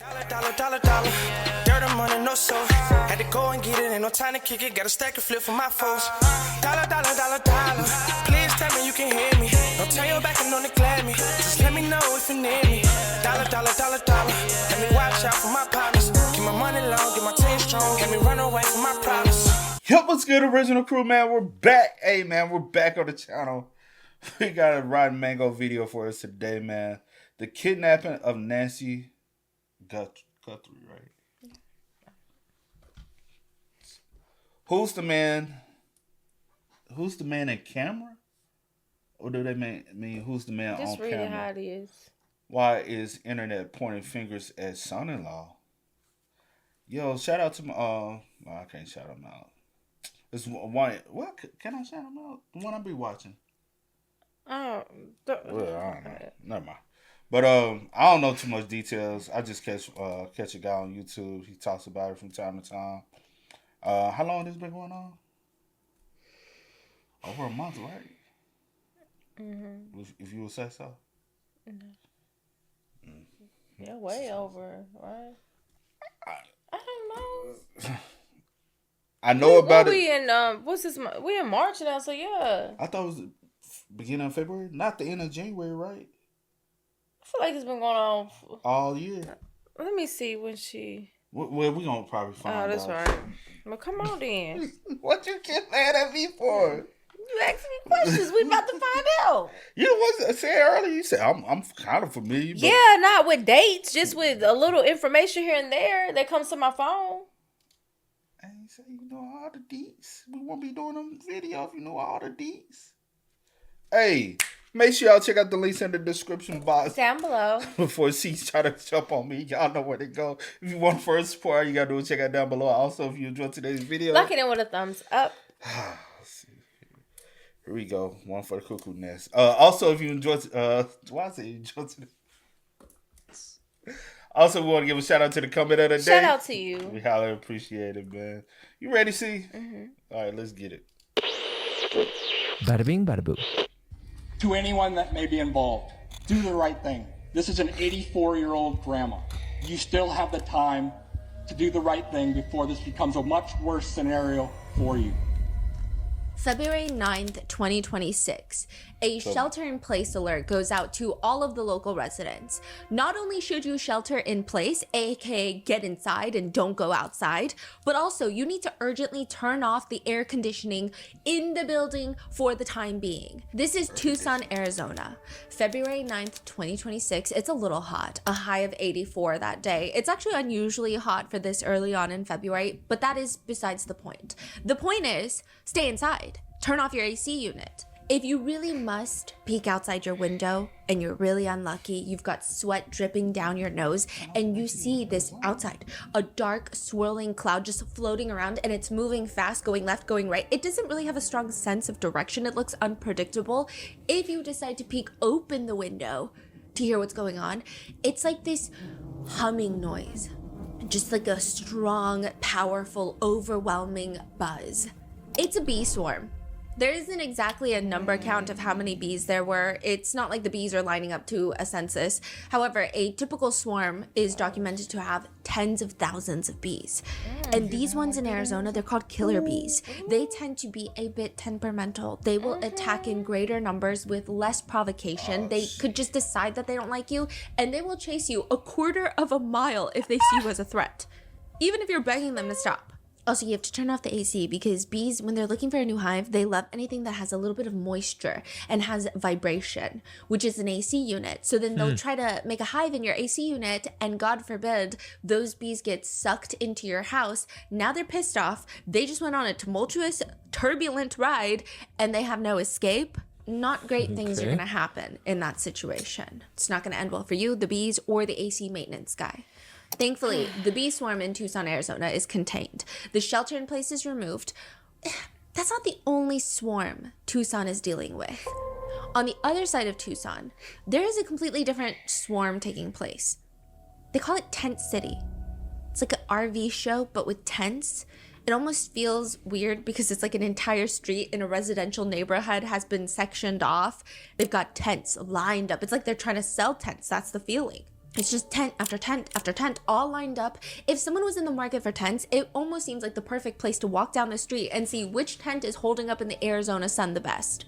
Dollar. Dirt and money, no soul. Had to go and get it, ain't no time to kick it. Got a stack and flip for my foes. Dollar. Please tell me you can hear me. Don't turn your back and don't neglect me. Just let me know if you need me. Dollar. Let me watch out for my partners. Keep my money long, get my team strong. Let me run away from my problems. Yo, what's good, original crew, man? We're back. Hey, man, we're back on the channel. We got a Rotten Mango video for us today, man. The kidnapping of Nancy Guthrie, right? Who's the man? Who's the man in camera? Or do they mean who's the man on camera? Just read it how it is. Why is internet pointing fingers at son-in-law? Yo, shout out to my well, I can't shout him out. It's one. What can I shout him out? The one I be watching. Oh, well, I don't know. Never mind. But I don't know too much details. I just catch a guy on YouTube. He talks about it from time to time. How long this been going on? Over a month, right? Mm-hmm. If you would say so. Mm-hmm. Yeah, way over, right? I don't know. I know about it. We in what's this? We in March now, so yeah. I thought it was the beginning of February, not the end of January, right? I feel like it's been going on all year. Let me see when she. Well, we gonna probably find out. Oh, that's right. Well, come on then. What you get mad at me for? You asked me questions. We about to find out. You was saying earlier. You said I'm kind of familiar. But... Yeah, not with dates, just with a little information here and there that comes to my phone. And you say you know all the deets. We won't be doing them video if you know all the deets. Hey, make sure y'all check out the links in the description box down below. Before she try to jump on me, y'all know where to go. If you want first support, all you gotta do is check out down below. Also, if you enjoyed today's video, lock it in with a thumbs up. Here we go. One for the cuckoo nest. Also, if you enjoyed, why I say you enjoyed today? Also, we want to give a shout out to the comment of the day. Shout out to you. We highly appreciate it, man. You ready, C? Mm-hmm. All right, let's get it. Bada bing, bada boo. To anyone that may be involved, do the right thing. This is an 84-year-old grandma. You still have the time to do the right thing before this becomes a much worse scenario for you. February 9th, 2026, a shelter-in-place alert goes out to all of the local residents. Not only should you shelter in place, aka get inside and don't go outside, but also you need to urgently turn off the air conditioning in the building for the time being. This is Tucson, Arizona. February 9th, 2026, it's a little hot, a high of 84 that day. It's actually unusually hot for this early on in February, but that is besides the point. The point is, stay inside. Turn off your AC unit. If you really must peek outside your window and you're really unlucky, you've got sweat dripping down your nose and you see this outside, a dark swirling cloud just floating around and it's moving fast, going left, going right. It doesn't really have a strong sense of direction. It looks unpredictable. If you decide to peek open the window to hear what's going on, it's like this humming noise, just like a strong, powerful, overwhelming buzz. It's a bee swarm. There isn't exactly a number count of how many bees there were. It's not like the bees are lining up to a census. However, a typical swarm is documented to have tens of thousands of bees. And these ones in Arizona, they're called killer bees. They tend to be a bit temperamental. They will attack in greater numbers with less provocation. They could just decide that they don't like you, and they will chase you a quarter of a mile if they see you as a threat, even if you're begging them to stop. Also, you have to turn off the AC because bees, when they're looking for a new hive, they love anything that has a little bit of moisture and has vibration, which is an AC unit. So then they'll try to make a hive in your AC unit, and God forbid, those bees get sucked into your house. Now they're pissed off. They just went on a tumultuous, turbulent ride, and they have no escape. Not great things are going to happen in that situation. It's not going to end well for you, the bees, or the AC maintenance guy. Thankfully, the bee swarm in Tucson, Arizona is contained. The shelter in place is removed. That's not the only swarm Tucson is dealing with. On the other side of Tucson, there is a completely different swarm taking place. They call it Tent City. It's like an RV show, but with tents. It almost feels weird because it's like an entire street in a residential neighborhood has been sectioned off. They've got tents lined up. It's like they're trying to sell tents. That's the feeling. It's just tent after tent after tent, all lined up. If someone was in the market for tents, it almost seems like the perfect place to walk down the street and see which tent is holding up in the Arizona sun the best.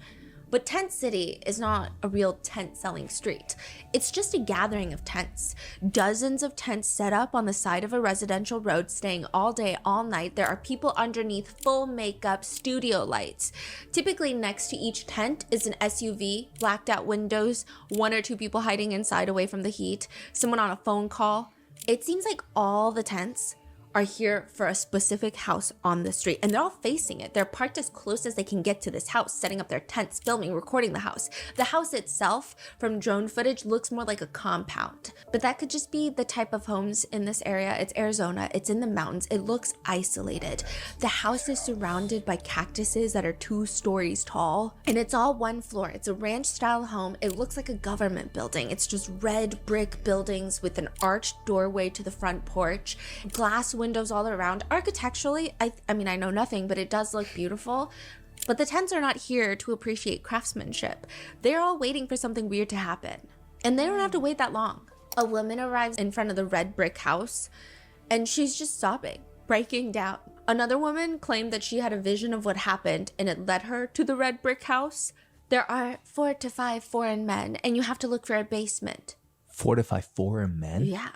But Tent City is not a real tent-selling street. It's just a gathering of tents. Dozens of tents set up on the side of a residential road, staying all day, all night. There are people underneath, full makeup, studio lights. Typically next to each tent is an SUV, blacked out windows, 1 or 2 people hiding inside away from the heat, someone on a phone call. It seems like all the tents are here for a specific house on the street, and they're all facing it. They're parked as close as they can get to this house, setting up their tents, filming, recording the house. The house itself, from drone footage, looks more like a compound, but that could just be the type of homes in this area. It's Arizona, it's in the mountains, it looks isolated. The house is surrounded by cactuses that are 2 stories tall, and it's all 1 floor. It's a ranch style home. It looks like a government building. It's just red brick buildings with an arched doorway to the front porch, glass windows all around. Architecturally, I mean, I know nothing, but it does look beautiful. But the tents are not here to appreciate craftsmanship. They're all waiting for something weird to happen. And they don't have to wait that long. A woman arrives in front of the red brick house, and she's just sobbing, breaking down. Another woman claimed that she had a vision of what happened, and it led her to the red brick house. There are 4 to 5 foreign men, and you have to look for a basement. 4 to 5 foreign men? Yeah.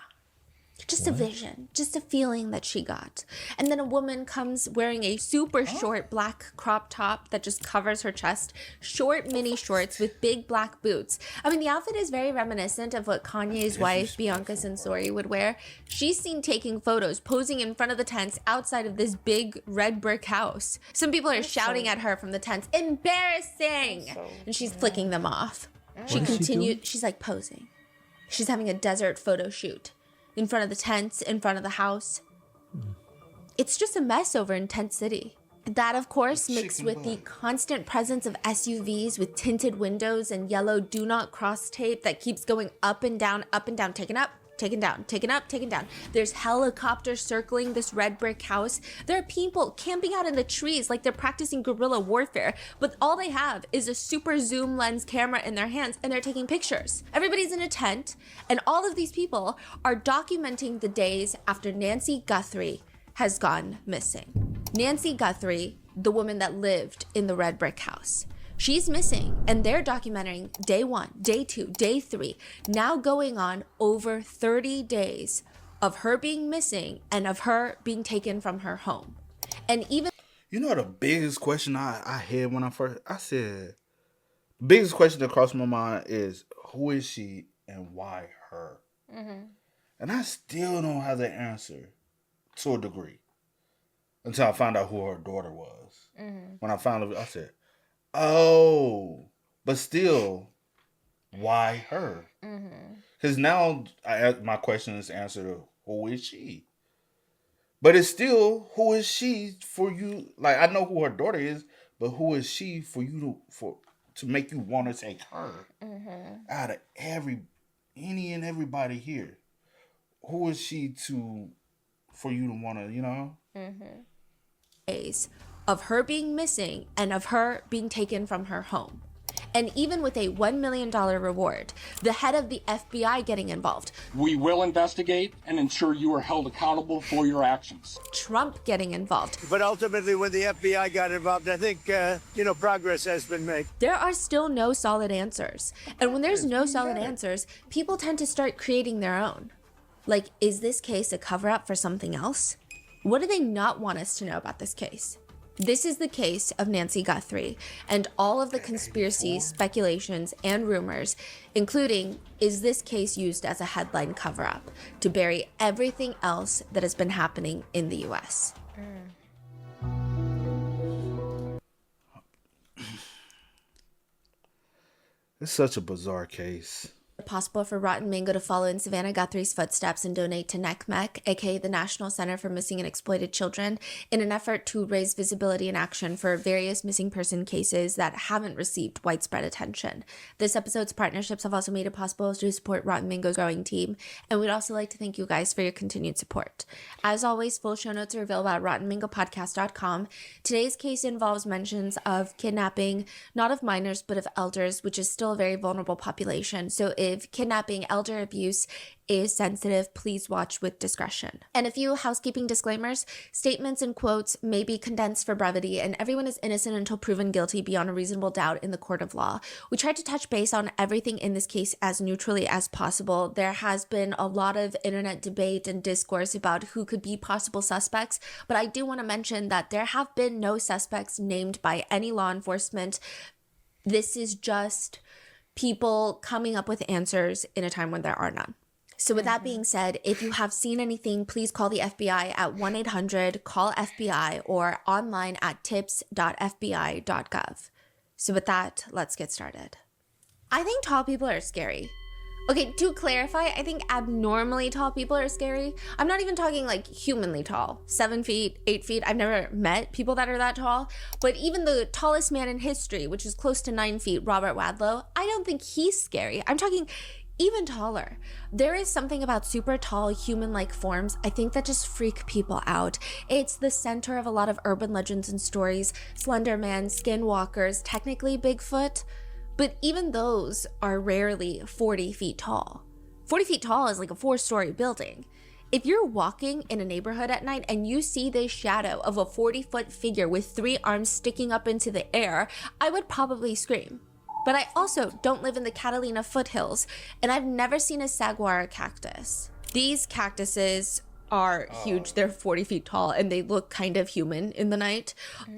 Just a vision, just a feeling that she got. And then a woman comes wearing a super short black crop top that just covers her chest, short mini shorts with big black boots. I mean, the outfit is very reminiscent of what Kanye's wife, Bianca Censori, would wear. She's seen taking photos, posing in front of the tents outside of this big red brick house. Some people are shouting at her from the tents, embarrassing! And she's flicking them off. She continued, she's like posing. She's having a desert photo shoot. In front of the tents, in front of the house. It's just a mess over in Tent City. That, of course, mixed with the constant presence of SUVs with tinted windows and yellow do not cross tape that keeps going up and down, taken up, taken down, taken up, taken down. There's helicopters circling this red brick house. There are people camping out in the trees like they're practicing guerrilla warfare, but all they have is a super zoom lens camera in their hands, and they're taking pictures. Everybody's in a tent, and all of these people are documenting the days after Nancy Guthrie has gone missing. Nancy Guthrie, the woman that lived in the red brick house. She's missing, and they're documenting day 1, day 2, day 3, now going on over 30 days of her being missing and of her being taken from her home. And even... You know the biggest question I had when I said, the biggest question that crossed my mind is, who is she and why her? Mm-hmm. And I still don't have the answer to a degree until I found out who her daughter was. Mm-hmm. When I found out, I said, oh, but still, why her? Because now my question is answered, who is she? But it's still, who is she for you? Like, I know who her daughter is, but who is she for you to make you want to take her out of any and everybody here? Who is she for you to want to, you know? Days of her being missing and of her being taken from her home. And even with a $1 million reward, the head of the FBI getting involved. We will investigate and ensure you are held accountable for your actions. Trump getting involved. But ultimately, when the FBI got involved, I think, progress has been made. There are still no solid answers. And when there's no solid answers, people tend to start creating their own. Like, is this case a cover-up for something else? What do they not want us to know about this case? This is the case of Nancy Guthrie and all of the conspiracies, speculations, and rumors, including, is this case used as a headline cover-up to bury everything else that has been happening in the U.S.? It's such a bizarre case. Possible for Rotten Mango to follow in Savannah Guthrie's footsteps and donate to NCMEC, aka the National Center for Missing and Exploited Children, in an effort to raise visibility and action for various missing person cases that haven't received widespread attention. This episode's partnerships have also made it possible to support Rotten Mango's growing team, and we'd also like to thank you guys for your continued support. As always, full show notes are available at rottenmangopodcast.com. Today's case involves mentions of kidnapping, not of minors, but of elders, which is still a very vulnerable population, so it sensitive. Kidnapping, elder abuse is sensitive. Please watch with discretion. And a few housekeeping disclaimers. Statements and quotes may be condensed for brevity, and everyone is innocent until proven guilty beyond a reasonable doubt in the court of law. We tried to touch base on everything in this case as neutrally as possible. There has been a lot of internet debate and discourse about who could be possible suspects, but I do want to mention that there have been no suspects named by any law enforcement. This is just people coming up with answers in a time when there are none. So with that being said, if you have seen anything, please call the FBI at 1-800-CALL-FBI or online at tips.fbi.gov. So with that, let's get started. I think tall people are scary. Okay, to clarify, I think abnormally tall people are scary. I'm not even talking like humanly tall, 7 feet, 8 feet. I've never met people that are that tall. But even the tallest man in history, which is close to 9 feet, Robert Wadlow, I don't think he's scary. I'm talking even taller. There is something about super tall human-like forms, I think, that just freak people out. It's the center of a lot of urban legends and stories. Slender Man, skinwalkers, technically Bigfoot, but even those are rarely 40 feet tall. 40 feet tall is like a 4-story building. If you're walking in a neighborhood at night and you see this shadow of a 40-foot figure with 3 arms sticking up into the air, I would probably scream. But I also don't live in the Catalina foothills, and I've never seen a saguaro cactus. These cactuses are huge. They're 40 feet tall, and they look kind of human in the night.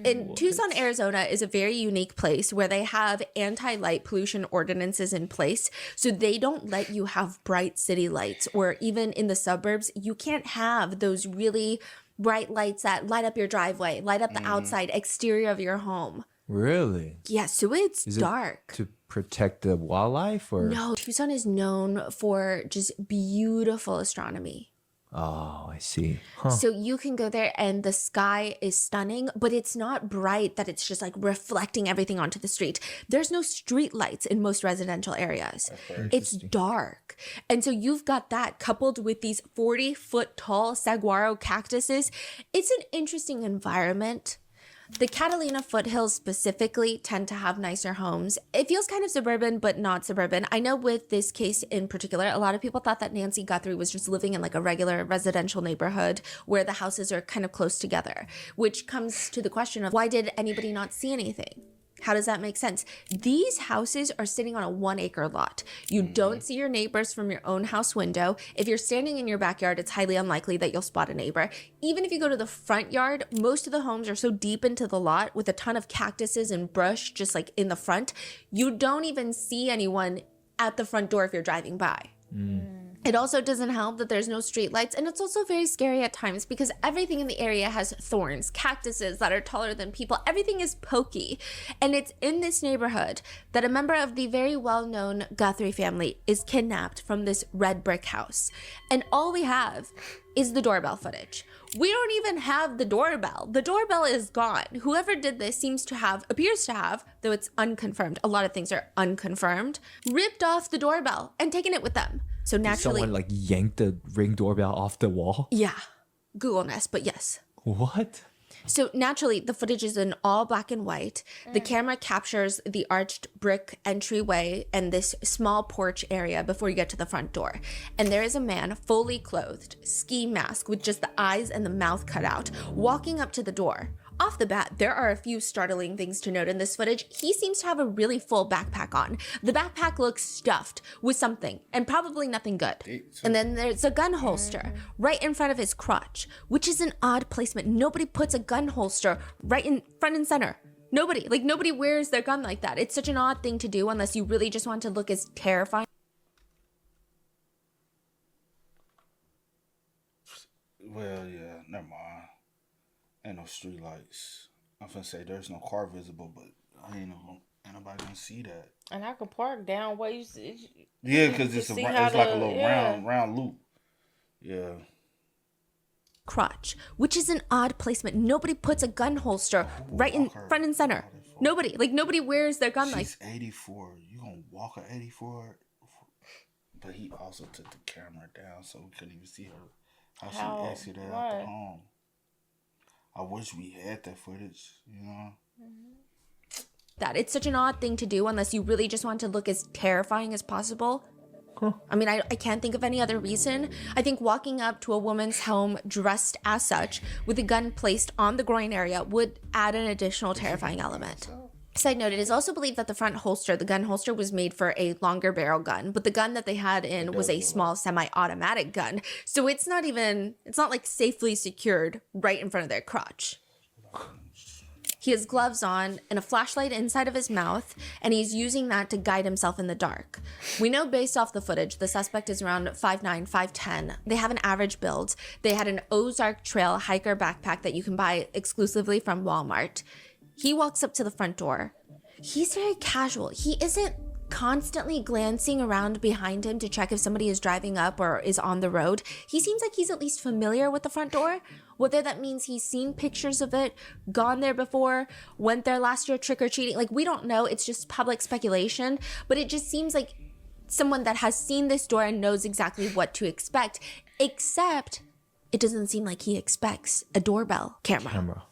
And Tucson, Arizona is a very unique place where they have anti-light pollution ordinances in place. So they don't let you have bright city lights, or even in the suburbs, you can't have those really bright lights that light up your driveway, light up the outside exterior of your home. Really? Yeah, so it's Is dark. it to protect the wildlife or? No, Tucson is known for just beautiful astronomy. Oh, I see. Huh. So you can go there and the sky is stunning, but it's not bright that it's just like reflecting everything onto the street. There's no street lights in most residential areas. It's dark. And so you've got that coupled with these 40-foot tall saguaro cactuses. It's an interesting environment. The Catalina foothills specifically tend to have nicer homes. It feels kind of suburban, but not suburban. I know with this case in particular, a lot of people thought that Nancy Guthrie was just living in like a regular residential neighborhood where the houses are kind of close together, which comes to the question of why did anybody not see anything? How does that make sense? These houses are sitting on a 1-acre lot. You don't see your neighbors from your own house window. If you're standing in your backyard, it's highly unlikely that you'll spot a neighbor. Even if you go to the front yard, most of the homes are so deep into the lot with a ton of cactuses and brush just like in the front, you don't even see anyone at the front door if you're driving by. It also doesn't help that there's no streetlights, and it's also very scary at times because everything in the area has thorns, cactuses that are taller than people. Everything is pokey. And it's in this neighborhood that a member of the very well-known Guthrie family is kidnapped from this red brick house. And all we have is the doorbell footage. We don't even have the doorbell. The doorbell is gone. Whoever did this appears to have, though it's unconfirmed, a lot of things are unconfirmed, ripped off the doorbell and taken it with them. So naturally, Did someone like yank the Ring doorbell off the wall? yeah, Google Nest, but yes. What? So naturally, the footage is in all black and white. The camera captures the arched brick entryway and this small porch area before you get to the front door. And there is a man fully clothed, ski mask with just the eyes and the mouth cut out, walking up to the door. Off the bat, there are a few startling things to note in this footage. He seems to have a really full backpack on. The backpack looks stuffed with something, and probably nothing good. And then there's a gun holster right in front of his crotch, which is an odd placement. Nobody puts a gun holster right in front and center. Nobody wears their gun like that. It's such an odd thing to do unless you really just want to look as terrifying. Well, yeah, never mind. Ain't no street lights. I'm finna say there's no car visible, but ain't nobody gonna see that. And I could park down where you see. Yeah, because it's like a little round loop. Yeah. Crotch, which is an odd placement. Nobody puts a gun holster right in front and center. Nobody wears their gun like. She's 84. You gonna walk at 84? But he also took the camera down, so we couldn't even see her how she exited out the home. I wish we had that footage, you know? That it's such an odd thing to do unless you really just want to look as terrifying as possible. I mean, I can't think of any other reason. I think walking up to a woman's home dressed as such with a gun placed on the groin area would add an additional terrifying element. Side note, it is also believed that the front holster, the gun holster, was made for a longer barrel gun, but the gun that they had in was a small semi-automatic gun. So it's not like safely secured right in front of their crotch. He has gloves on and a flashlight inside of his mouth, and he's using that to guide himself in the dark. We know based off the footage, the suspect is around 5'9", 5'10". They have an average build. They had an Ozark Trail hiker backpack that you can buy exclusively from Walmart. He walks up to the front door. He's very casual. He isn't constantly glancing around behind him to check if somebody is driving up or is on the road. He seems like he's at least familiar with the front door. Whether that means he's seen pictures of it, gone there before, went there last year trick-or-treating. Like, we don't know. It's just public speculation. But it just seems like someone that has seen this door and knows exactly what to expect. Except it doesn't seem like he expects a doorbell camera.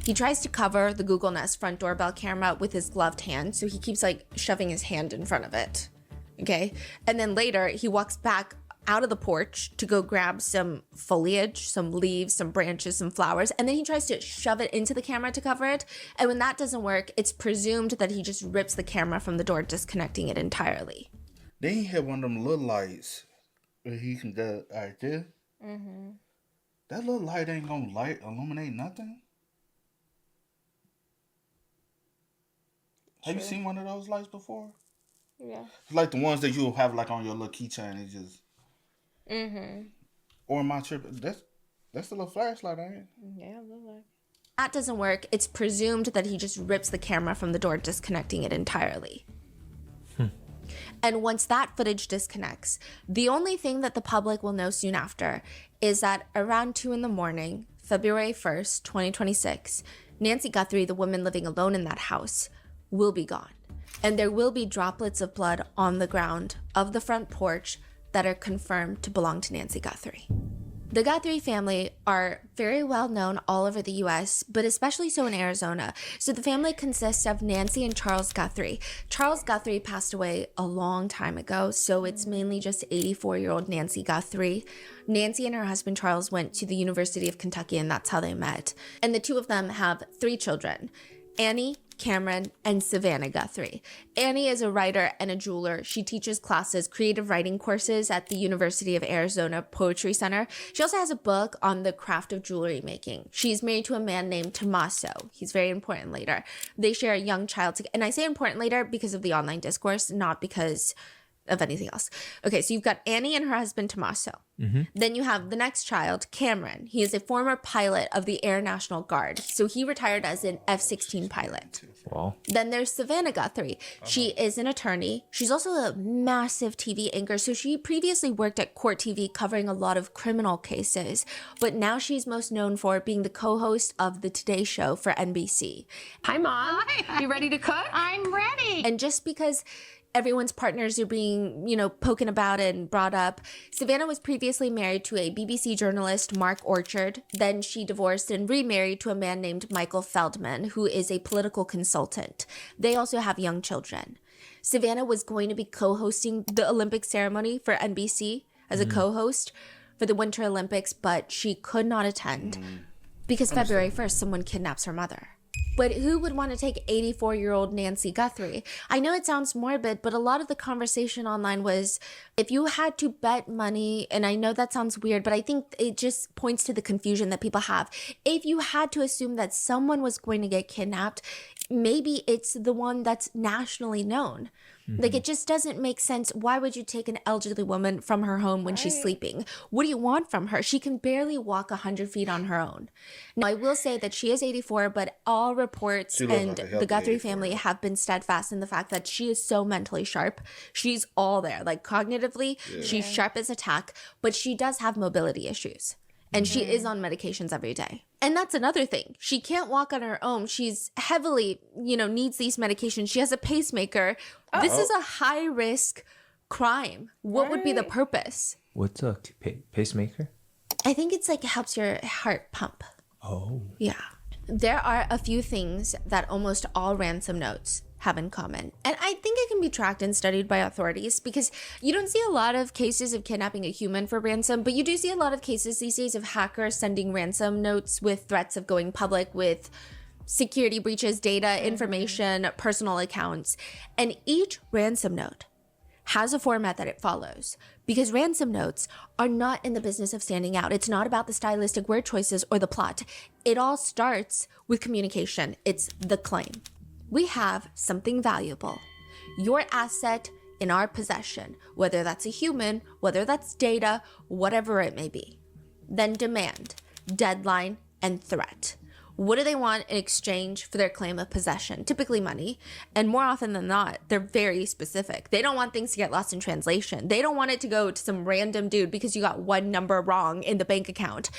He tries to cover the Google Nest front doorbell camera with his gloved hand, so he keeps like shoving his hand in front of it. Okay? And then later he walks back out of the porch to go grab some foliage, some leaves, some branches, some flowers, and then he tries to shove it into the camera to cover it. And when that doesn't work, it's presumed that he just rips the camera from the door, disconnecting it entirely. Then he had one of them little lights where he can go right there. Mm-hmm. That little light ain't gonna illuminate nothing. Have you seen one of those lights before? Yeah. It's like the ones that you have like on your little keychain. It just. Or my trip. That's the little flashlight, ain't it? Yeah, look like. That doesn't work. It's presumed that he just rips the camera from the door, disconnecting it entirely. And once that footage disconnects, the only thing that the public will know soon after is that around 2 a.m, February 1st, 2026, Nancy Guthrie, the woman living alone in that house, will be gone. And there will be droplets of blood on the ground of the front porch that are confirmed to belong to Nancy Guthrie. The Guthrie family are very well known all over the US, but especially so in Arizona. So the family consists of Nancy and Charles Guthrie. Charles Guthrie passed away a long time ago, so it's mainly just 84-year-old Nancy Guthrie. Nancy and her husband Charles went to the University of Kentucky, and that's how they met. And the two of them have 3 children: Annie, Cameron, and Savannah Guthrie. Annie is a writer and a jeweler. She teaches classes, creative writing courses at the University of Arizona Poetry Center. She also has a book on the craft of jewelry making. She's married to a man named Tommaso. He's very important later. They share a young child together. And I say important later because of the online discourse, not because of anything else. Okay, so you've got Annie and her husband Tommaso. Then you have the next child, Cameron. He is a former pilot of the Air National Guard. So he retired as an F-16 pilot. Wow. Then there's Savannah Guthrie. She is an attorney. She's also a massive TV anchor. So she previously worked at Court TV covering a lot of criminal cases. But now she's most known for being the co-host of the Today Show for NBC. Hi, Mom. Hi. You ready to cook? I'm ready. And just because everyone's partners are being, poking about and brought up, Savannah was previously married to a BBC journalist, Mark Orchard. Then she divorced and remarried to a man named Michael Feldman, who is a political consultant. They also have young children. Savannah was going to be co-hosting the Olympic ceremony for NBC as a co-host for the Winter Olympics, but she could not attend because February 1st, someone kidnaps her mother. But who would want to take 84-year-old Nancy Guthrie? I know it sounds morbid, but a lot of the conversation online was, if you had to bet money, and I know that sounds weird, but I think it just points to the confusion that people have. If you had to assume that someone was going to get kidnapped, maybe it's the one that's nationally known. Like, it just doesn't make sense. Why would you take an elderly woman from her home when she's sleeping? What do you want from her? She can barely walk 100 feet on her own. Now, I will say that she is 84, but all reports and the Guthrie family have been steadfast in the fact that she is so mentally sharp. She's all there. Like, cognitively, she's sharp as a tack, but she does have mobility issues. And she is on medications every day. And that's another thing. She can't walk on her own. She's heavily, needs these medications. She has a pacemaker. This is a high risk crime. What would be the purpose? What's a pacemaker? I think it's like it helps your heart pump. Oh. Yeah. There are a few things that almost all ransom notes have in common. And I think it can be tracked and studied by authorities because you don't see a lot of cases of kidnapping a human for ransom, but you do see a lot of cases these days of hackers sending ransom notes with threats of going public with security breaches, data, information, personal accounts. And each ransom note has a format that it follows because ransom notes are not in the business of standing out. It's not about the stylistic word choices or the plot. It all starts with communication. It's the claim. We have something valuable, your asset in our possession, whether that's a human, whether that's data, whatever it may be. Then demand, deadline, and threat. What do they want in exchange for their claim of possession? Typically money. And more often than not, they're very specific. They don't want things to get lost in translation. They don't want it to go to some random dude because you got one number wrong in the bank account.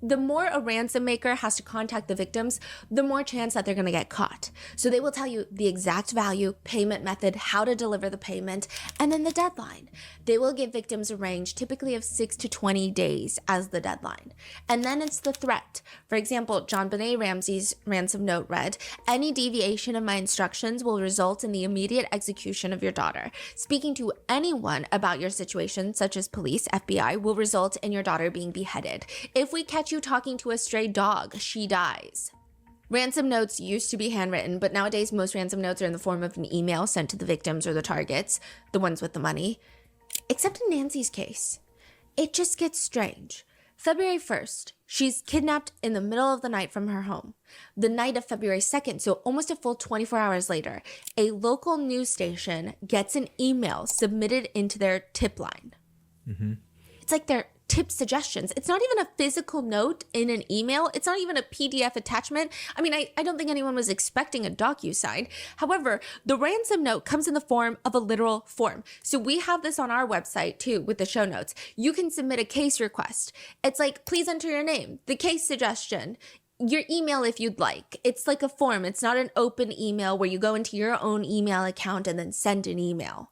The more a ransom maker has to contact the victims, the more chance that they're going to get caught. So they will tell you the exact value, payment method, how to deliver the payment, and then the deadline. They will give victims a range typically of 6 to 20 days as the deadline. And then it's the threat. For example, John Benet Ramsey's ransom note read, "Any deviation of my instructions will result in the immediate execution of your daughter. Speaking to anyone about your situation, such as police, FBI, will result in your daughter being beheaded. If we catch you talking to a stray dog, she dies." Ransom notes used to be handwritten, but nowadays most ransom notes are in the form of an email sent to the victims or the targets, the ones with the money. Except in Nancy's case, it just gets strange. February 1st, she's kidnapped in the middle of the night from her home. The night of February 2nd, so almost a full 24 hours later, a local news station gets an email submitted into their tip line. It's like their tip suggestions. It's not even a physical note in an email. It's not even a PDF attachment. I mean, I don't think anyone was expecting a DocuSign. However, the ransom note comes in the form of a literal form. So we have this on our website too with the show notes. You can submit a case request. It's like, please enter your name, the case suggestion, your email if you'd like. It's like a form. It's not an open email where you go into your own email account and then send an email.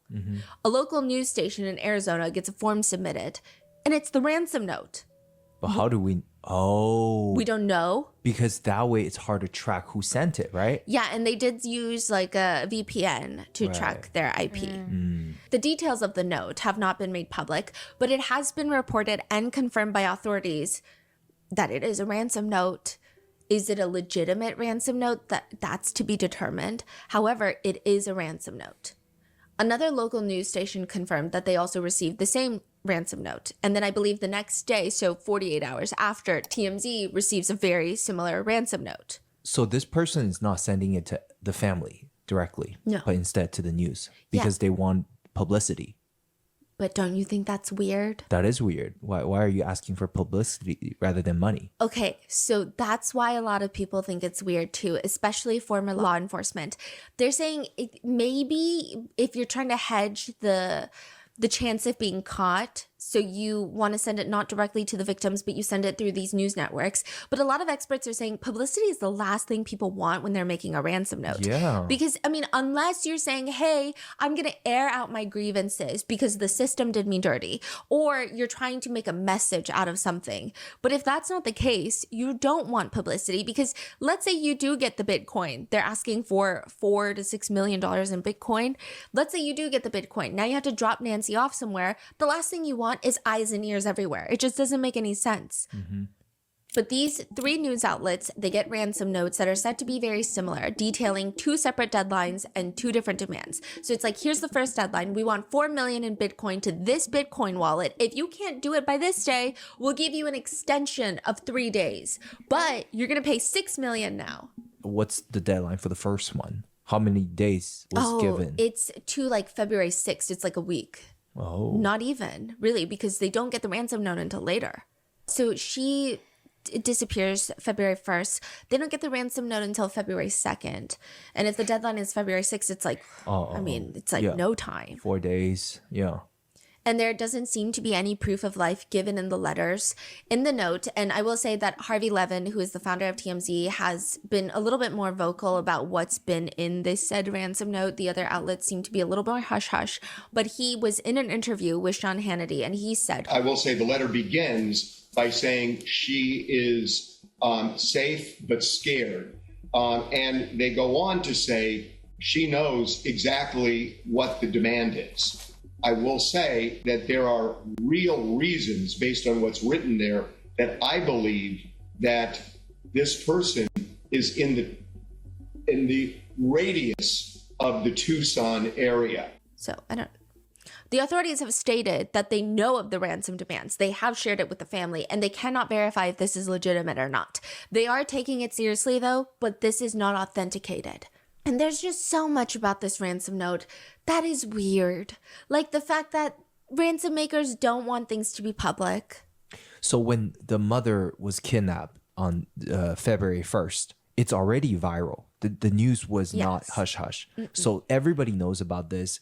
A local news station in Arizona gets a form submitted. And it's the ransom note. But how do we... Oh. We don't know. Because that way it's hard to track who sent it, right? Yeah, and they did use like a VPN to track their IP. The details of the note have not been made public, but it has been reported and confirmed by authorities that it is a ransom note. Is it a legitimate ransom note? That's to be determined. However, it is a ransom note. Another local news station confirmed that they also received the same ransom note. And then I believe the next day, so 48 hours after, TMZ receives a very similar ransom note. So this person is not sending it to the family directly, No. but instead to the news because they want publicity. But don't you think that's weird? That is weird. Why are you asking for publicity rather than money? Okay, so that's why a lot of people think it's weird too, especially former law enforcement. They're saying maybe if you're trying to hedge the chance of being caught, so you want to send it not directly to the victims, but you send it through these news networks. But a lot of experts are saying publicity is the last thing people want when they're making a ransom note. Yeah. Because, I mean, unless you're saying, hey, I'm going to air out my grievances because the system did me dirty, or you're trying to make a message out of something. But if that's not the case, you don't want publicity because let's say you do get the Bitcoin. They're asking for $4 to $6 million in Bitcoin. Let's say you do get the Bitcoin. Now you have to drop Nancy off somewhere. The last thing you want is eyes and ears everywhere. It just doesn't make any sense. But these 3 news outlets, they get ransom notes that are said to be very similar, detailing 2 separate deadlines and 2 different demands. So it's like, here's the first deadline. We want $4 million in Bitcoin to this Bitcoin wallet. If you can't do it by this day, we'll give you an extension of 3 days. But you're going to pay $6 million now. What's the deadline for the first one? How many days was given? It's to like February 6th. It's like a week. Oh. Not even, really, because they don't get the ransom note until later. So she disappears February 1st. They don't get the ransom note until February 2nd. And if the deadline is February 6th, it's like, it's like no time. 4 days. Yeah. And there doesn't seem to be any proof of life given in the letters in the note. And I will say that Harvey Levin, who is the founder of TMZ, has been a little bit more vocal about what's been in this said ransom note. The other outlets seem to be a little more hush-hush. But he was in an interview with Sean Hannity, and he said, I will say the letter begins by saying she is safe but scared. And they go on to say she knows exactly what the demand is. I will say that there are real reasons based on what's written there that I believe that this person is in the radius of the Tucson area. So the authorities have stated that they know of the ransom demands. They have shared it with the family, and they cannot verify if this is legitimate or not. They are taking it seriously, though, but this is not authenticated. And there's just so much about this ransom note that is weird. Like the fact that ransom makers don't want things to be public. So when the mother was kidnapped on February 1st, it's already viral. The news was not hush-hush. So everybody knows about this.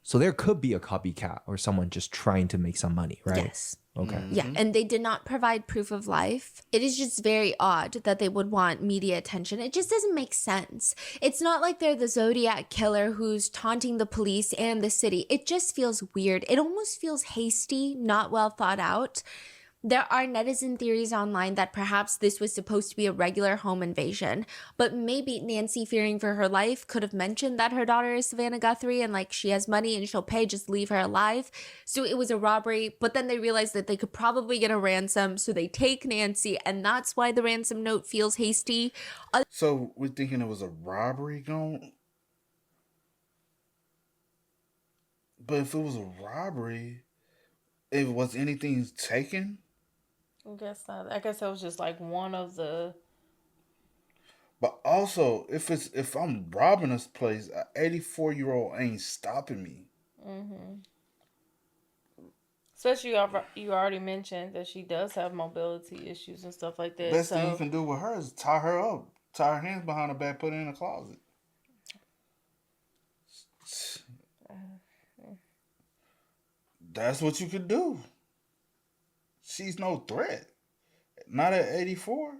So there could be a copycat or someone just trying to make some money, right? Yes. Okay. Yeah, and they did not provide proof of life. It is just very odd that they would want media attention. It just doesn't make sense. It's not like they're the Zodiac killer who's taunting the police and the city. It just feels weird. It almost feels hasty, not well thought out. There are netizen theories online that perhaps this was supposed to be a regular home invasion, but maybe Nancy, fearing for her life, could have mentioned that her daughter is Savannah Guthrie and like she has money and she'll pay, just leave her alive. So it was a robbery, but then they realized that they could probably get a ransom, so they take Nancy, and that's why the ransom note feels hasty. So we're thinking it was a robbery going? But if it was a robbery, if was anything taken? I guess not. I guess that was just like one of the. But also, if I'm robbing this place, an 84-year-old ain't stopping me. Mm-hmm. Especially you already mentioned that she does have mobility issues and stuff like that. Best thing you can do with her is tie her up, tie her hands behind her back, put her in a closet. That's what you could do. She's no threat. Not at 84.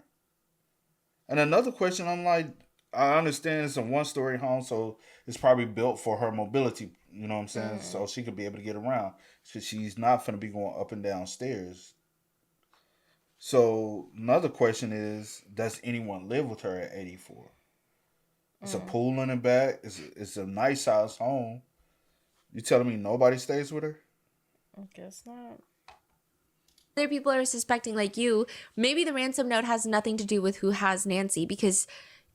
And another question, I'm like, I understand it's a one-story home, so it's probably built for her mobility, you know what I'm saying? So she could be able to get around. So she's not going to be going up and down stairs. So another question is, does anyone live with her at 84? It's a pool in the back. It's a nice house home. You telling me nobody stays with her? I guess not. Other people are suspecting, like you, maybe the ransom note has nothing to do with who has Nancy, because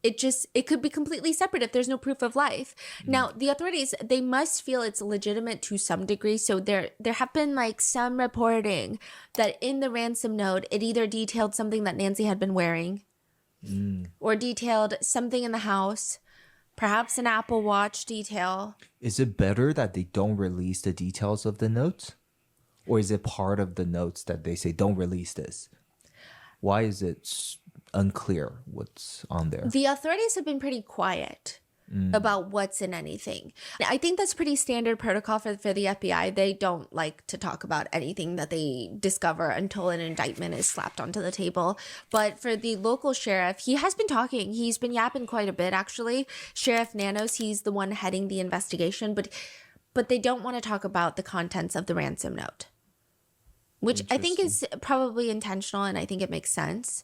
it could be completely separate if there's no proof of life. Now, the authorities, they must feel it's legitimate to some degree. So there have been like some reporting that in the ransom note, it either detailed something that Nancy had been wearing or detailed something in the house, perhaps an Apple Watch detail. Is it better that they don't release the details of the notes? Or is it part of the notes that they say, don't release this? Why is it unclear what's on there? The authorities have been pretty quiet about what's in anything. I think that's pretty standard protocol for the FBI. They don't like to talk about anything that they discover until an indictment is slapped onto the table. But for the local sheriff, he has been talking. He's been yapping quite a bit, actually. Sheriff Nanos, he's the one heading the investigation. But they don't want to talk about the contents of the ransom note, which I think is probably intentional, and I think it makes sense.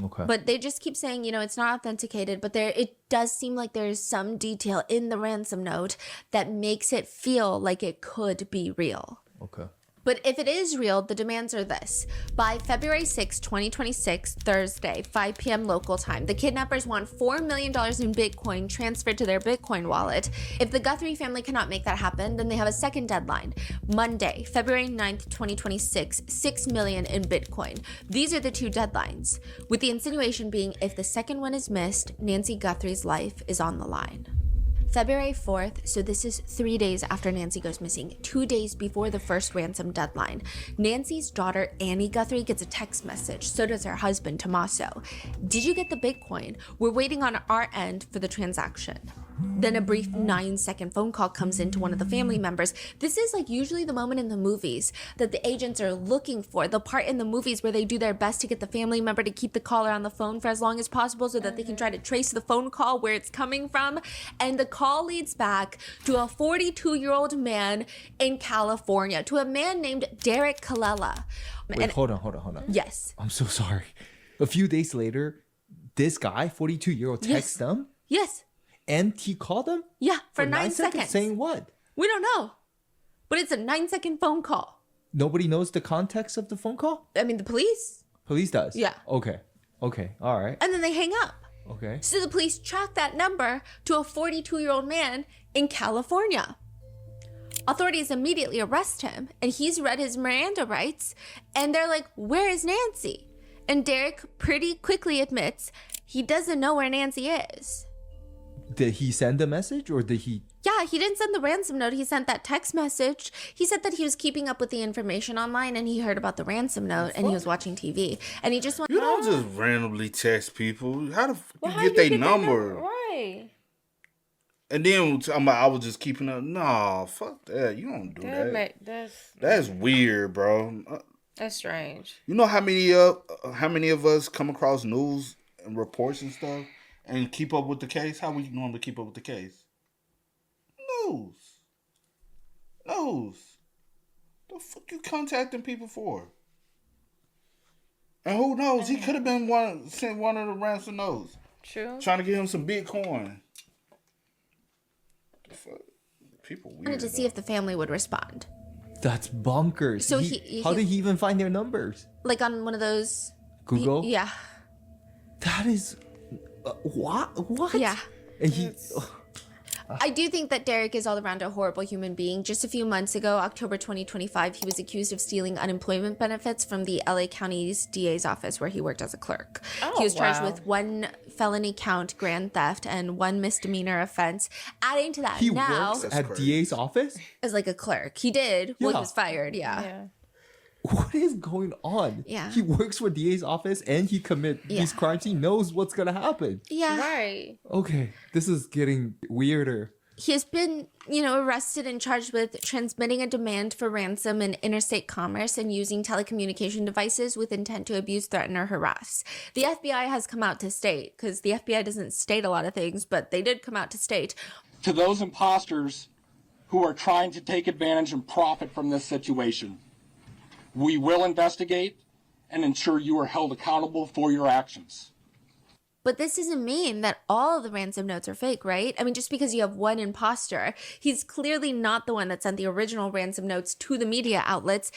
Okay. But they just keep saying, it's not authenticated, but it does seem like there's some detail in the ransom note that makes it feel like it could be real. Okay. But if it is real, the demands are this. By February 6, 2026, Thursday, 5 p.m. local time, the kidnappers want $4 million in Bitcoin transferred to their Bitcoin wallet. If the Guthrie family cannot make that happen, then they have a second deadline. Monday, February 9th, 2026, $6 million in Bitcoin. These are the two deadlines, with the insinuation being if the second one is missed, Nancy Guthrie's life is on the line. February 4th, so this is 3 days after Nancy goes missing, 2 days before the first ransom deadline. Nancy's daughter, Annie Guthrie, gets a text message. So does her husband, Tommaso. Did you get the Bitcoin? We're waiting on our end for the transaction. Then a brief 9-second phone call comes in to one of the family members. This is like usually the moment in the movies that the agents are looking for, the part in the movies where they do their best to get the family member to keep the caller on the phone for as long as possible so that they can try to trace the phone call where it's coming from. And the call leads back to a 42-year-old man in California, to a man named Derek Colella. Wait, hold on. Yes. I'm so sorry. A few days later, this guy, 42-year-old, texts them? Yes. And he called them? Yeah, for 9 seconds. Saying what? We don't know. But it's a 9-second phone call. Nobody knows the context of the phone call? I mean, the police. Police does? Yeah. Okay. All right. And then they hang up. Okay. So the police track that number to a 42-year-old man in California. Authorities immediately arrest him, and he's read his Miranda rights, and they're like, where is Nancy? And Derek pretty quickly admits he doesn't know where Nancy is. Did he send a message or did he? Yeah, he didn't send the ransom note. He sent that text message. He said that he was keeping up with the information online and he heard about the ransom note and he was watching TV. And he just went, You don't just randomly text people. How the fuck How you get their that number? Right. And then I was just keeping up. No, fuck that. You don't do that. That's weird, bro. That's strange. You know how many of us come across news and reports and stuff and keep up with the case? How we normally keep up with the case? News. The fuck you contacting people for? And who knows? He could have been sent one of the ransom notes. True. Trying to get him some Bitcoin. The fuck? People weird. I wanted to see if the family would respond. That's bonkers. So how did he even find their numbers? Like on one of those... Google? Yeah. That is... what? Yeah. And he... I do think that Derek is all around a horrible human being. Just a few months ago, October 2025, he was accused of stealing unemployment benefits from the LA County's DA's office where he worked as a clerk. He was charged with 1 felony count, grand theft, and 1 misdemeanor offense. Adding to that, He now works at DA's office? as like a clerk. He did. Well, he Yeah. was fired. Yeah. What is going on? Yeah. He works for DA's office and he commit these crimes. He knows what's gonna happen. Yeah. Right. Okay, this is getting weirder. He has been, arrested and charged with transmitting a demand for ransom in interstate commerce and using telecommunication devices with intent to abuse, threaten, or harass. The FBI has come out to state, because the FBI doesn't state a lot of things, but they did come out to state. To those imposters who are trying to take advantage and profit from this situation, we will investigate and ensure you are held accountable for your actions. But this doesn't mean that all of the ransom notes are fake, right? I mean, just because you have one imposter, he's clearly not the one that sent the original ransom notes to the media outlets,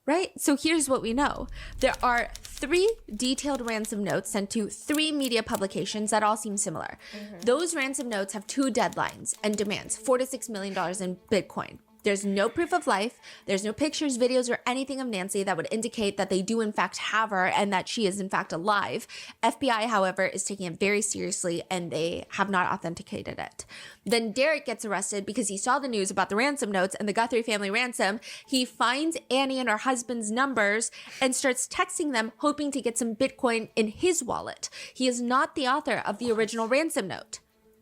right? So here's what we know. There are 3 detailed ransom notes sent to 3 media publications that all seem similar. Those ransom notes have 2 deadlines and demands, $4 to $6 million in Bitcoin. There's no proof of life. There's no pictures, videos, or anything of Nancy that would indicate that they do in fact have her and that she is in fact alive. FBI, however, is taking it very seriously and they have not authenticated it. Then Derek gets arrested because he saw the news about the ransom notes and the Guthrie family ransom. He finds Annie and her husband's numbers and starts texting them, hoping to get some Bitcoin in his wallet. He is not the author of the original ransom note.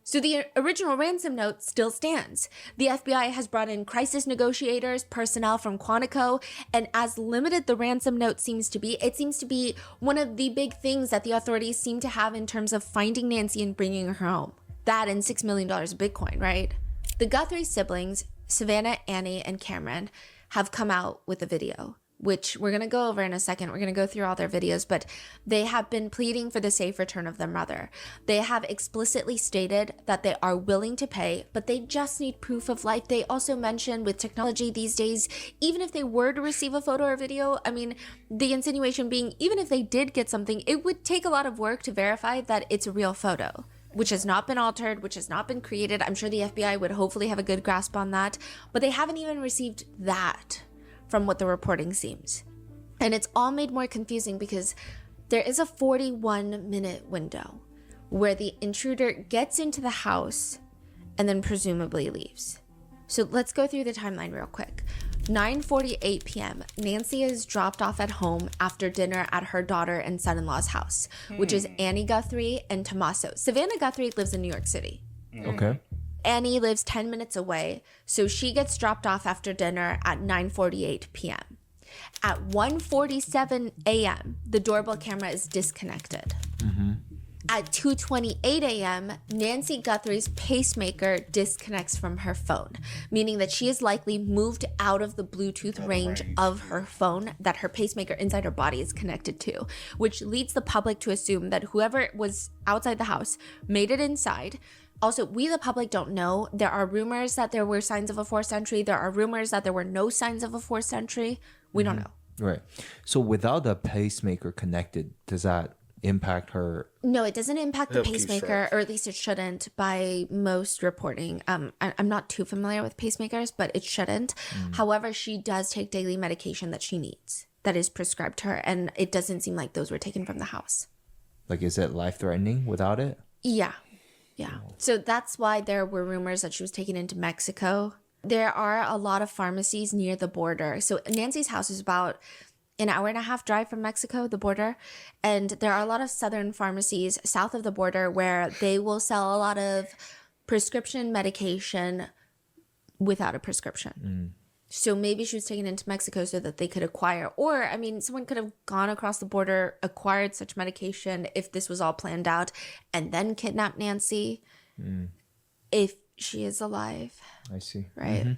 So the original ransom note still stands. The FBI has brought in crisis negotiators, personnel from Quantico, and as limited the ransom note seems to be, it seems to be one of the big things that the authorities seem to have in terms of finding Nancy and bringing her home. That and $6 million of Bitcoin, right? The Guthrie siblings, Savannah, Annie, and Cameron, have come out with a video, which we're going to go over in a second. We're going to go through all their videos, but they have been pleading for the safe return of their mother. They have explicitly stated that they are willing to pay, but they just need proof of life. They also mentioned with technology these days, even if they were to receive a photo or video, I mean, the insinuation being, even if they did get something, it would take a lot of work to verify that it's a real photo, which has not been altered, which has not been created. I'm sure the FBI would hopefully have a good grasp on that, but they haven't even received that from what the reporting seems. And it's all made more confusing because there is a 41-minute window where the intruder gets into the house and then presumably leaves. So let's go through the timeline real quick. 9:48 p.m. Nancy is dropped off at home after dinner at her daughter and son-in-law's house, which is Annie Guthrie and Tommaso. Savannah Guthrie lives in New York City. Okay. Annie lives 10 minutes away, so she gets dropped off after dinner at 9:48 p.m. At 1:47 a.m., the doorbell camera is disconnected. At 2:28 a.m., Nancy Guthrie's pacemaker disconnects from her phone, meaning that she is likely moved out of the Bluetooth range of her phone that her pacemaker inside her body is connected to, which leads the public to assume that whoever was outside the house made it inside. Also, we the public don't know. There are rumors that there were signs of a forced entry. There are rumors that there were no signs of a forced entry. We don't know. Right. So without a pacemaker connected, does that impact her? No, it doesn't impact the He'll keep pacemaker, track. or at least it shouldn't by most reporting. I'm not too familiar with pacemakers, but it shouldn't. However, she does take daily medication that she needs, that is prescribed to her, and it doesn't seem like those were taken from the house. Like, is it life-threatening without it? Yeah. Yeah. So that's why there were rumors that she was taken into Mexico. There are a lot of pharmacies near the border. So Nancy's house is about an hour and a half drive from Mexico, the border. And there are a lot of southern pharmacies south of the border where they will sell a lot of prescription medication without a prescription. So maybe she was taken into Mexico so that they could acquire, or I mean, someone could have gone across the border, acquired such medication if this was all planned out, and then kidnapped Nancy if she is alive, I see. right?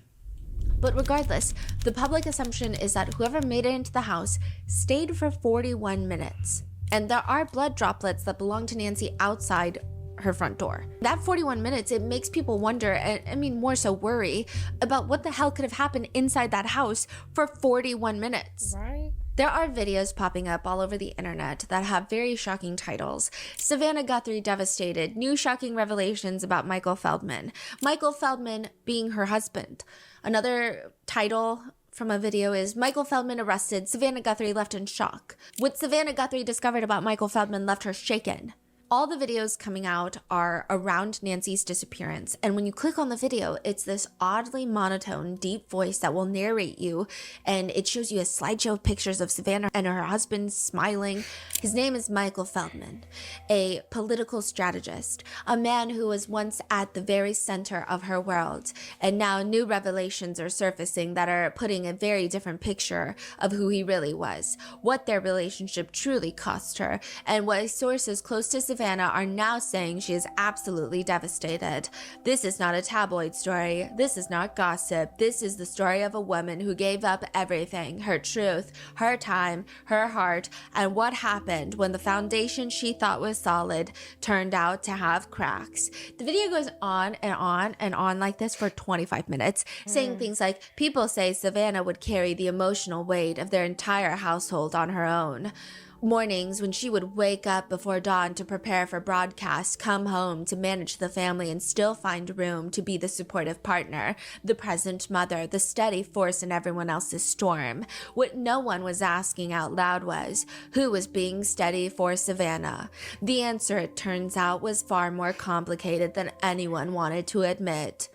But regardless, the public assumption is that whoever made it into the house stayed for 41 minutes. And there are blood droplets that belong to Nancy outside her front door. That 41 minutes, it makes people wonder, and I mean more so worry, about what the hell could have happened inside that house for 41 minutes. Right. There are videos popping up all over the internet that have very shocking titles. Savannah Guthrie devastated, new shocking revelations about Michael Feldman. Michael Feldman being her husband. Another title from a video is Michael Feldman arrested, Savannah Guthrie left in shock. What Savannah Guthrie discovered about Michael Feldman left her shaken. All the videos coming out are around Nancy's disappearance. And when you click on the video, it's this oddly monotone, deep voice that will narrate you. And it shows you a slideshow of pictures of Savannah and her husband smiling. His name is Michael Feldman, a political strategist, a man who was once at the very center of her world. And now new revelations are surfacing that are putting a very different picture of who he really was, what their relationship truly cost her, and what sources close to Savannah are now saying she is absolutely devastated. This is not a tabloid story. This is not gossip. This is the story of a woman who gave up everything, her truth, her time, her heart, and what happened when the foundation she thought was solid turned out to have cracks. The video goes on and on and on like this for 25 minutes, saying things like, people say Savannah would carry the emotional weight of their entire household on her own. Mornings when she would wake up before dawn to prepare for broadcast, come home to manage the family and still find room to be the supportive partner, the present mother, the steady force in everyone else's storm. What no one was asking out loud was, who was being steady for Savannah? The answer, it turns out, was far more complicated than anyone wanted to admit.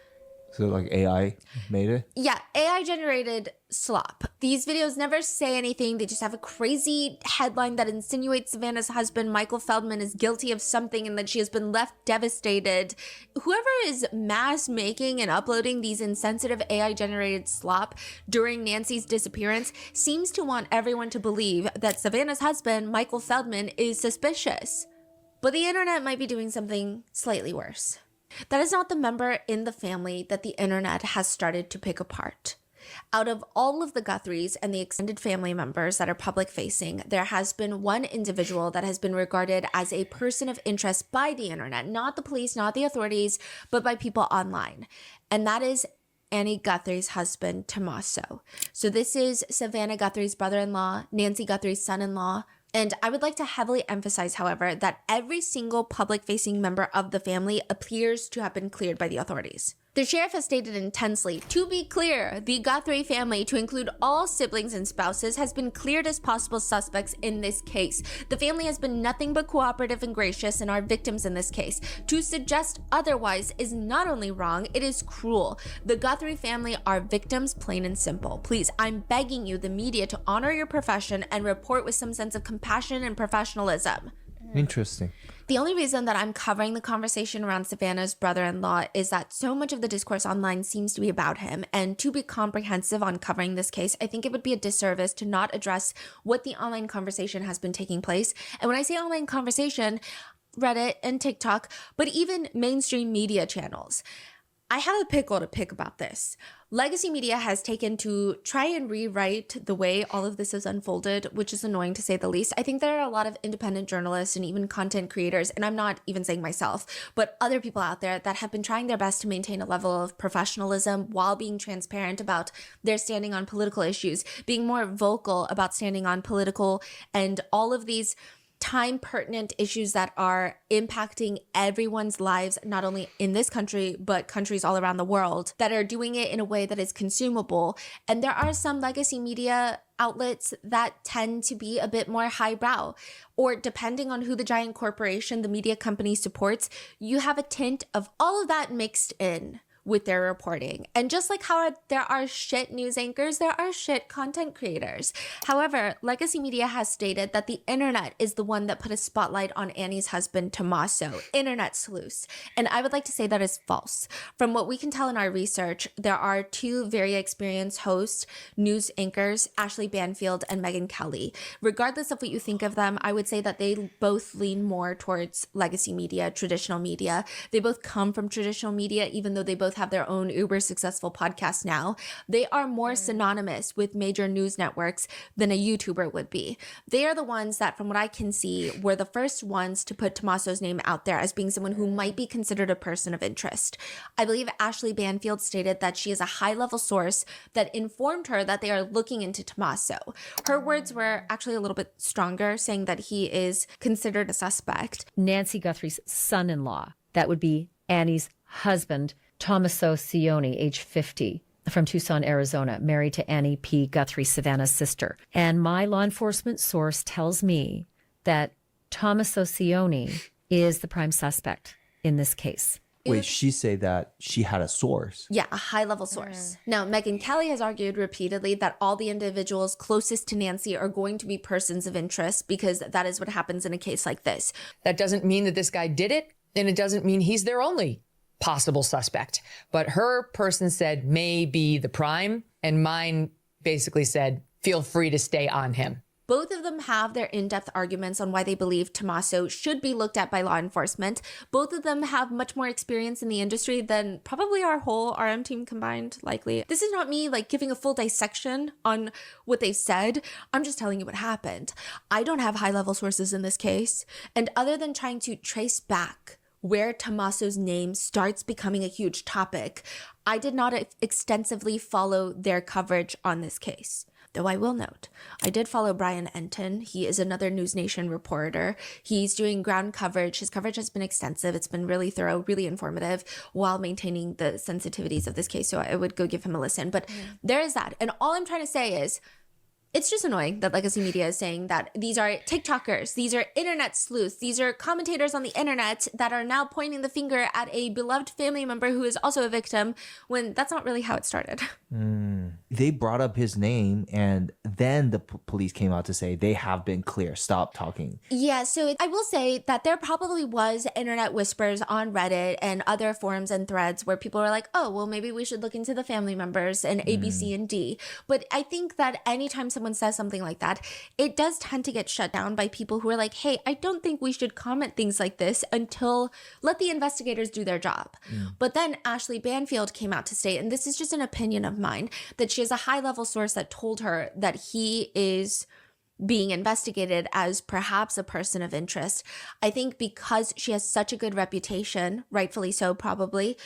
So like AI made it? Yeah, AI generated slop. These videos never say anything. They just have a crazy headline that insinuates Savannah's husband, Michael Feldman, is guilty of something and that she has been left devastated. Whoever is mass making and uploading these insensitive AI generated slop during Nancy's disappearance seems to want everyone to believe that Savannah's husband, Michael Feldman, is suspicious. But the internet might be doing something slightly worse. That is not the member in the family that the internet has started to pick apart. Out of all of the Guthries and the extended family members that are public facing, there has been one individual that has been regarded as a person of interest by the internet, not the police, not the authorities, but by people online. And that is Annie Guthrie's husband, Tommaso. So this is Savannah Guthrie's brother-in-law, Nancy Guthrie's son-in-law. And I would like to heavily emphasize, however, that every single public-facing member of the family appears to have been cleared by the authorities. The sheriff has stated intensely, to be clear, the Guthrie family, to include all siblings and spouses, has been cleared as possible suspects in this case. The family has been nothing but cooperative and gracious and are victims in this case. To suggest otherwise is not only wrong, it is cruel. The Guthrie family are victims, plain and simple. Please, I'm begging you, the media, to honor your profession and report with some sense of compassion and professionalism. Interesting. The only reason that I'm covering the conversation around Savannah's brother-in-law is that so much of the discourse online seems to be about him. And to be comprehensive on covering this case, I think it would be a disservice to not address what the online conversation has been taking place. And when I say online conversation, Reddit and TikTok, but even mainstream media channels. I have a pickle to pick about this. Legacy media has taken to try and rewrite the way all of this is unfolded, which is annoying to say the least. I think there are a lot of independent journalists and even content creators, and I'm not even saying myself, but other people out there that have been trying their best to maintain a level of professionalism while being transparent about their standing on political issues, being more vocal about standing on political and all of these time pertinent issues that are impacting everyone's lives, not only in this country, but countries all around the world, that are doing it in a way that is consumable. And there are some legacy media outlets that tend to be a bit more highbrow, or depending on who the giant corporation, the media company supports, you have a tint of all of that mixed in with their reporting. And just like how there are shit news anchors, there are shit content creators. However, legacy media has stated that the internet is the one that put a spotlight on Annie's husband, Tommaso, internet sleuths. And I would like to say that is false. From what we can tell in our research, there are two very experienced hosts, news anchors, Ashley Banfield and Megyn Kelly. Regardless of what you think of them, I would say that they both lean more towards legacy media, traditional media. They both come from traditional media, even though they both have their own uber successful podcasts now. They are more synonymous with major news networks than a YouTuber would be. They are the ones that, from what I can see, were the first ones to put Tommaso's name out there as being someone who might be considered a person of interest. I believe Ashley Banfield stated that she is a high-level source that informed her that they are looking into Tommaso. Her words were actually a little bit stronger, saying that he is considered a suspect. Nancy Guthrie's son-in-law, that would be Annie's husband, Tommaso Cioni, age 50, from Tucson, Arizona, married to Annie P. Guthrie, Savannah's sister. And my law enforcement source tells me that Tommaso Cioni is the prime suspect in this case. Wait, she said that she had a source. Yeah, a high-level source. Now, Megyn Kelly has argued repeatedly that all the individuals closest to Nancy are going to be persons of interest because that is what happens in a case like this. That doesn't mean that this guy did it, and it doesn't mean he's their only possible suspect. But her person said may be the prime, and mine basically said feel free to stay on him. Both of them have their in-depth arguments on why they believe Tommaso should be looked at by law enforcement. Both of them have much more experience in the industry than probably our whole RM team combined, likely. This is not me like giving a full dissection on what they said. I'm just telling you what happened. I don't have high-level sources in this case. And other than trying to trace back where Tommaso's name starts becoming a huge topic, I did not extensively follow their coverage on this case. Though I will note, I did follow Brian Enton. He is another News Nation reporter. He's doing ground coverage. His coverage has been extensive. It's been really thorough, really informative, while maintaining the sensitivities of this case. So I would go give him a listen. But there is that. And all I'm trying to say is, it's just annoying that legacy media is saying that these are TikTokers, these are internet sleuths, these are commentators on the internet that are now pointing the finger at a beloved family member who is also a victim, when that's not really how it started. They brought up his name, and then the police came out to say they have been clear. Stop talking. Yeah, so I will say that there probably was internet whispers on Reddit and other forums and threads where people were like, oh, well, maybe we should look into the family members and A, B, C, and D. But I think that anytime someone says something like that, it does tend to get shut down by people who are like, hey, I don't think we should comment things like this until let the investigators do their job. But then Ashley Banfield came out to state, and this is just an opinion of mine, that she has a high-level source that told her that he is being investigated as perhaps a person of interest. I think because she has such a good reputation, rightfully so probably,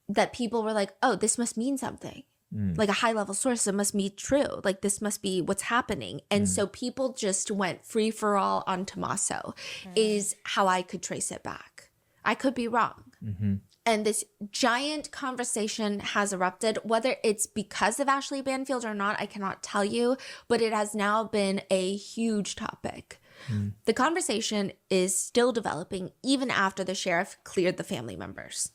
that people were like, oh, this must mean something. Like a high-level source, it must be true. Like this must be what's happening. And so people just went free-for-all on Tommaso is how I could trace it back. I could be wrong. And this giant conversation has erupted. Whether it's because of Ashley Banfield or not, I cannot tell you, but it has now been a huge topic. The conversation is still developing even after the sheriff cleared the family members.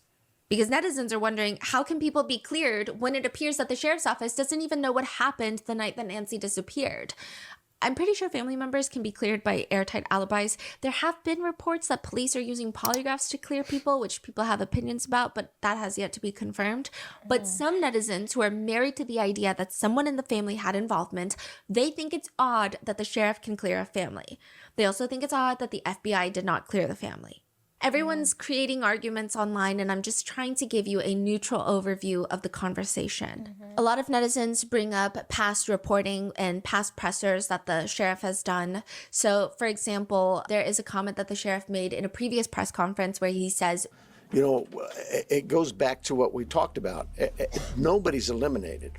Because netizens are wondering, how can people be cleared when it appears that the sheriff's office doesn't even know what happened the night that Nancy disappeared? I'm pretty sure family members can be cleared by airtight alibis. There have been reports that police are using polygraphs to clear people, which people have opinions about, but that has yet to be confirmed. But some netizens who are married to the idea that someone in the family had involvement, they think it's odd that the sheriff can clear a family. They also think it's odd that the FBI did not clear the family. Everyone's creating arguments online, and I'm just trying to give you a neutral overview of the conversation. A lot of netizens bring up past reporting and past pressers that the sheriff has done. So, for example, there is a comment that the sheriff made in a previous press conference where he says, you know, it goes back to what we talked about. Nobody's eliminated,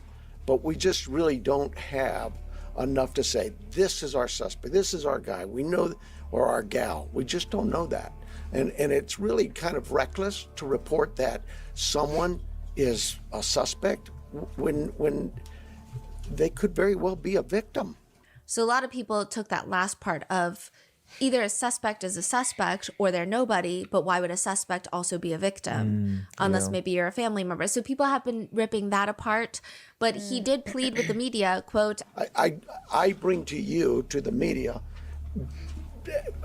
but we just really don't have enough to say, this is our suspect, this is our guy, we know, or our gal. We just don't know that. And it's really kind of reckless to report that someone is a suspect when they could very well be a victim. So a lot of people took that last part of either a suspect is a suspect or they're nobody, but why would a suspect also be a victim? Unless maybe you're a family member. So people have been ripping that apart, but he did plead with the media, quote, I bring to you, to the media,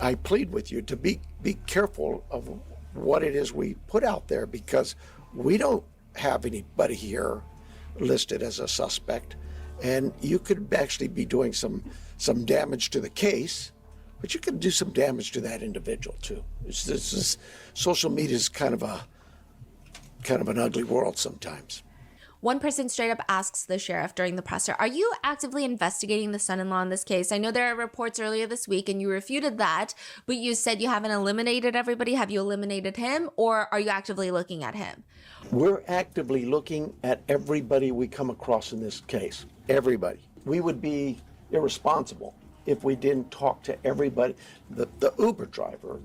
I plead with you to be careful of what it is we put out there, because we don't have anybody here listed as a suspect, and you could actually be doing some damage to the case, but you could do some damage to that individual too. Social media is kind of an ugly world sometimes. One person straight up asks the sheriff during the presser, are you actively investigating the son-in-law in this case? I know there are reports earlier this week and you refuted that, but you said you haven't eliminated everybody. Have you eliminated him, or are you actively looking at him? We're actively looking at everybody we come across in this case. Everybody. We would be irresponsible if we didn't talk to everybody, the Uber driver,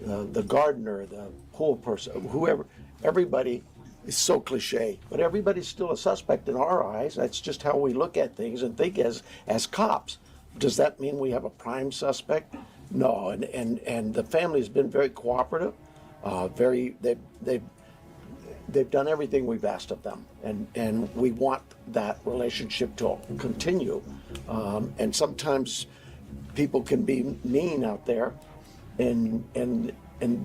the gardener, the pool person, whoever, everybody. It's so cliche, but everybody's still a suspect in our eyes. That's just how we look at things and think as cops. Does that mean we have a prime suspect? No, and the family has been very cooperative. They've done everything we've asked of them, and we want that relationship to continue. And sometimes people can be mean out there, and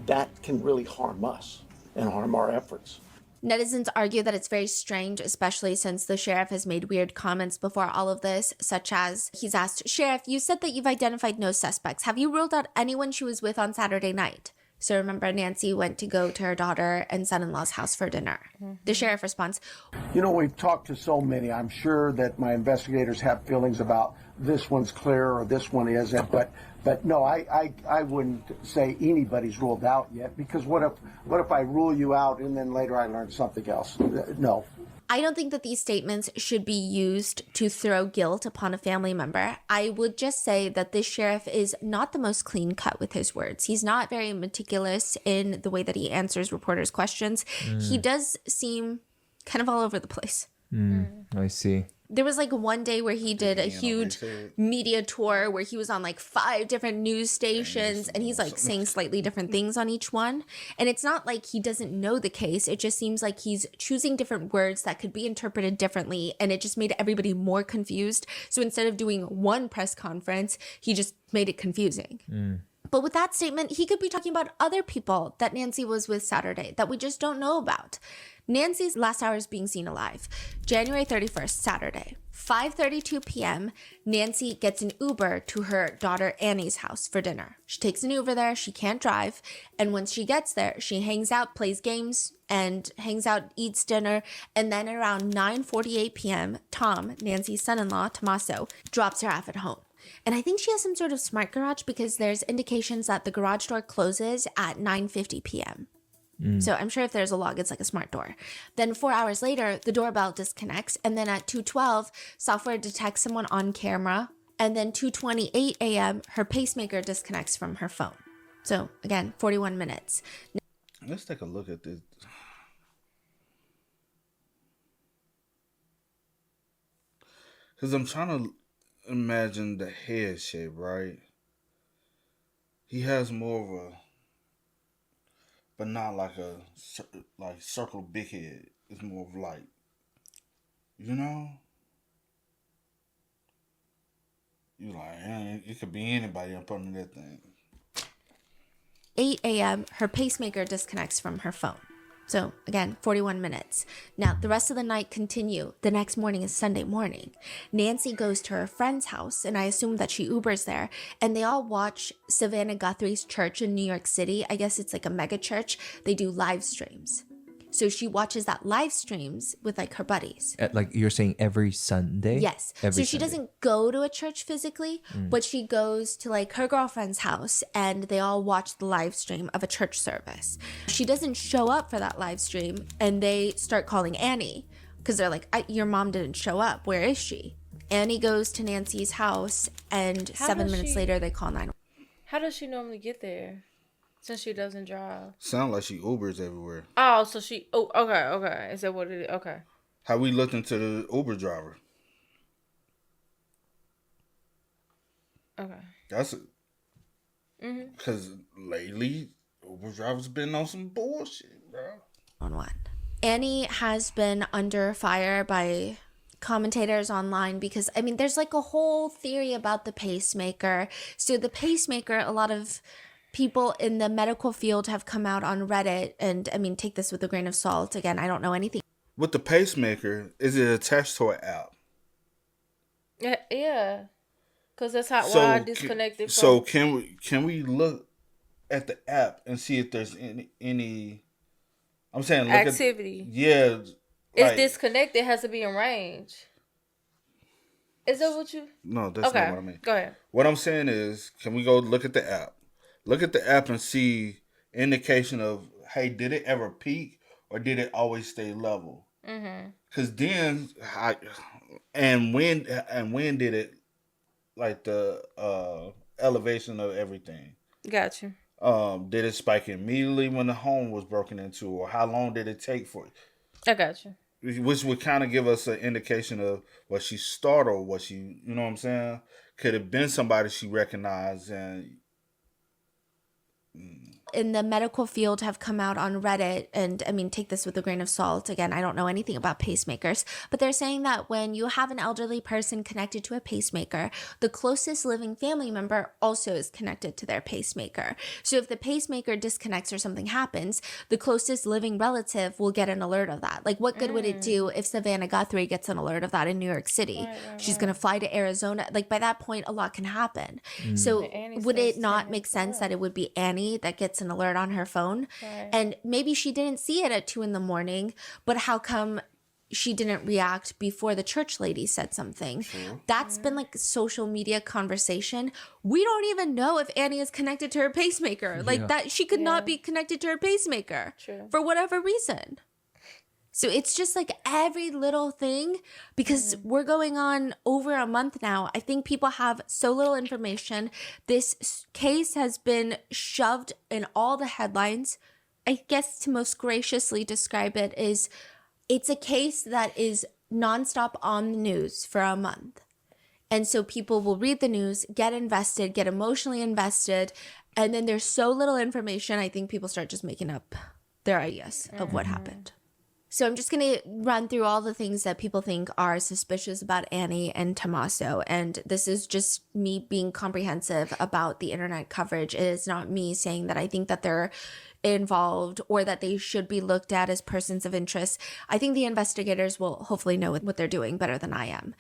that can really harm us and harm our efforts. Netizens argue that it's very strange, especially since the sheriff has made weird comments before all of this, such as he's asked, Sheriff, you said that you've identified no suspects. Have you ruled out anyone she was with on Saturday night? So remember, Nancy went to go to her daughter and son-in-law's house for dinner. The sheriff responds, you know, we've talked to so many. I'm sure that my investigators have feelings about this one's clear or this one isn't, but no, I wouldn't say anybody's ruled out yet, because what if I rule you out and then later I learn something else? No. I don't think that these statements should be used to throw guilt upon a family member. I would just say that this sheriff is not the most clean cut with his words. He's not very meticulous in the way that he answers reporters' questions. He does seem kind of all over the place. I see. There was like one day where he did a huge media tour where he was on like 5 different news stations, and he's like saying slightly different things on each one. And it's not like he doesn't know the case. It just seems like he's choosing different words that could be interpreted differently, and it just made everybody more confused. So instead of doing one press conference, he just made it confusing. But with that statement, he could be talking about other people that Nancy was with Saturday that we just don't know about. Nancy's last hours being seen alive. January 31st, Saturday, 5:32 p.m., Nancy gets an Uber to her daughter Annie's house for dinner. She takes an Uber there. She can't drive. And once she gets there, she hangs out, plays games, and hangs out, eats dinner. And then around 9:48 p.m., Tom, Nancy's son-in-law, Tommaso, drops her off at home. And I think she has some sort of smart garage, because there's indications that the garage door closes at 9:50 p.m. So I'm sure if there's a log, it's like a smart door. Then 4 hours later, the doorbell disconnects. And then at 2:12, software detects someone on camera. And then 2:28 a.m., her pacemaker disconnects from her phone. So again, 41 minutes. Let's take a look at this. Because I'm trying to imagine the head shape, right? He has more of a, but not like a circle big head. It's more of like, you know? You like, it could be anybody up under that thing. 8 a.m., her pacemaker disconnects from her phone. So again, 41 minutes. Now, the rest of the night continue. The next morning is Sunday morning. Nancy goes to her friend's house, and I assume that she Ubers there, and they all watch Savannah Guthrie's church in New York City. I guess it's like a mega church. They do live streams. So she watches that live streams with like her buddies. Like you're saying every Sunday? Yes. Every So she Sunday. doesn't go to a church physically, but she goes to like her girlfriend's house and they all watch the live stream of a church service. She doesn't show up for that live stream and they start calling Annie because they're like, your mom didn't show up. Where is she? Annie goes to Nancy's house and How 7 does minutes she- later they call 911. How does she normally get there? Since she doesn't drive. Sound like she Ubers everywhere. Oh, so she... Oh, okay. Is that what it is? Okay. How we looked into the Uber driver. Okay. That's because lately Uber drivers been on some bullshit, bro. Annie has been under fire by commentators online because, I mean, there's like a whole theory about the pacemaker. So the pacemaker, a lot of people in the medical field have come out on Reddit, and I mean, take this with a grain of salt. Again, I don't know anything. With the pacemaker, is it attached to an app? Yeah. Because that's how So why I disconnected from... So can we look at the app and see if there's any I'm saying look activity. Yeah. It's disconnected. It has to be in range. Is that what you... No, that's not what I mean. Go ahead. What I'm saying is, can we go look at the app? Look at the app and see indication of, hey, did it ever peak or did it always stay level? Because then, when did it, like the elevation of everything? Got you. Did it spike immediately when the home was broken into, or how long did it take for it? I got you. Which would kind of give us an indication of was she startled, was she, you know what I'm saying? Could have been somebody she recognized and... in the medical field have come out on Reddit, and I mean, take this with a grain of salt. Again, I don't know anything about pacemakers, but they're saying that when you have an elderly person connected to a pacemaker, the closest living family member also is connected to their pacemaker. So if the pacemaker disconnects or something happens, the closest living relative will get an alert of that. Like, what good would it do if Savannah Guthrie gets an alert of that in New York City? She's going to fly to Arizona. Like, by that point, a lot can happen. So would it not make sense that it would be Annie that gets an alert on her phone? And maybe she didn't see it at 2 a.m, but how come she didn't react before the church lady said something? That's been like social media conversation. We don't even know if Annie is connected to her pacemaker. Like that, she could not be connected to her pacemaker for whatever reason. So it's just like every little thing, because we're going on over a month now. I think people have so little information. This case has been shoved in all the headlines. I guess to most graciously describe it is it's a case that is nonstop on the news for a month. And so people will read the news, get invested, get emotionally invested, and then there's so little information, I think people start just making up their ideas of what happened. So I'm just going to run through all the things that people think are suspicious about Annie and Tommaso. And this is just me being comprehensive about the internet coverage. It is not me saying that I think that they're involved or that they should be looked at as persons of interest. I think the investigators will hopefully know what they're doing better than I am.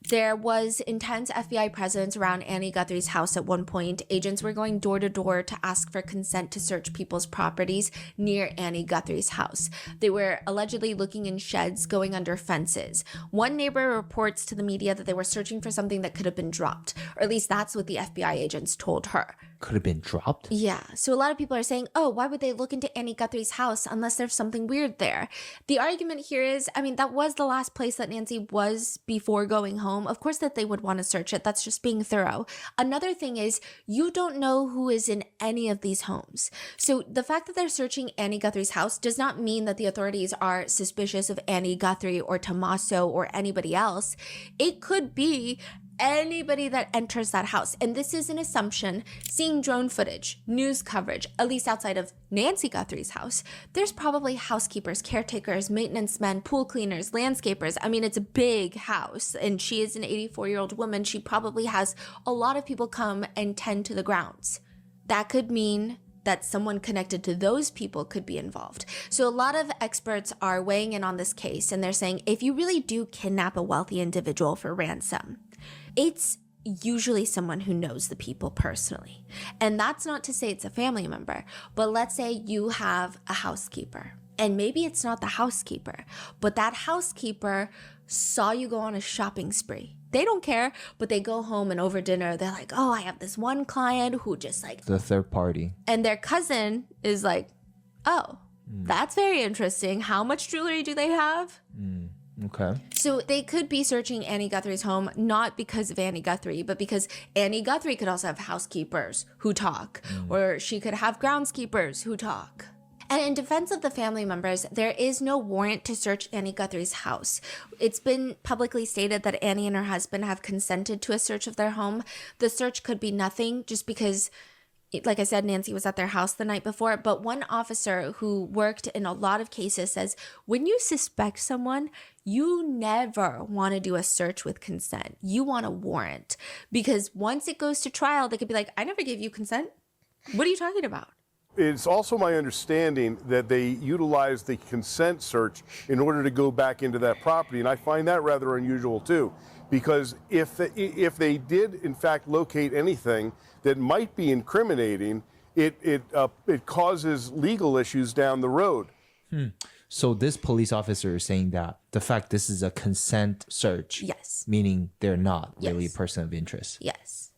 There was intense FBI presence around Annie Guthrie's house at one point. Agents were going door to door to ask for consent to search people's properties near Annie Guthrie's house. They were allegedly looking in sheds, going under fences. One neighbor reports to the media that they were searching for something that could have been dropped, or at least that's what the FBI agents told her. Could have been dropped? Yeah. So a lot of people are saying, oh, why would they look into Annie Guthrie's house unless there's something weird there? The argument here is, I mean, that was the last place that Nancy was before going home. Of course that they would want to search it. That's just being thorough. Another thing is, you don't know who is in any of these homes. So the fact that they're searching Annie Guthrie's house does not mean that the authorities are suspicious of Annie Guthrie or Tommaso or anybody else. It could be anybody that enters that house. And this is an assumption. Seeing drone footage, news coverage, at least outside of Nancy Guthrie's house, there's probably housekeepers, caretakers, maintenance men, pool cleaners, landscapers. I mean, it's a big house, and she is an 84-year-old woman. She probably has a lot of people come and tend to the grounds. That could mean that someone connected to those people could be involved. So a lot of experts are weighing in on this case, and they're saying if you really do kidnap a wealthy individual for ransom, it's usually someone who knows the people personally. And that's not to say it's a family member, but let's say you have a housekeeper, and maybe it's not the housekeeper, but that housekeeper saw you go on a shopping spree. They don't care, but they go home and over dinner, they're like, oh, I have this one client who just like... The third party. And their cousin is like, oh, that's very interesting. How much jewelry do they have? Okay. So they could be searching Annie Guthrie's home, not because of Annie Guthrie, but because Annie Guthrie could also have housekeepers who talk, or she could have groundskeepers who talk. And in defense of the family members, there is no warrant to search Annie Guthrie's house. It's been publicly stated that Annie and her husband have consented to a search of their home. The search could be nothing just because, like I said, Nancy was at their house the night before. But one officer who worked in a lot of cases says, when you suspect someone, you never want to do a search with consent. You want a warrant. Because once it goes to trial, they could be like, I never gave you consent. What are you talking about? It's also my understanding that they utilize the consent search in order to go back into that property, and I find that rather unusual too, because if they did in fact locate anything that might be incriminating, it causes legal issues down the road. So this police officer is saying that the fact this is a consent search, yes, meaning they're not really a person of interest. Yes.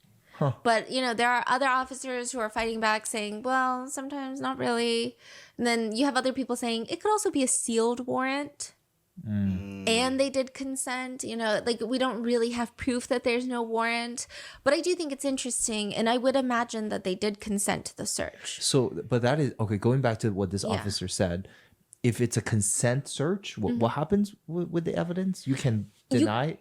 But, you know, there are other officers who are fighting back saying, well, sometimes not really. And then you have other people saying it could also be a sealed warrant. And they did consent. You know, like we don't really have proof that there's no warrant. But I do think it's interesting. And I would imagine that they did consent to the search. So, but that is, okay, going back to what this officer said, if it's a consent search, what happens with the evidence? You can deny?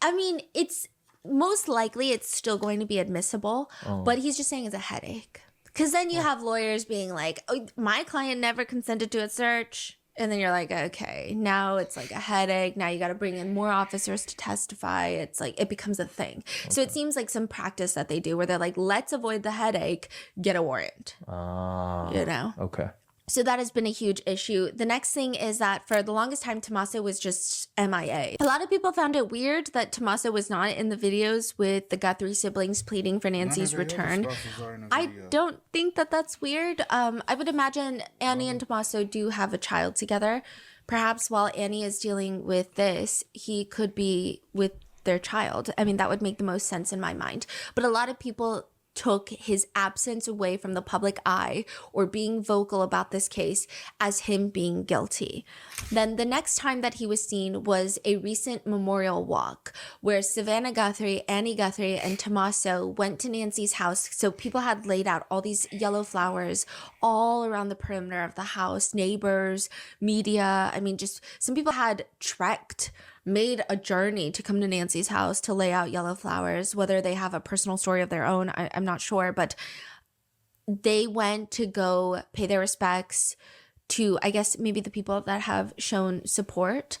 I mean, it's... most likely it's still going to be admissible, but he's just saying it's a headache. Because then you have lawyers being like, oh, my client never consented to a search. And then you're like, okay, now it's like a headache. Now you got to bring in more officers to testify. It's like, it becomes a thing. So it seems like some practice that they do where they're like, let's avoid the headache, get a warrant. You know? Okay. So that has been a huge issue. The next thing is that for the longest time, Tommaso was just MIA. A lot of people found it weird that Tommaso was not in the videos with the Guthrie siblings pleading for Nancy's return. I don't think that that's weird. I would imagine Annie and Tommaso do have a child together. Perhaps while Annie is dealing with this, he could be with their child. I mean, that would make the most sense in my mind. But a lot of people took his absence away from the public eye or being vocal about this case as him being guilty. Then the next time that he was seen was a recent memorial walk where Savannah Guthrie, Annie Guthrie, and Tommaso went to Nancy's house. So people had laid out all these yellow flowers all around the perimeter of the house, neighbors, media. I mean, just some people had trekked, made a journey to come to Nancy's house to lay out yellow flowers, whether they have a personal story of their own, I'm not sure, but they went to go pay their respects to, I guess, maybe the people that have shown support.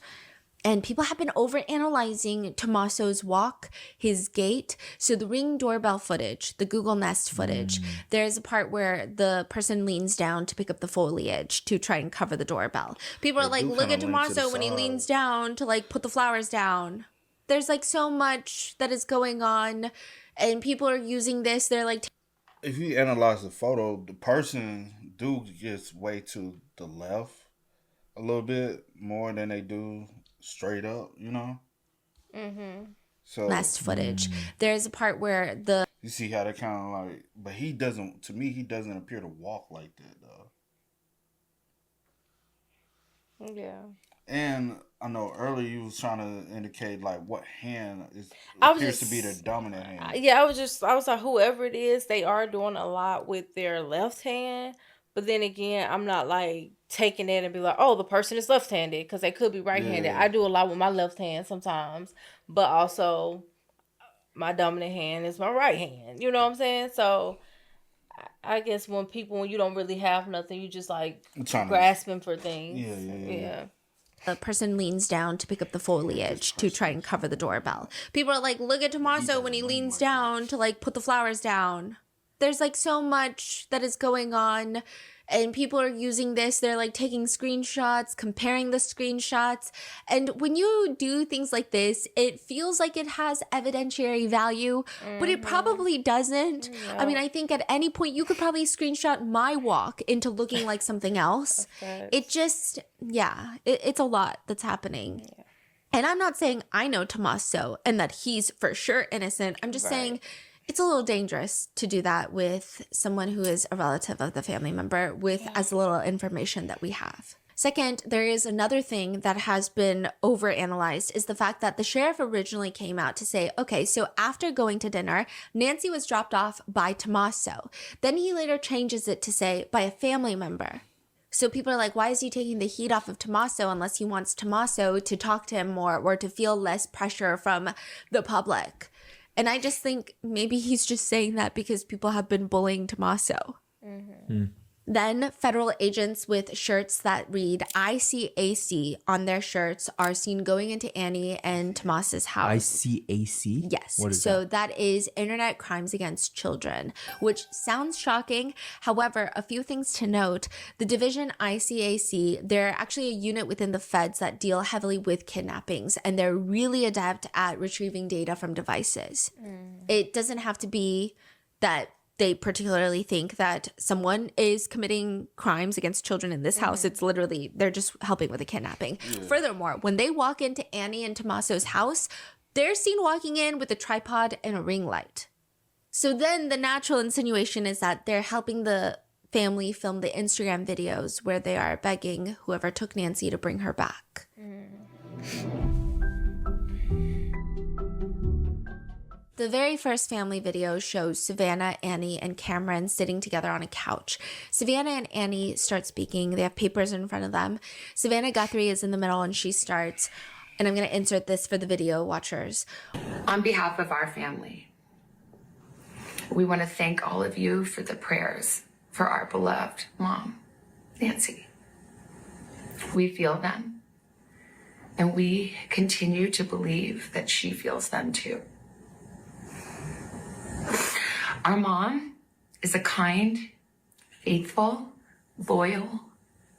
And people have been overanalyzing Tommaso's walk, his gait. So the Ring doorbell footage, the Google Nest footage, there's a part where the person leans down to pick up the foliage to try and cover the doorbell. People are like, look at Tommaso when he leans down to like put the flowers down. There's like so much that is going on and people are using this. They're like... if you analyze the photo, the person do gets way to the left a little bit more than they do straight up, you know? So Nest footage. There's a part where you see how they kind of like, but he doesn't, to me, he doesn't appear to walk like that, though. Yeah. And I know earlier you was trying to indicate like what hand appears to be the dominant hand. Yeah, I was like, whoever it is, they are doing a lot with their left hand. But then again, I'm not like taking it and be like, oh, the person is left-handed because they could be right-handed. Yeah. I do a lot with my left hand sometimes, but also my dominant hand is my right hand. You know what I'm saying? So I guess when you don't really have nothing, you just like grasping for things. Yeah. A person leans down to pick up the foliage to try and cover the doorbell. People are like, look at Tommaso when he leans down to like put the flowers down. there's like so much that is going on, and people are using this. They're like taking screenshots, comparing the screenshots. And when you do things like this, it feels like it has evidentiary value, but it probably doesn't. I mean, I think at any point you could probably screenshot my walk into looking like something else. It just, it's a lot that's happening. Yeah. And I'm not saying I know Tommaso and that he's for sure innocent. I'm just saying it's a little dangerous to do that with someone who is a relative of the family member with as little information that we have. Second, there is another thing that has been overanalyzed is the fact that the sheriff originally came out to say, okay, so after going to dinner, Nancy was dropped off by Tommaso. Then he later changes it to say by a family member. So people are like, why is he taking the heat off of Tommaso unless he wants Tommaso to talk to him more or to feel less pressure from the public? And I just think maybe he's just saying that because people have been bullying Tommaso. Then federal agents with shirts that read ICAC on their shirts are seen going into Annie and Tomas's house. ICAC? Yes. What is so that is Internet Crimes Against Children, which sounds shocking. However, a few things to note. The division ICAC, they're actually a unit within the feds that deal heavily with kidnappings, and they're really adept at retrieving data from devices. It doesn't have to be that they particularly think that someone is committing crimes against children in this house. It's literally, they're just helping with a kidnapping. Furthermore, when they walk into Annie and Tommaso's house, they're seen walking in with a tripod and a ring light. So then the natural insinuation is that they're helping the family film the Instagram videos where they are begging whoever took Nancy to bring her back. The very first family video shows Savannah, Annie, and Cameron sitting together on a couch. Savannah and Annie start speaking. They have papers in front of them. Savannah Guthrie is in the middle and she starts, and I'm going to insert this for the video watchers. On behalf of our family, we want to thank all of you for the prayers for our beloved mom, Nancy. We feel them, and we continue to believe that she feels them too. Our mom is a kind, faithful, loyal,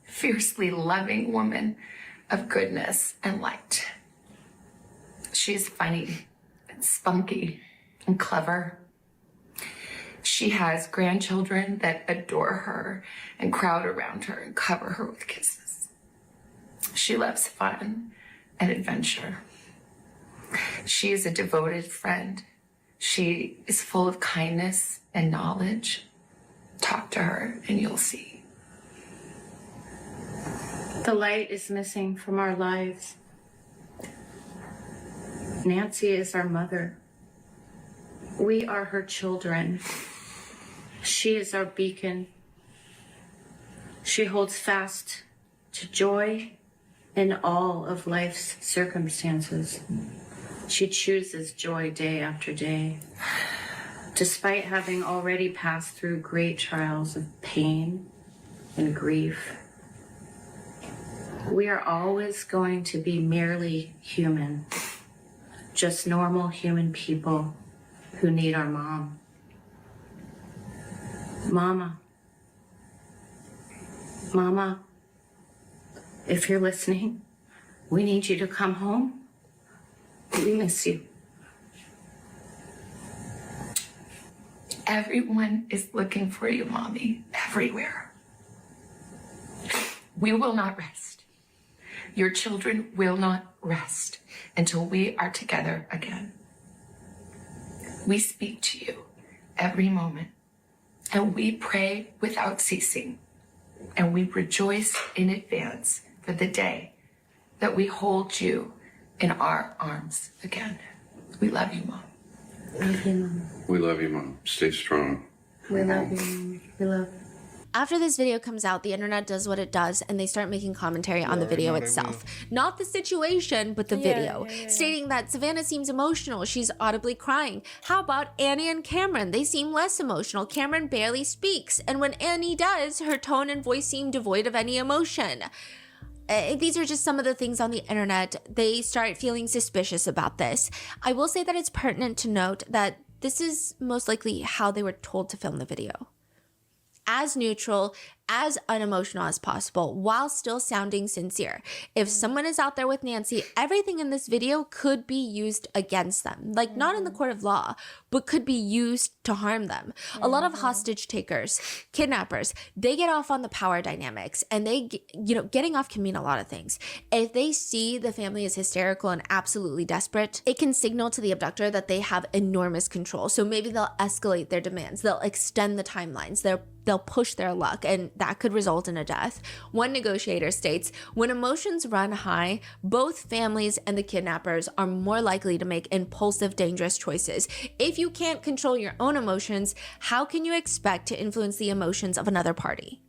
fiercely loving woman of goodness and light. She's funny and spunky and clever. She has grandchildren that adore her and crowd around her and cover her with kisses. She loves fun and adventure. She is a devoted friend. She is full of kindness and knowledge. Talk to her and you'll see. The light is missing from our lives. Nancy is our mother. We are her children. She is our beacon. She holds fast to joy in all of life's circumstances. She chooses joy day after day, despite having already passed through great trials of pain and grief. We are always going to be merely human, just normal human people who need our mom. Mama, if you're listening, we need you to come home. We miss you. Everyone is looking for you, Mommy, everywhere. We will not rest. Your children will not rest until we are together again. We speak to you every moment, and we pray without ceasing, and we rejoice in advance for the day that we hold you in our arms again. We love you, Mom. Love you, Mom. We love you, Mom. Stay strong. We love you, Mom. We love you. After this video comes out, the internet does what it does, and they start making commentary on the video itself. Not the situation, but the video, stating that Savannah seems emotional. She's audibly crying. How about Annie and Cameron? They seem less emotional. Cameron barely speaks, and when Annie does, her tone and voice seem devoid of any emotion. These are just some of the things on the internet. They start feeling suspicious about this. I will say that it's pertinent to note that This is most likely how they were told to film the video. As neutral, as unemotional as possible, while still sounding sincere. If someone is out there with Nancy, everything in this video could be used against them. Like, not in the court of law, but could be used to harm them. A lot of hostage takers, kidnappers, they get off on the power dynamics, and getting off can mean a lot of things. If they see the family is hysterical and absolutely desperate, it can signal to the abductor that they have enormous control. So maybe they'll escalate their demands, they'll extend the timelines, they'll push their luck, and that could result in a death. One negotiator states, when emotions run high, both families and the kidnappers are more likely to make impulsive, dangerous choices. If you can't control your own emotions, how can you expect to influence the emotions of another party?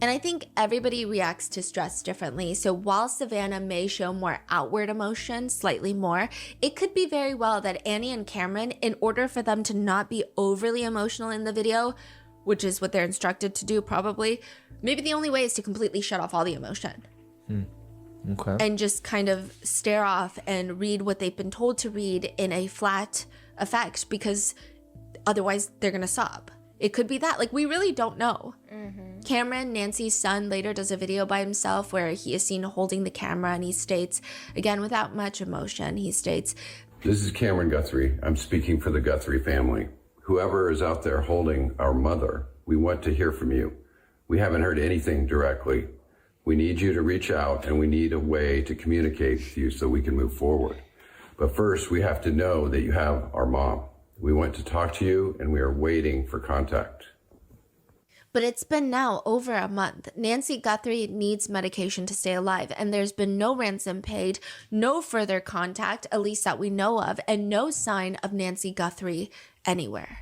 And I think everybody reacts to stress differently. So while Savannah may show more outward emotion, slightly more, it could be very well that Annie and Cameron, in order for them to not be overly emotional in the video, which is what they're instructed to do probably, maybe the only way is to completely shut off all the emotion. Okay. And just kind of stare off and read what they've been told to read in a flat effect, because otherwise they're going to sob. It could be that. Like, we really don't know. Cameron, Nancy's son, later does a video by himself where he is seen holding the camera, and he states, again, without much emotion, he states, This is Cameron Guthrie. I'm speaking for the Guthrie family. Whoever is out there holding our mother, we want to hear from you. We haven't heard anything directly. We need you to reach out, and we need a way to communicate with you so we can move forward. But first, we have to know that you have our mom. We want to talk to you, and we are waiting for contact. But it's been now over a month. Nancy Guthrie needs medication to stay alive, and there's been no ransom paid, no further contact, at least that we know of, and no sign of Nancy Guthrie anywhere.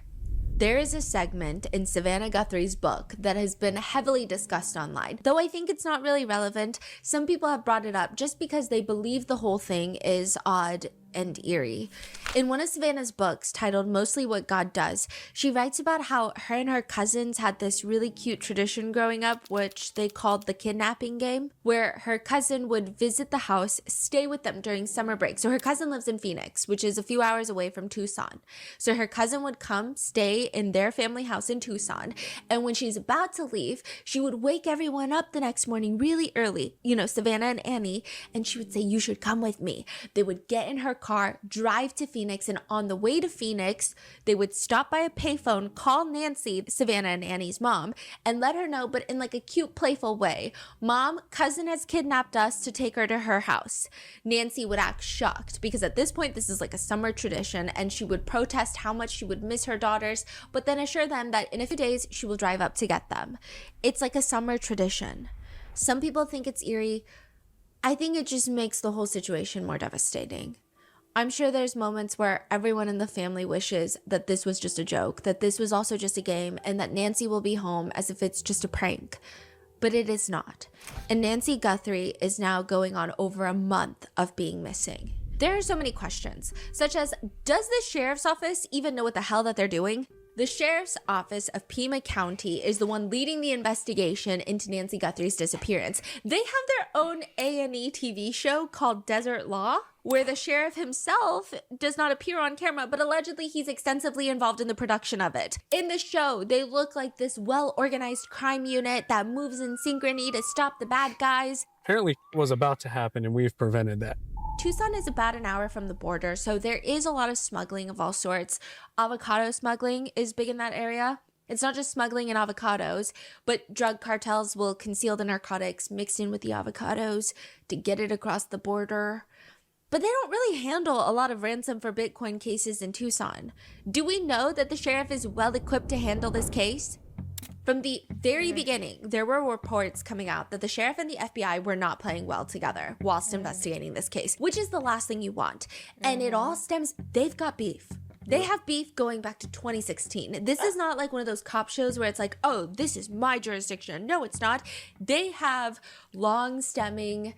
There is a segment in Savannah Guthrie's book that has been heavily discussed online. Though I think it's not really relevant, some people have brought it up just because they believe the whole thing is odd and eerie. In one of Savannah's books, titled Mostly What God Does, she writes about how her and her cousins had this really cute tradition growing up, which they called the kidnapping game, where her cousin would visit the house, stay with them during summer break. So her cousin lives in Phoenix, which is a few hours away from Tucson. So her cousin would come stay in their family house in Tucson, and when she's about to leave, she would wake everyone up the next morning really early, Savannah and Annie, and she would say, "You should come with me." They would get in her car, drive to Phoenix, and on the way to Phoenix, they would stop by a payphone, call Nancy, Savannah and Annie's mom, and let her know, but in like a cute, playful way, "Mom, cousin has kidnapped us to take her to her house." Nancy would act shocked because at this point, this is like a summer tradition, and she would protest how much she would miss her daughters, but then assure them that in a few days, she will drive up to get them. It's like a summer tradition. Some people think it's eerie. I think it just makes the whole situation more devastating. I'm sure there's moments where everyone in the family wishes that this was just a joke, that this was also just a game, and that Nancy will be home as if it's just a prank. But it is not. And Nancy Guthrie is now going on over a month of being missing. There are so many questions, such as, does the sheriff's office even know what the hell that they're doing? The sheriff's office of Pima County is the one leading the investigation into Nancy Guthrie's disappearance. They have their own A&E TV show called Desert Law, where the sheriff himself does not appear on camera, but allegedly he's extensively involved in the production of it. In the show, they look like this well-organized crime unit that moves in synchrony to stop the bad guys. Apparently it was about to happen, and we've prevented that. Tucson is about an hour from the border, so there is a lot of smuggling of all sorts. Avocado smuggling is big in that area. It's not just smuggling in avocados, but drug cartels will conceal the narcotics mixed in with the avocados to get it across the border. But they don't really handle a lot of ransom for Bitcoin cases in Tucson. Do we know that the sheriff is well equipped to handle this case? From the very beginning, there were reports coming out that the sheriff and the FBI were not playing well together whilst investigating this case, which is the last thing you want. And it all stems, they've got beef. They have beef going back to 2016. This is not like one of those cop shows where it's like, oh, this is my jurisdiction. No, it's not. They have long-stemming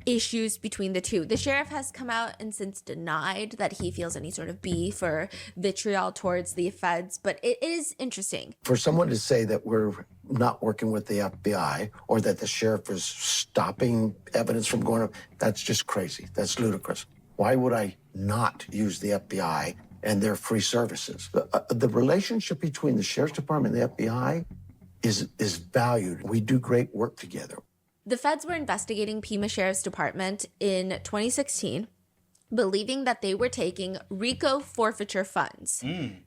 issues between the two. The sheriff has come out and since denied that he feels any sort of beef or vitriol towards the feds, but it is interesting. For someone to say that we're not working with the FBI or that the sheriff is stopping evidence from going up, that's just crazy. That's ludicrous. Why would I not use the FBI and their free services. The relationship between the Sheriff's Department and the FBI is valued. We do great work together. The feds were investigating Pima Sheriff's Department in 2016, believing that they were taking RICO forfeiture funds.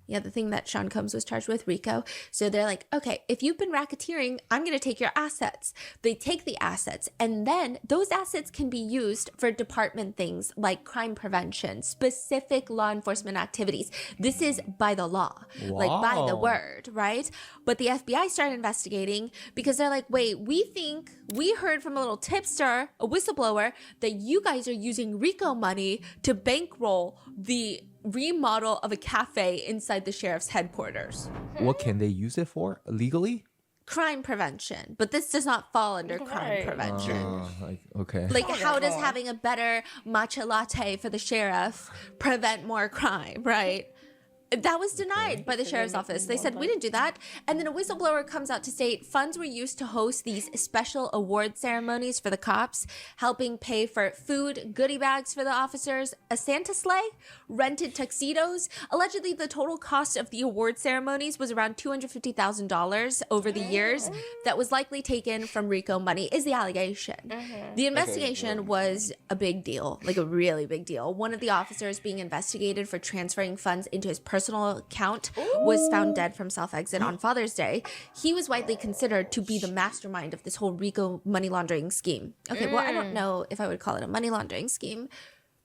Yeah, the thing that Sean Combs was charged with, RICO. So they're like, okay, if you've been racketeering, I'm going to take your assets. They take the assets, and then those assets can be used for department things like crime prevention, specific law enforcement activities. This is by the law, like by the word, right? But the FBI started investigating because they're like, wait, we heard from a little tipster, a whistleblower, that you guys are using RICO money to bankroll the remodel of a cafe inside the sheriff's headquarters. What can they use it for legally? Crime prevention, but this does not fall under crime prevention. Okay. Like, how does having a better matcha latte for the sheriff prevent more crime, right? That was denied by the sheriff's office. They said, we didn't do that. And then a whistleblower comes out to state funds were used to host these special award ceremonies for the cops, helping pay for food, goodie bags for the officers, a Santa sleigh, rented tuxedos. Allegedly, the total cost of the award ceremonies was around $250,000 over the years. That was likely taken from RICO money, is the allegation. The investigation was a big deal, like a really big deal. One of the officers being investigated for transferring funds into his personal account was found dead from self-exit on Father's Day. He was widely considered to be the mastermind of this whole RICO money laundering scheme. Okay, well, I don't know if I would call it a money laundering scheme.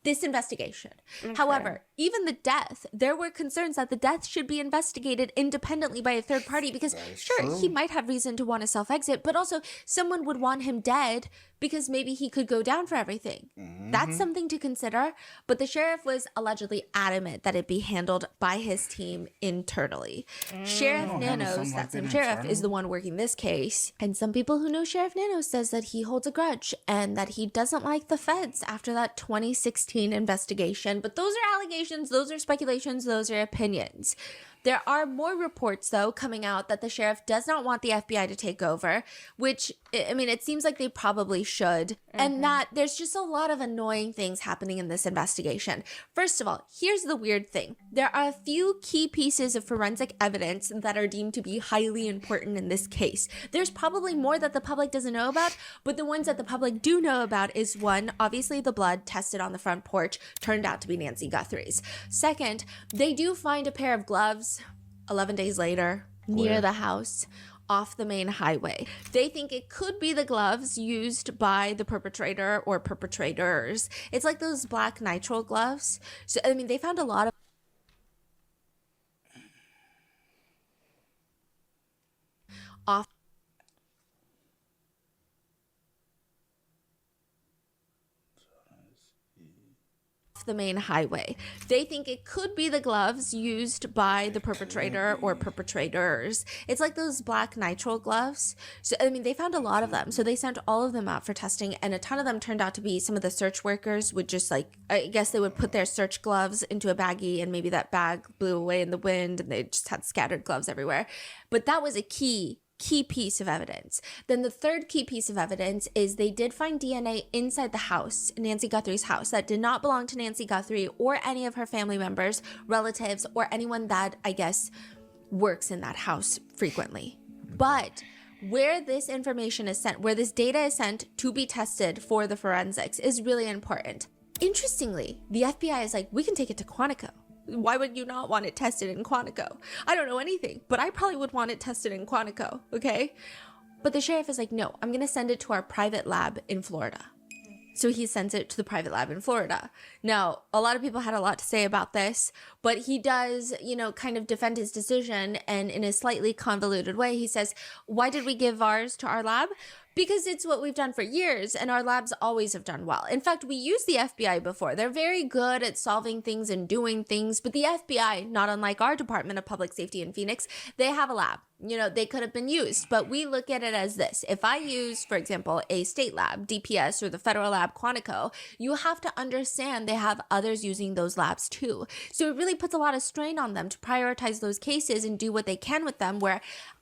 This investigation. However, even the death, there were concerns that the death should be investigated independently by a third party because, sure, he might have reason to want to self-exit, but also someone would want him dead because maybe he could go down for everything. That's something to consider, but the sheriff was allegedly adamant that it be handled by his team internally. Sheriff Nanos, that same sheriff, is the one working this case, and some people who know Sheriff Nanos says that he holds a grudge and that he doesn't like the feds after that 2016 investigation. But those are allegations, those are speculations, those are opinions. There are more reports, though, coming out that the sheriff does not want the FBI to take over, which, I mean, it seems like they probably should, and that there's just a lot of annoying things happening in this investigation. First of all, here's the weird thing. There are a few key pieces of forensic evidence that are deemed to be highly important in this case. There's probably more that the public doesn't know about, but the ones that the public do know about is, one, obviously the blood tested on the front porch turned out to be Nancy Guthrie's. Second, they do find a pair of gloves 11 days later, near the house, off the main highway. They think it could be the gloves used by the perpetrator or perpetrators. It's like those black nitrile gloves. So, I mean, they found a lot of off the main highway. They think it could be the gloves used by the perpetrator or perpetrators. It's like those black nitrile gloves. So, I mean, they found a lot of them. So they sent all of them out for testing, and a ton of them turned out to be some of the search workers would just, like, I guess they would put their search gloves into a baggie, and maybe that bag blew away in the wind and they just had scattered gloves everywhere. But that was a key piece of evidence. Then the third key piece of evidence is they did find DNA inside the house, Nancy Guthrie's house, that did not belong to Nancy Guthrie or any of her family members, relatives, or anyone that, I guess, works in that house frequently. But where this information is sent, where this data is sent to be tested for the forensics is really important. Interestingly, the FBI is like, we can take it to Quantico. Why would you not want it tested in Quantico? I don't know anything, but I probably would want it tested in Quantico, okay? But the sheriff is like, no, I'm going to send it to our private lab in Florida. So he sends it to the private lab in Florida. Now, a lot of people had a lot to say about this, but he does, you know, kind of defend his decision. And in a slightly convoluted way, he says, why did we give ours to our lab? Because it's what we've done for years, and our labs always have done well. In fact, we used the FBI before. They're very good at solving things and doing things, but the FBI, not unlike our Department of Public Safety in Phoenix, they have a lab. You know, they could have been used, but we look at it as this. If I use, for example, a state lab, DPS, or the federal lab, Quantico, you have to understand they have others using those labs too. So it really puts a lot of strain on them to prioritize those cases and do what they can with them, where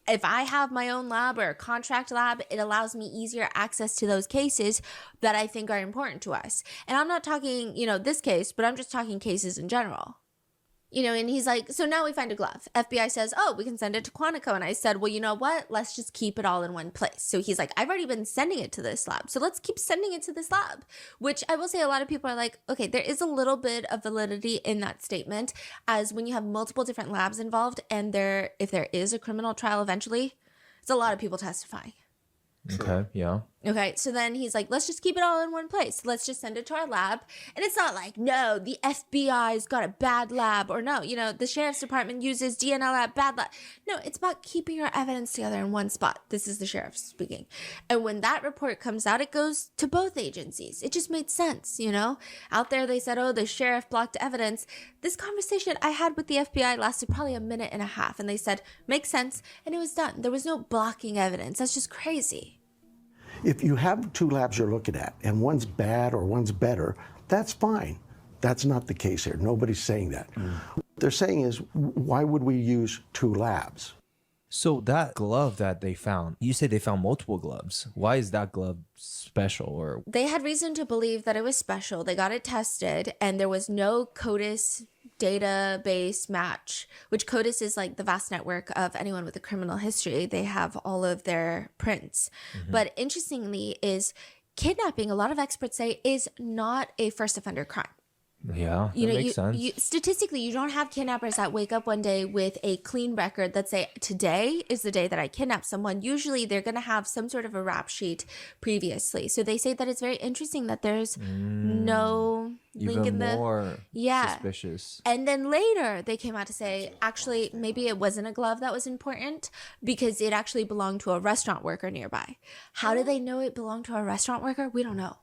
if I have my own lab or a contract lab, it allows me easier access to those cases that I think are important to us. And I'm not talking, you know, this case, but I'm just talking cases in general. You know, and he's like, so now we find a glove. FBI says, oh, we can send it to Quantico. And I said, well, you know what? Let's just keep it all in one place. So he's like, I've already been sending it to this lab. So let's keep sending it to this lab, which I will say a lot of people are like, okay, there is a little bit of validity in that statement, as when you have multiple different labs involved and if there is a criminal trial eventually, it's a lot of people testifying. Okay, yeah. Okay, so then he's like, let's just keep it all in one place. Let's just send it to our lab. And it's not like, no, the FBI's got a bad lab, or no, you know, the sheriff's department uses DNL lab, bad lab. No, it's about keeping our evidence together in one spot. This is the sheriff speaking. And when that report comes out, it goes to both agencies. It just made sense, you know? Out there they said, oh, the sheriff blocked evidence. This conversation I had with the FBI lasted probably a minute and a half. And they said, makes sense. And it was done. There was no blocking evidence. That's just crazy. If you have two labs you're looking at and one's bad or one's better, that's fine. That's not the case here. Nobody's saying that. What they're saying is, why would we use two labs? So that glove that they found, you say they found multiple gloves. Why is that glove special? Or they had reason to believe that it was special. They got it tested and there was no CODIS database match, which CODIS is like the vast network of anyone with a criminal history. They have all of their prints. But interestingly is kidnapping, a lot of experts say, is not a first offender crime. Yeah, that makes sense. Statistically, you don't have kidnappers that wake up one day with a clean record that say, today is the day that I kidnapped someone. Usually they're going to have some sort of a rap sheet previously. So they say that it's very interesting that there's no link in the... more suspicious. And then later they came out to say, actually, maybe it wasn't a glove that was important because it actually belonged to a restaurant worker nearby. How did they know it belonged to a restaurant worker? We don't know.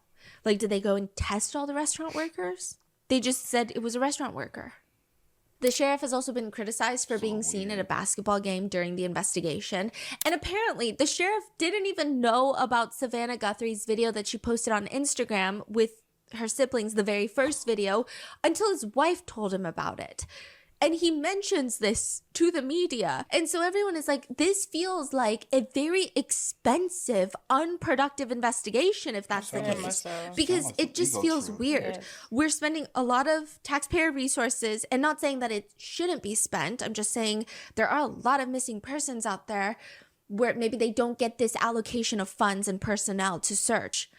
Like, did they go and test all the restaurant workers? They just said it was a restaurant worker. The sheriff has also been criticized for being seen at a basketball game during the investigation. And apparently, the sheriff didn't even know about Savannah Guthrie's video that she posted on Instagram with her siblings, the very first video, until his wife told him about it. And he mentions this to the media. And so everyone is like, this feels like a very expensive, unproductive investigation, if that's the case. Because it just feels weird. Yes. We're spending a lot of taxpayer resources, and not saying that it shouldn't be spent. I'm just saying there are a lot of missing persons out there where maybe they don't get this allocation of funds and personnel to search.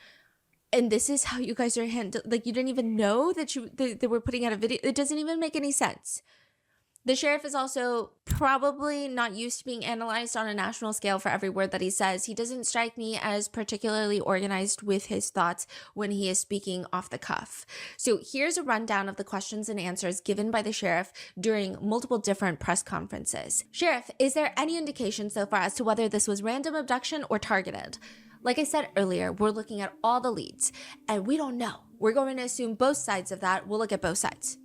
And this is how you guys are handling. Like, you didn't even know that they were putting out a video. It doesn't even make any sense. The sheriff is also probably not used to being analyzed on a national scale for every word that he says. He doesn't strike me as particularly organized with his thoughts when he is speaking off the cuff. So here's a rundown of the questions and answers given by the sheriff during multiple different press conferences. Sheriff, is there any indication so far as to whether this was random abduction or targeted? Like I said earlier, we're looking at all the leads, and we don't know. We're going to assume both sides of that. We'll look at both sides.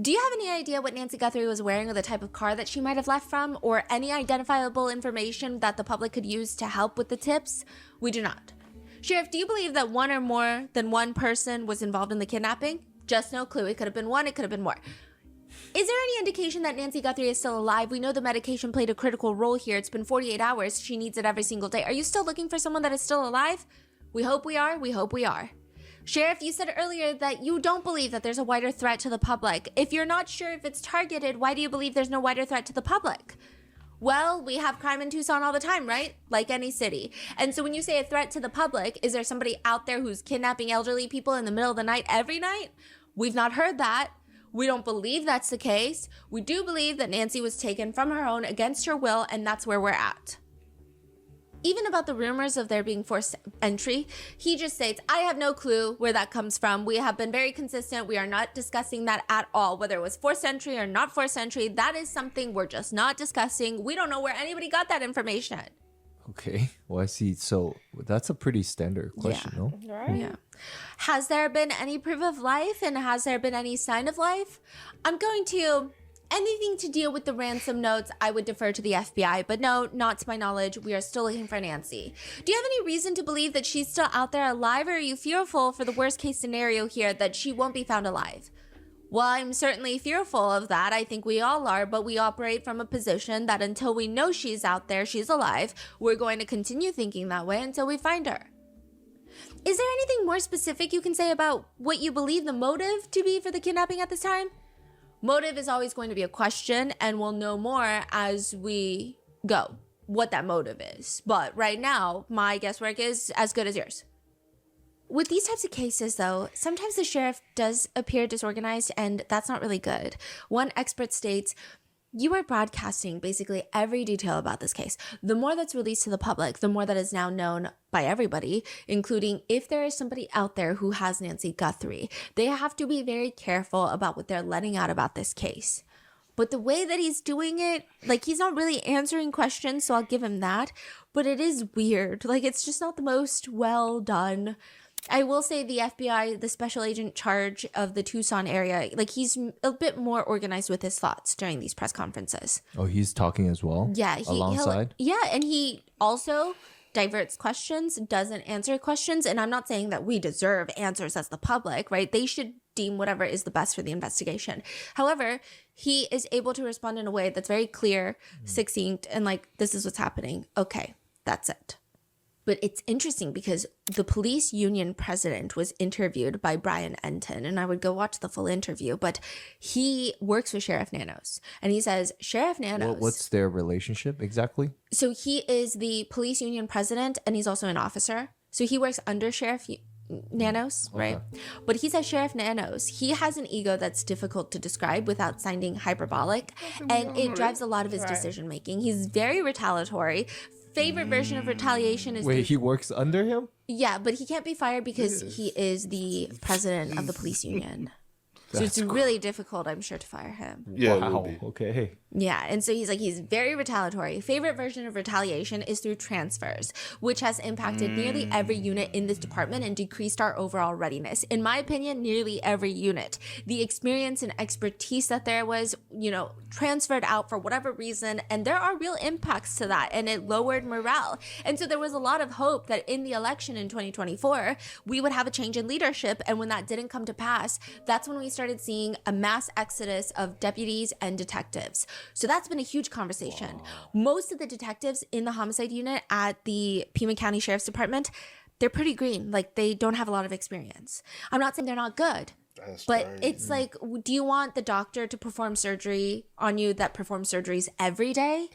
Do you have any idea what Nancy Guthrie was wearing or the type of car that she might have left from, or any identifiable information that the public could use to help with the tips? We do not. Sheriff, do you believe that one or more than one person was involved in the kidnapping? Just no clue. It could have been one, it could have been more. Is there any indication that Nancy Guthrie is still alive? We know the medication played a critical role here. It's been 48 hours. She needs it every single day. Are you still looking for someone that is still alive? We hope we are. We hope we are. Sheriff, you said earlier that you don't believe that there's a wider threat to the public. If you're not sure if it's targeted, why do you believe there's no wider threat to the public? Well, we have crime in Tucson all the time, right? Like any city. And so when you say a threat to the public, is there somebody out there who's kidnapping elderly people in the middle of the night every night? We've not heard that. We don't believe that's the case. We do believe that Nancy was taken from her own against her will, and that's where we're at. Even about the rumors of there being forced entry, he just states, I have no clue where that comes from. We have been very consistent. We are not discussing that at all. Whether it was forced entry or not forced entry, that is something we're just not discussing. We don't know where anybody got that information. Okay, well, I see. So that's a pretty standard question, no? Right. Yeah. Has there been any proof of life, and has there been any sign of life? I'm going to... Anything to deal with the ransom notes, I would defer to the FBI. But no, not to my knowledge. We are still looking for Nancy. Do you have any reason to believe that she's still out there alive, or are you fearful for the worst case scenario here that she won't be found alive? Well, I'm certainly fearful of that. I think we all are, but we operate from a position that until we know she's out there, she's alive, we're going to continue thinking that way until we find her. Is there anything more specific you can say about what you believe the motive to be for the kidnapping at this time? Motive is always going to be a question, and we'll know more as we go what that motive is. But right now, my guesswork is as good as yours. With these types of cases, though, sometimes the sheriff does appear disorganized, and that's not really good. One expert states, you are broadcasting basically every detail about this case. The more that's released to the public, the more that is now known by everybody, including if there is somebody out there who has Nancy Guthrie. They have to be very careful about what they're letting out about this case. But the way that he's doing it, like, he's not really answering questions, so I'll give him that. But it is weird. Like, it's just not the most well done. I will say the FBI, the special agent charge of the Tucson area, like, he's a bit more organized with his thoughts during these press conferences. Oh, he's talking as well? Yeah. Alongside? And he also diverts questions, doesn't answer questions. And I'm not saying that we deserve answers as the public, right? They should deem whatever is the best for the investigation. However, he is able to respond in a way that's very clear, succinct, and like, this is what's happening. Okay, that's it. But it's interesting because the police union president was interviewed by Brian Enton, and I would go watch the full interview, but he works with Sheriff Nanos. And he says, Sheriff Nanos... What's their relationship exactly? So he is the police union president, and he's also an officer. So he works under Sheriff Nanos, right? Okay. But he says Sheriff Nanos, he has an ego that's difficult to describe without sounding hyperbolic, and it drives a lot of his decision making. He's very retaliatory. Favorite version of retaliation is... Wait, he works under him? Yeah, but he can't be fired because he is the president of the police union. So it's really difficult, I'm sure, to fire him. Yeah, wow. Okay. Yeah, and so he's very retaliatory. Favorite version of retaliation is through transfers, which has impacted nearly every unit in this department and decreased our overall readiness. In my opinion, nearly every unit. The experience and expertise that there was, transferred out for whatever reason, and there are real impacts to that, and it lowered morale. And so there was a lot of hope that in the election in 2024, we would have a change in leadership, and when that didn't come to pass, that's when we started seeing a mass exodus of deputies and detectives. So that's been a huge conversation. Wow. Most of the detectives in the homicide unit at the Pima County Sheriff's Department, they're pretty green. Like, they don't have a lot of experience. I'm not saying they're not good. But it's like, do you want the doctor to perform surgery on you that performs surgeries every day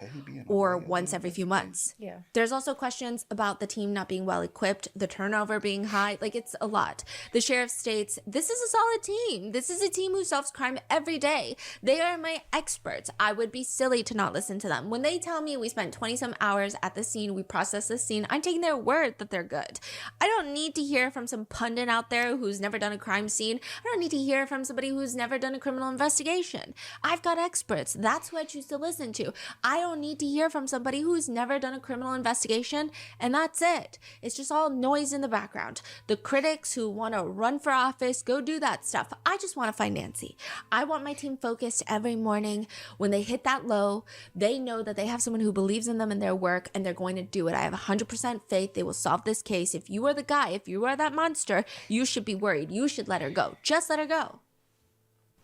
or once every few months? Yeah. There's also questions about the team not being well equipped, the turnover being high. Like, it's a lot. The sheriff states, this is a solid team. This is a team who solves crime every day. They are my experts. I would be silly to not listen to them. When they tell me we spent 20 some hours at the scene, we processed the scene, I'm taking their word that they're good. I don't need to hear from some pundit out there who's never done a crime scene. I don't need to hear from somebody who's never done a criminal investigation. I've got experts. That's who I choose to listen to. I don't need to hear from somebody who's never done a criminal investigation, and that's it. It's just all noise in the background. The critics who want to run for office, go do that stuff. I just want to find Nancy. I want my team focused every morning. When they hit that low, they know that they have someone who believes in them and their work, and they're going to do it. I have 100% faith they will solve this case. If you are the guy, if you are that monster, you should be worried. You should let her go. Just let her go.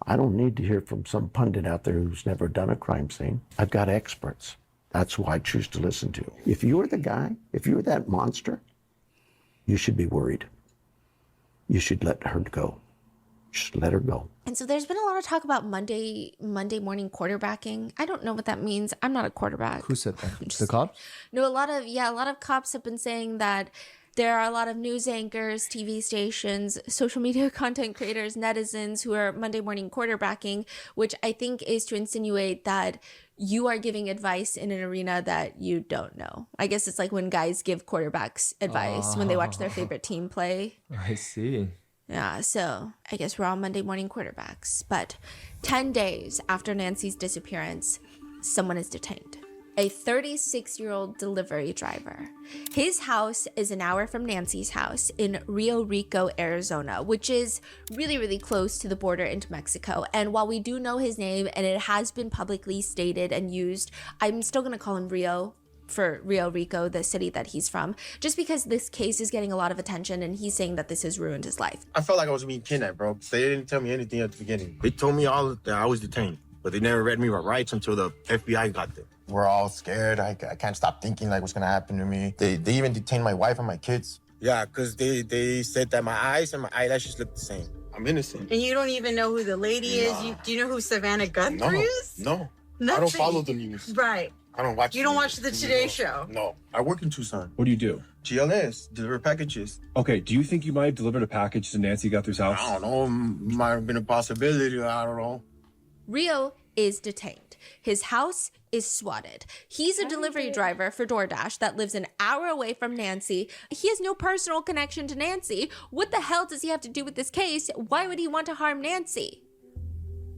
I don't need to hear from some pundit out there who's never done a crime scene. I've got experts. That's who I choose to listen to. If you're the guy, if you're that monster, you should be worried. You should let her go. Just let her go. And so there's been a lot of talk about Monday morning quarterbacking. I don't know what that means. I'm not a quarterback. Who said that? The cops? No, a lot of cops have been saying that there are a lot of news anchors, TV stations, social media content creators, netizens who are Monday morning quarterbacking, which I think is to insinuate that you are giving advice in an arena that you don't know. I guess it's like when guys give quarterbacks advice when they watch their favorite team play. I see. Yeah, so I guess we're all Monday morning quarterbacks. But 10 days after Nancy's disappearance, someone is detained. A 36-year-old delivery driver. His house is an hour from Nancy's house in Rio Rico, Arizona, which is really, really close to the border into Mexico. And while we do know his name and it has been publicly stated and used, I'm still going to call him Rio for Rio Rico, the city that he's from, just because this case is getting a lot of attention and he's saying that this has ruined his life. I felt like I was being kidnapped, bro. They didn't tell me anything at the beginning. They told me all that I was detained, but they never read me my rights until the FBI got there. We're all scared. I can't stop thinking like what's gonna happen to me. They even detained my wife and my kids. Yeah, because they said that my eyes and my eyelashes look the same. I'm innocent. And you don't even know who the lady is? Do you know who Savannah Guthrie is? No. Nothing. I don't follow the news. Right. I don't watch. You don't watch the Today Show? No. I work in Tucson. What do you do? GLS, deliver packages. Okay, do you think you might have delivered a package to Nancy Guthrie's house? I don't know. Might have been a possibility. I don't know. Rio is detained. His house is swatted. He's a delivery driver for DoorDash that lives an hour away from Nancy. He has no personal connection to Nancy. What the hell does he have to do with this case? Why would he want to harm Nancy?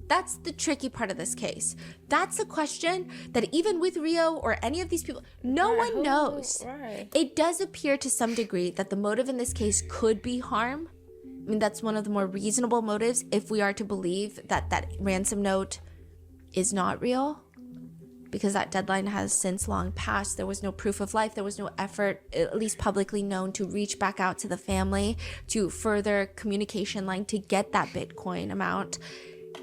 That's the tricky part of this case. That's a question that even with Rio or any of these people, no one knows. Right. It does appear to some degree that the motive in this case could be harm. I mean, that's one of the more reasonable motives if we are to believe that that ransom note is not real, because that deadline has since long passed. There was no proof of life. There was no effort, at least publicly known, to reach back out to the family, to further communication line to get that Bitcoin amount.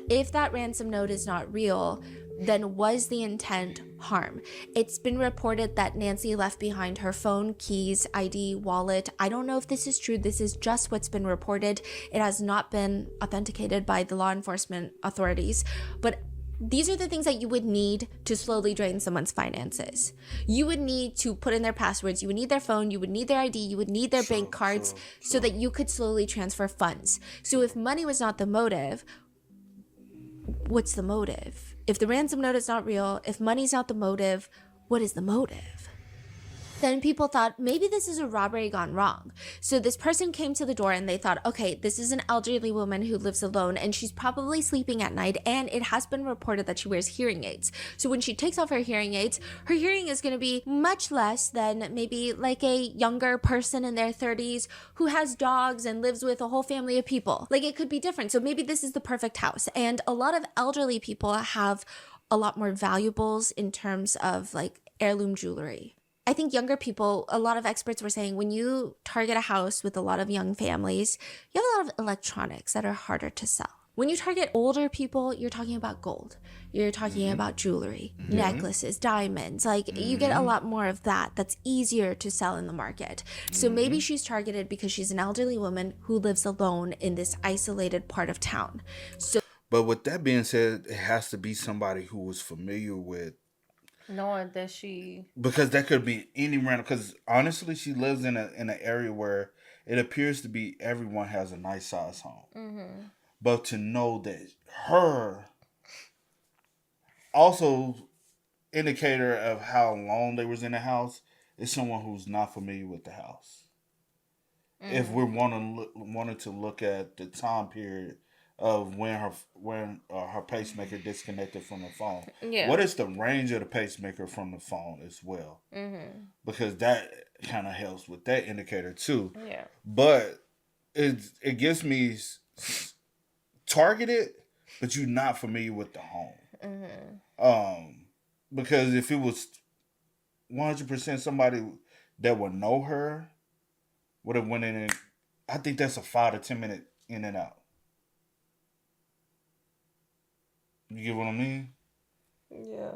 If that ransom note is not real, then was the intent harm? It's been reported that Nancy left behind her phone, keys, ID, wallet. I don't know if this is true. This is just what's been reported. It has not been authenticated by the law enforcement authorities. But these are the things that you would need to slowly drain someone's finances. You would need to put in their passwords. You would need their phone. You would need their ID. You would need their bank cards so that you could slowly transfer funds. So if money was not the motive, what's the motive? If the ransom note is not real, if money's not the motive, what is the motive? Then people thought, maybe this is a robbery gone wrong. So this person came to the door and they thought, okay, this is an elderly woman who lives alone and she's probably sleeping at night, and it has been reported that she wears hearing aids. So when she takes off her hearing aids, her hearing is going to be much less than maybe like a younger person in their 30s who has dogs and lives with a whole family of people. Like, it could be different. So maybe this is the perfect house. And a lot of elderly people have a lot more valuables in terms of like heirloom jewelry. I think younger people, a lot of experts were saying, when you target a house with a lot of young families, you have a lot of electronics that are harder to sell. When you target older people, you're talking about gold. You're talking about jewelry, necklaces, diamonds. Like, you get a lot more of that. That's easier to sell in the market. So maybe she's targeted because she's an elderly woman who lives alone in this isolated part of town. So, but with that being said, it has to be somebody who was familiar with, knowing that she, because that could be any random, because honestly she lives in an area where it appears to be everyone has a nice size home. But to know that her, also indicator of how long they was in the house, is someone who's not familiar with the house. If we're wanting to look at the time period of when her pacemaker disconnected from the phone. Yeah. What is the range of the pacemaker from the phone as well? Because that kind of helps with that indicator too. Yeah. But it gives me targeted, but you're not familiar with the home. Because if it was 100% somebody that would know her, would have went in and I think that's a 5 to 10 minute in and out. You get what I mean? Yeah.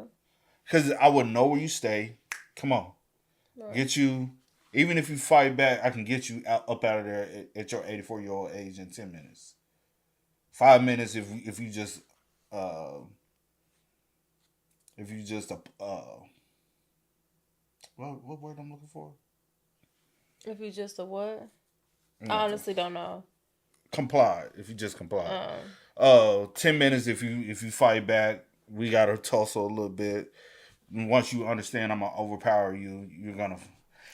Because I would know where you stay. Come on. Right. Get you, even if you fight back, I can get you up out of there at your 84-year-old age in 10 minutes. 5 minutes if you just, what word I'm looking for? If you just a what? I honestly don't know. Comply. If you just comply. 10 minutes if you fight back. We gotta tussle a little bit. And once you understand I'm gonna overpower you, you're gonna.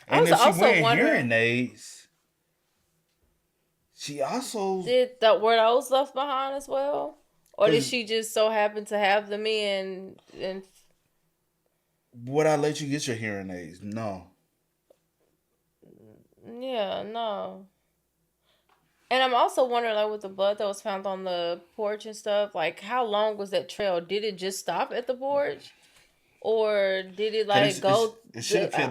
And if she wearing hearing aids, she also were those left behind as well, or did she just so happen to have them in? And would I let you get your hearing aids? No. Yeah, no. And I'm also wondering, like, with the blood that was found on the porch and stuff, like, how long was that trail? Did it just stop at the porch? Or did it, like, go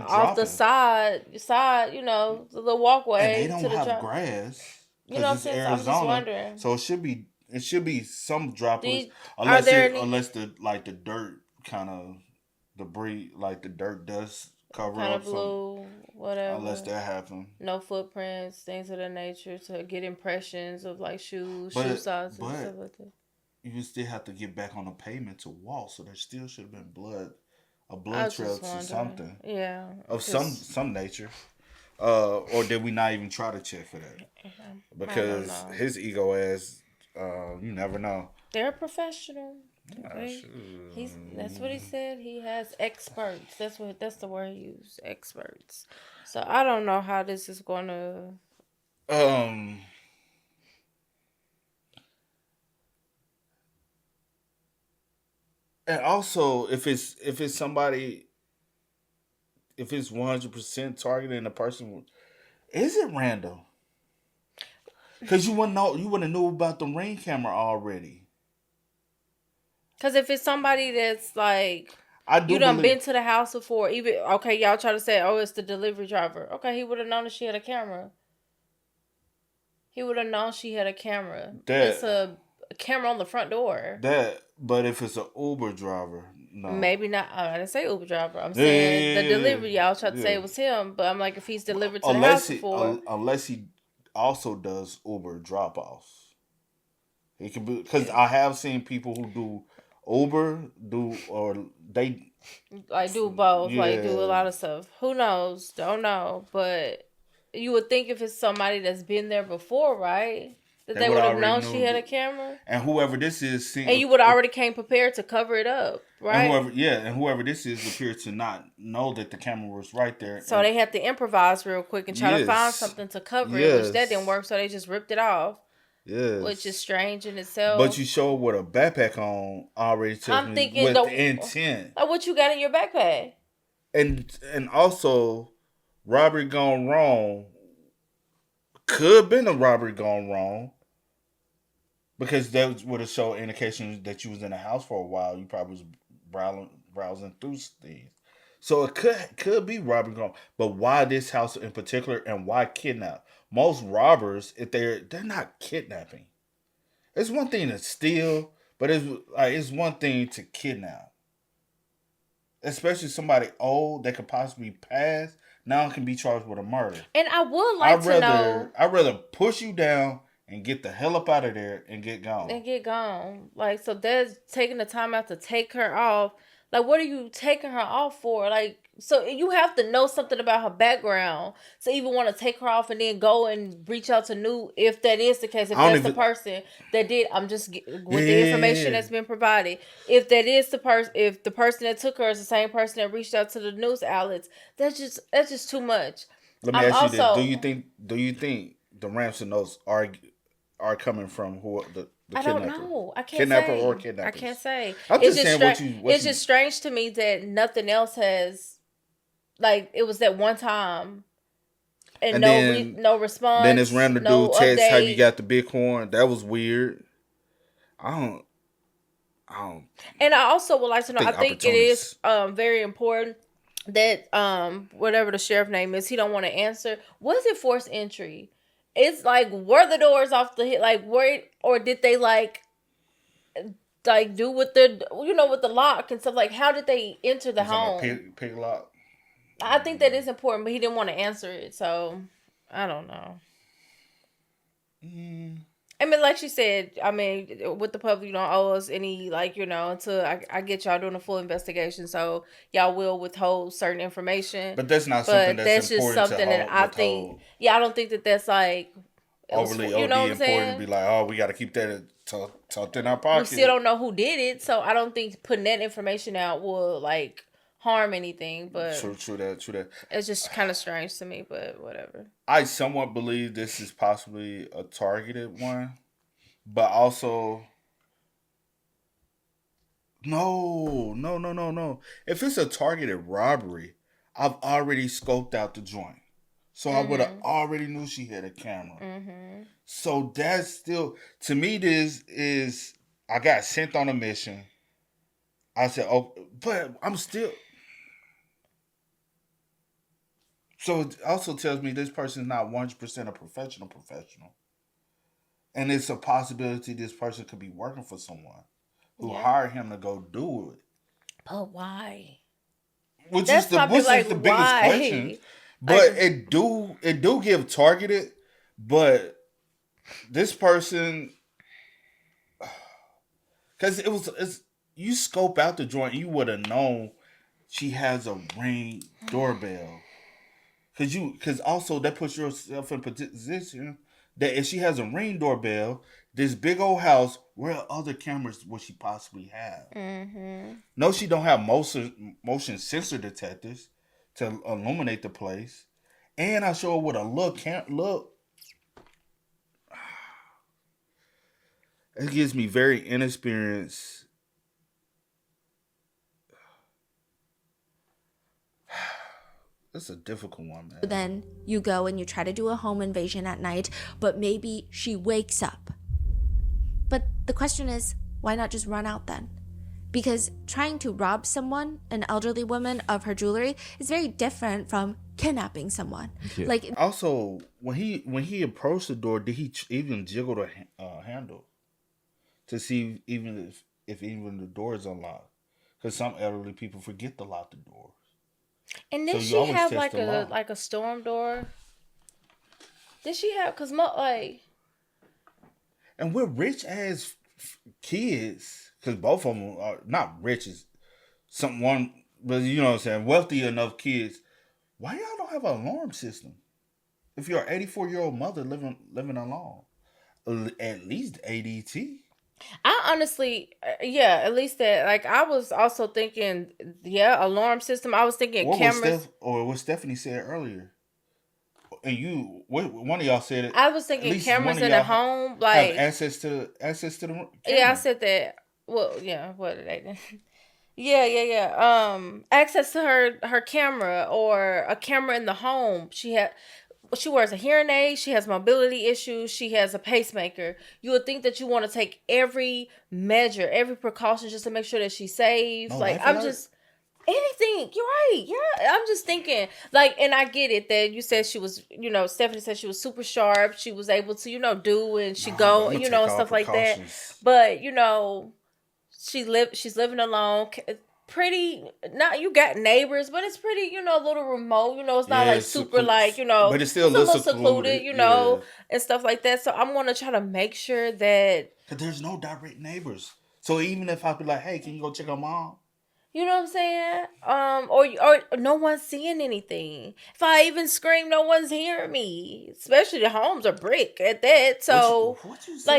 off the side, you know, the walkway? And they don't have grass. You know what I'm saying? So I'm just wondering. So it should be some droplets. Unless the dirt kind of debris, like the dirt dust cover kind up of blue, whatever. unless that happened. No footprints, things of that nature to get impressions of like shoes, But- shoe sizes, but- stuff like that. You still have to get back on the pavement to walk, so there still should have been a I blood was trail just to wondering. something. Yeah, Of just- some nature. Or did we not even try to check for that? Because know. his ego ass, you never know. They're professional. Ah, Okay? shoot. That's what he said. He has experts. That's the word he used. Experts. So I don't know how this is gonna. And also, if it's somebody, if it's 100% targeting a person, is it random? Because you wouldn't know about the Ring camera already. Because if it's somebody that's like, I do you done believe- been to the house before, even, okay, y'all try to say, oh, it's the delivery driver. Okay, he would have known that she had a camera. He would have known she had a camera. It's a camera on the front door. But if it's an Uber driver, no. Maybe not. I didn't say Uber driver. I'm saying the delivery. Y'all tried to say Yeah. it was him, but I'm like, if he's delivered to the house before. Unless he also does Uber drop-offs. He can be, because I have seen people who do Uber, do both, like do Yeah. a lot of stuff. Who knows? Don't know. But you would think if it's somebody that's been there before, right? That they would have already known knew she had a camera. And whoever this is, And you would already came prepared to cover it up, right? And whoever this is appears to not know that the camera was right there. So they had to improvise real quick and try to find Yes. something to cover it, which that Yes. didn't work. So they just ripped it off. Yes. Which is strange in itself. But you show with a backpack on already tells I'm me thinking with the intent. Like what you got in your backpack? And also, robbery gone wrong could have been a robbery gone wrong. Because that would have showed indication that you was in the house for a while. You probably was browsing through things. So it could be robbery gone. But why this house in particular and why kidnap? Most robbers, if they're not kidnapping. It's one thing to steal, but it's one thing to kidnap. Especially somebody old that could possibly pass, now can be charged with a murder. And I would like to know. I'd rather push you down and get the hell up out of there and get gone. Like, so there's taking the time out to take her off. Like, what are you taking her off for? Like, so you have to know something about her background to even want to take her off and then go and reach out to new, if that is the case, if that's the person that did. I'm just with the information that's been provided. If that is the person, if the person that took her is the same person that reached out to the news outlets, that's just too much. Let me ask you this: Do you think the Ransom notes are coming from who the I kidnapper? don't know. I can't Kidnapper say. or kidnappers? I can't say. I'm just saying it's just strange to me that nothing else has, like, it was that one time, and no response. Then this random no dude text, update. "Have you got the Bitcoin?" That was weird. I don't. And I also would like to know. I think it is opportunities. very important that whatever the sheriff name is, he don't want to answer. Was it forced entry? It's like, were the doors off the hit? Like, or did they like do with with the lock and stuff? Like, how did they enter the home? Pig lock. I think that is important, but he didn't want to answer it, so I don't know. I mean, like she said, with the public, you don't owe us any, until I get y'all doing a full investigation, so y'all will withhold certain information. But that's not something that's just important something to that I think. Yeah, I don't think that that's like overly you know what I'm important saying? to be like, oh, we got to keep that tucked in our pocket. We still don't know who did it, so I don't think putting that information out will harm anything. But true that. It's just kind of strange to me, but whatever. I somewhat believe this is possibly a targeted one, but also no. If it's a targeted robbery, I've already scoped out the joint, so I would have already knew she had a camera. Mm-hmm. So that's still, to me, this is, I got sent on a mission. I said, oh, but I'm still. So it also tells me this person is not 100% a professional. And it's a possibility this person could be working for someone who hired him to go do it. But why? which That's is the probably like biggest why. question. But it do give targeted, but this person, because it's you scope out the joint, you would have known she has a Ring doorbell. Because also that puts yourself in position that if she has a Ring doorbell, this big old house, where other cameras would she possibly have? Mm-hmm. No, she don't have motion sensor detectors to illuminate the place. And I show her with a look. It gives me very inexperienced. That's a difficult one, man. Then you go and you try to do a home invasion at night, but maybe she wakes up. But the question is, why not just run out then? Because trying to rob someone, an elderly woman, of her jewelry is very different from kidnapping someone. Yeah. Like, also, when he approached the door, did he even jiggle the handle to see even if even the door is unlocked? Because some elderly people forget to lock the doors. And did she have like a storm door? Did she have? Cause and we're rich as kids, because both of them are not rich as someone, but you know what I'm saying, wealthy enough kids. Why y'all don't have an alarm system? If you're an 84-year-old mother living alone, at least ADT. I honestly, at least that. Like, I was also thinking, alarm system. I was thinking cameras. What Stephanie said earlier, and one of y'all said it. I was thinking cameras in the home, like have access to the camera. Yeah, I said that. Well, yeah. What did I do? Yeah. Access to her camera or a camera in the home. She wears a hearing aid. She has mobility issues. She has a pacemaker. You would think that you want to take every measure, every precaution just to make sure that she's safe. No, like, I'm just anything. You're right. Yeah, I'm just thinking. Like, and I get it that you said she was. Stephanie said she was super sharp. She was able to, do and she go, and stuff like that. But she's living alone. Pretty, not you got neighbors, but it's pretty, a little remote. It's not like super like, but it's still a little secluded, and stuff like that. So I'm gonna try to make sure that because there's no direct neighbors. So even if I be like, hey, can you go check on mom? You know what I'm saying? Or no one's seeing anything. If I even scream, no one's hearing me. Especially the homes are brick at that. So,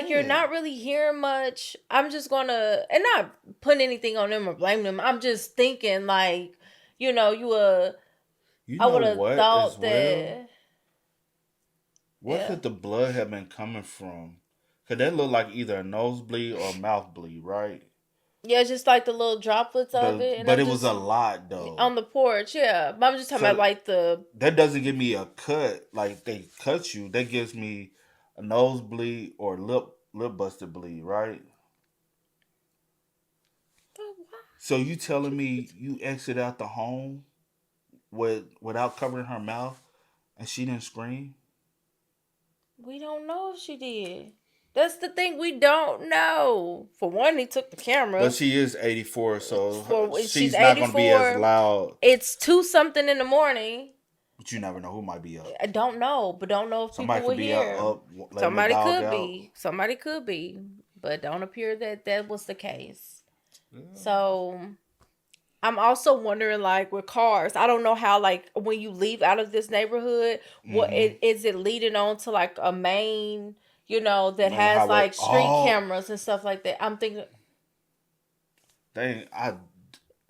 you're not really hearing much. I'm just gonna, and not putting anything on them or blame them. I'm just thinking, I would have thought that. Where could the blood have been coming from? Could that look like either a nosebleed or mouth bleed, right? Yeah, just like the little droplets of it. But it was a lot, though. On the porch, yeah. But I'm just talking about the... That doesn't give me a cut. Like, they cut you. That gives me a nosebleed or lip busted bleed, right? So you telling me you exit out the home without covering her mouth and she didn't scream? We don't know if she did. That's the thing, we don't know. For one, he took the camera. But she is 84, so she's not going to be as loud. It's 2-something in the morning. But you never know who might be up. I don't know, but don't know if somebody people will hear. Somebody could be. Somebody could be. But don't appear that was the case. Yeah. So, I'm also wondering, with cars, I don't know how, when you leave out of this neighborhood, what is it leading on to, a main... that has street cameras and stuff like that. I'm thinking.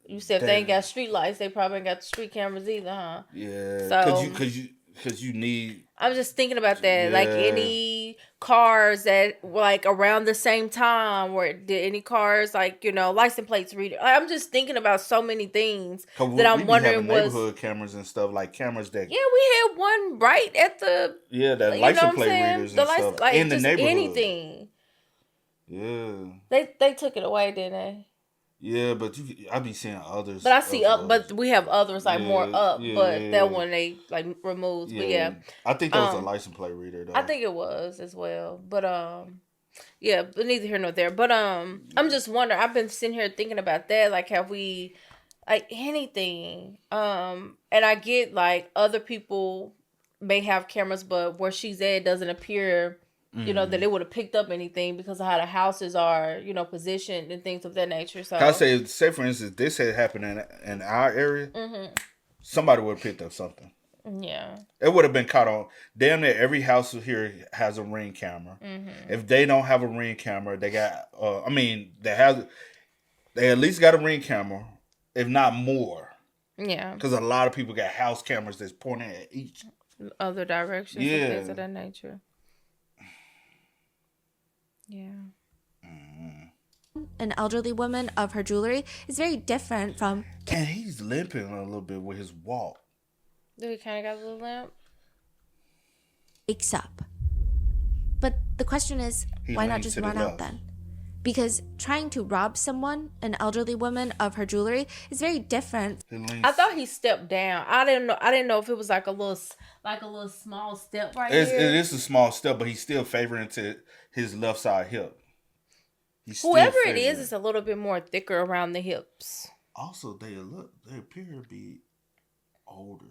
You said if they ain't got street lights, they probably ain't got the street cameras either, huh? Yeah. So because you need. I'm just thinking about that. Yeah. Any cars that around the same time, or did any cars license plates reader? I'm just thinking about so many things that I'm wondering was neighborhood cameras and stuff, cameras that. Yeah, we had one right at the. Yeah, that license plate readers and stuff in the neighborhood. Anything. Yeah. They took it away, didn't they? Yeah, but I be seeing others. But I see but we have others more up. But that one they removed. Yeah. But yeah, I think that was a license plate reader though. I think it was as well. But yeah, but neither here nor there. But I'm just wondering. I've been sitting here thinking about that. Have we like anything. And I get like other people may have cameras, but where she's at, it doesn't appear, you know, that it would have picked up anything because of how the houses are, you know, positioned and things of that nature. So I say for instance, this had happened in our area, somebody would have picked up something. Yeah. It would have been caught on. Damn near every house here has a Ring camera. If they don't have a Ring camera, they got. They at least got a Ring camera, if not more. Yeah. Because a lot of people got house cameras that's pointing at each other directions and things of that nature. Yeah. An elderly woman of her jewelry is very different from. And he's limping a little bit with his walk. Do he kind of got a little limp? Wakes up. But the question is, why not just run out then? Because trying to rob someone, an elderly woman of her jewelry, is very different. I thought he stepped down. I didn't know if it was like a little small step right here. It is a small step, but he's still favoring to his left side hip. Whoever it is, it's a little bit more thicker around the hips. Also, they appear to be older.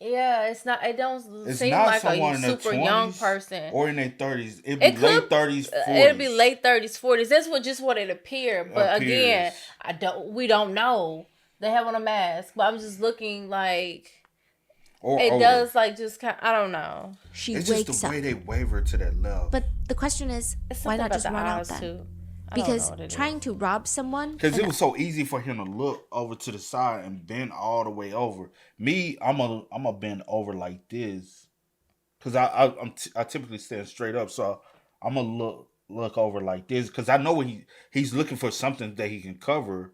Yeah, it's not. It don't seem like a super young person or in their 30s. It'd be late 30s, 40s. It'd be late 30s, 40s. That's what it appeared. But again, we don't know. They have on a mask, but I'm just looking like it older. Does like just kind. I don't know. It's just the way they waver to that left. But the question is, why not just run out then? Too. Because trying to rob someone... Because it was so easy for him to look over to the side and bend all the way over. Me, I'm a bend over like this. Because I typically stand straight up. So I'm going to look over like this. Because I know he's looking for something that he can cover.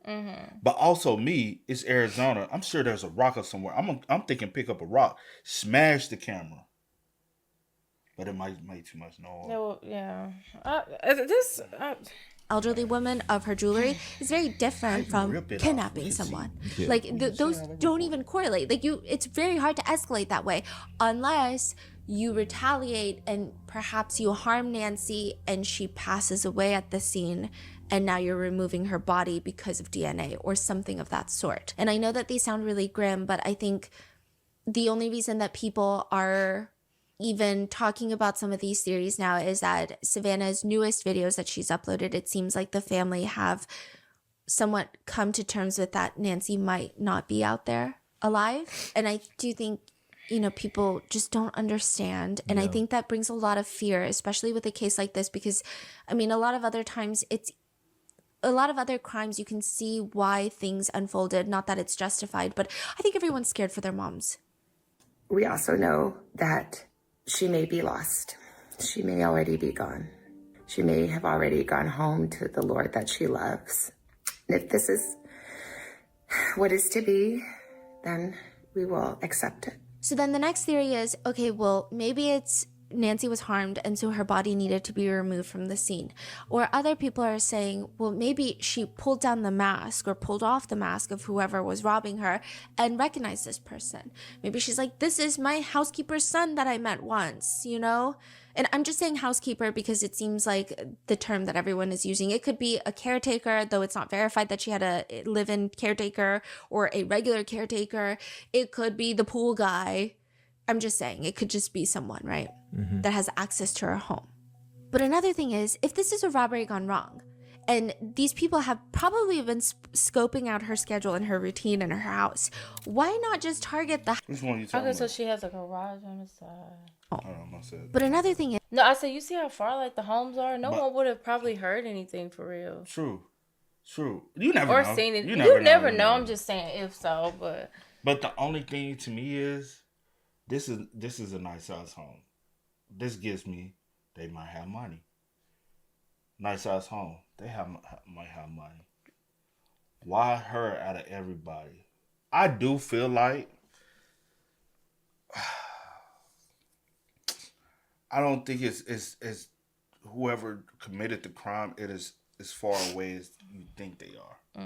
But also me, it's Arizona. I'm sure there's a rock or somewhere. I'm thinking pick up a rock. Smash the camera. But it might make too much noise. Yeah. Elderly woman of her jewelry is very different from kidnapping someone. Like those don't even correlate. Like it's very hard to escalate that way unless you retaliate and perhaps you harm Nancy and she passes away at the scene and now you're removing her body because of DNA or something of that sort. And I know that these sound really grim, but I think the only reason that people are even talking about some of these theories now is that Savannah's newest videos that she's uploaded, it seems like the family have somewhat come to terms with that Nancy might not be out there alive. And I do think, people just don't understand. And I think that brings a lot of fear, especially with a case like this, because a lot of other times a lot of other crimes you can see why things unfolded. Not that it's justified, but I think everyone's scared for their moms. We also know that she may be lost. She may already be gone. She may have already gone home to the Lord that she loves. And if this is what is to be, then we will accept it. So then the next theory is, okay, well, maybe it's Nancy was harmed and so her body needed to be removed from the scene. Or other people are saying, well, maybe she pulled down the mask or pulled off the mask of whoever was robbing her and recognized this person. Maybe she's like, this is my housekeeper's son that I met once, And I'm just saying housekeeper because it seems like the term that everyone is using. It could be a caretaker, though it's not verified that she had a live-in caretaker or a regular caretaker. It could be the pool guy. I'm just saying it could just be someone, right, that has access to her home. But another thing is, if this is a robbery gone wrong, and these people have probably been scoping out her schedule and her routine in her house, why not just target the... Which one are you talking about? So she has a garage on the side. I don't know. But another thing is... No, I said, you see how far like the homes are? No one would have probably heard anything for real. True. You never know. Or seen it. You never know. I'm just saying if so, but... But the only thing to me is... This is a nice size home. This gives me they might have money. Nice size home. They might have money. Why her out of everybody? I do feel like I don't think it's whoever committed the crime. It is as far away as you think they are.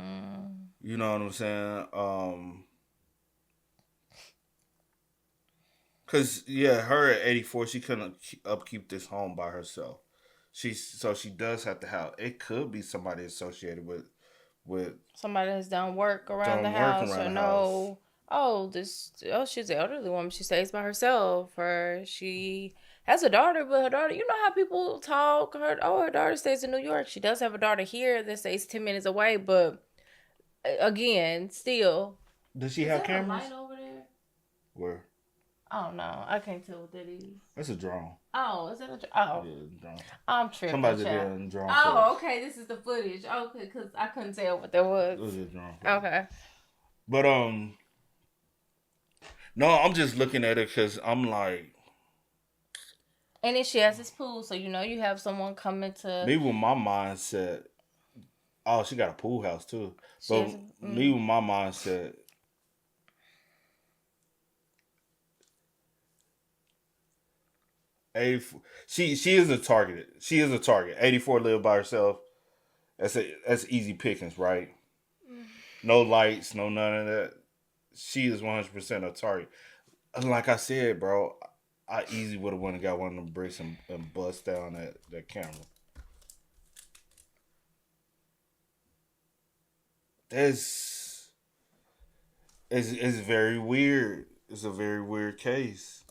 You know what I'm saying? Cause her at 84, she couldn't upkeep this home by herself. She does have to have. It could be somebody associated with somebody that's done work around the house or know, she's an elderly woman. She stays by herself, or she has a daughter, but her daughter, you know how people talk. Her daughter stays in New York. She does have a daughter here that stays 10 minutes away, but again, still. Does she have cameras? Light over there? Where? I don't know. I can't tell what that is. That's a drone. Oh, is that a drone? Oh. Yeah, a drone. I'm tripping. Somebody did a drone. Oh, okay. This is the footage. Okay, because I couldn't tell what that was. It was a drone. Okay. But, no, I'm just looking at it because I'm like. And then she has this pool, so you know you have someone coming to. Me with my mindset. Oh, she got a pool house too. But me with my mindset. She is a target. She is a target. 84 live by herself. That's easy pickings, right? No lights, no none of that. She is 100% a target. Like I said, bro, I easily would have went and got one of them bricks and bust down that camera. It's very weird. It's a very weird case.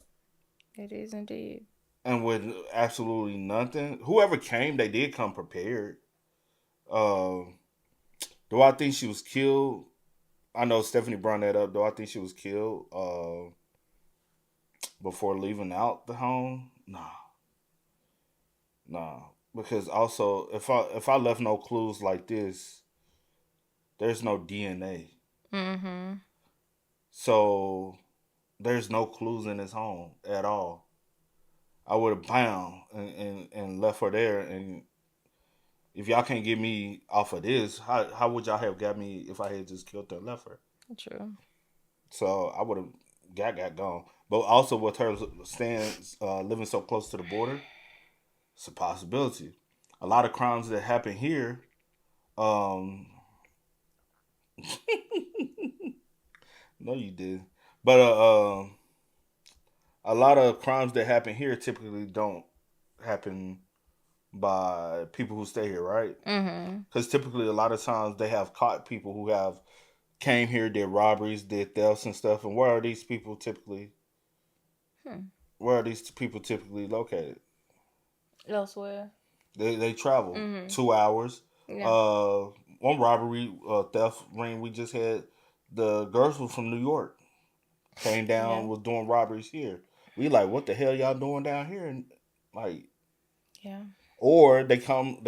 It is indeed. And with absolutely nothing. Whoever came, they did come prepared. Do I think she was killed? I know Stephanie brought that up. Do I think she was killed before leaving out the home? Nah. Because also, if I left no clues like this, there's no DNA. Mm-hmm. So there's no clues in his home at all. I would have bound and left her there. And if y'all can't get me off of this, how would y'all have got me if I had just killed her and left her? True. So I would have got gone. But also with her living so close to the border, it's a possibility. A lot of crimes that happen here, no, you did. But a lot of crimes that happen here typically don't happen by people who stay here, right? Because typically a lot of times they have caught people who have came here, did robberies, did thefts and stuff. And where are these people typically? Where are these people typically located? Elsewhere. They travel 2 hours. Yeah. One robbery, theft ring we just had. The girls were from New York. Came down, was doing robberies here. We like, what the hell y'all doing down here? And like, yeah. Or they come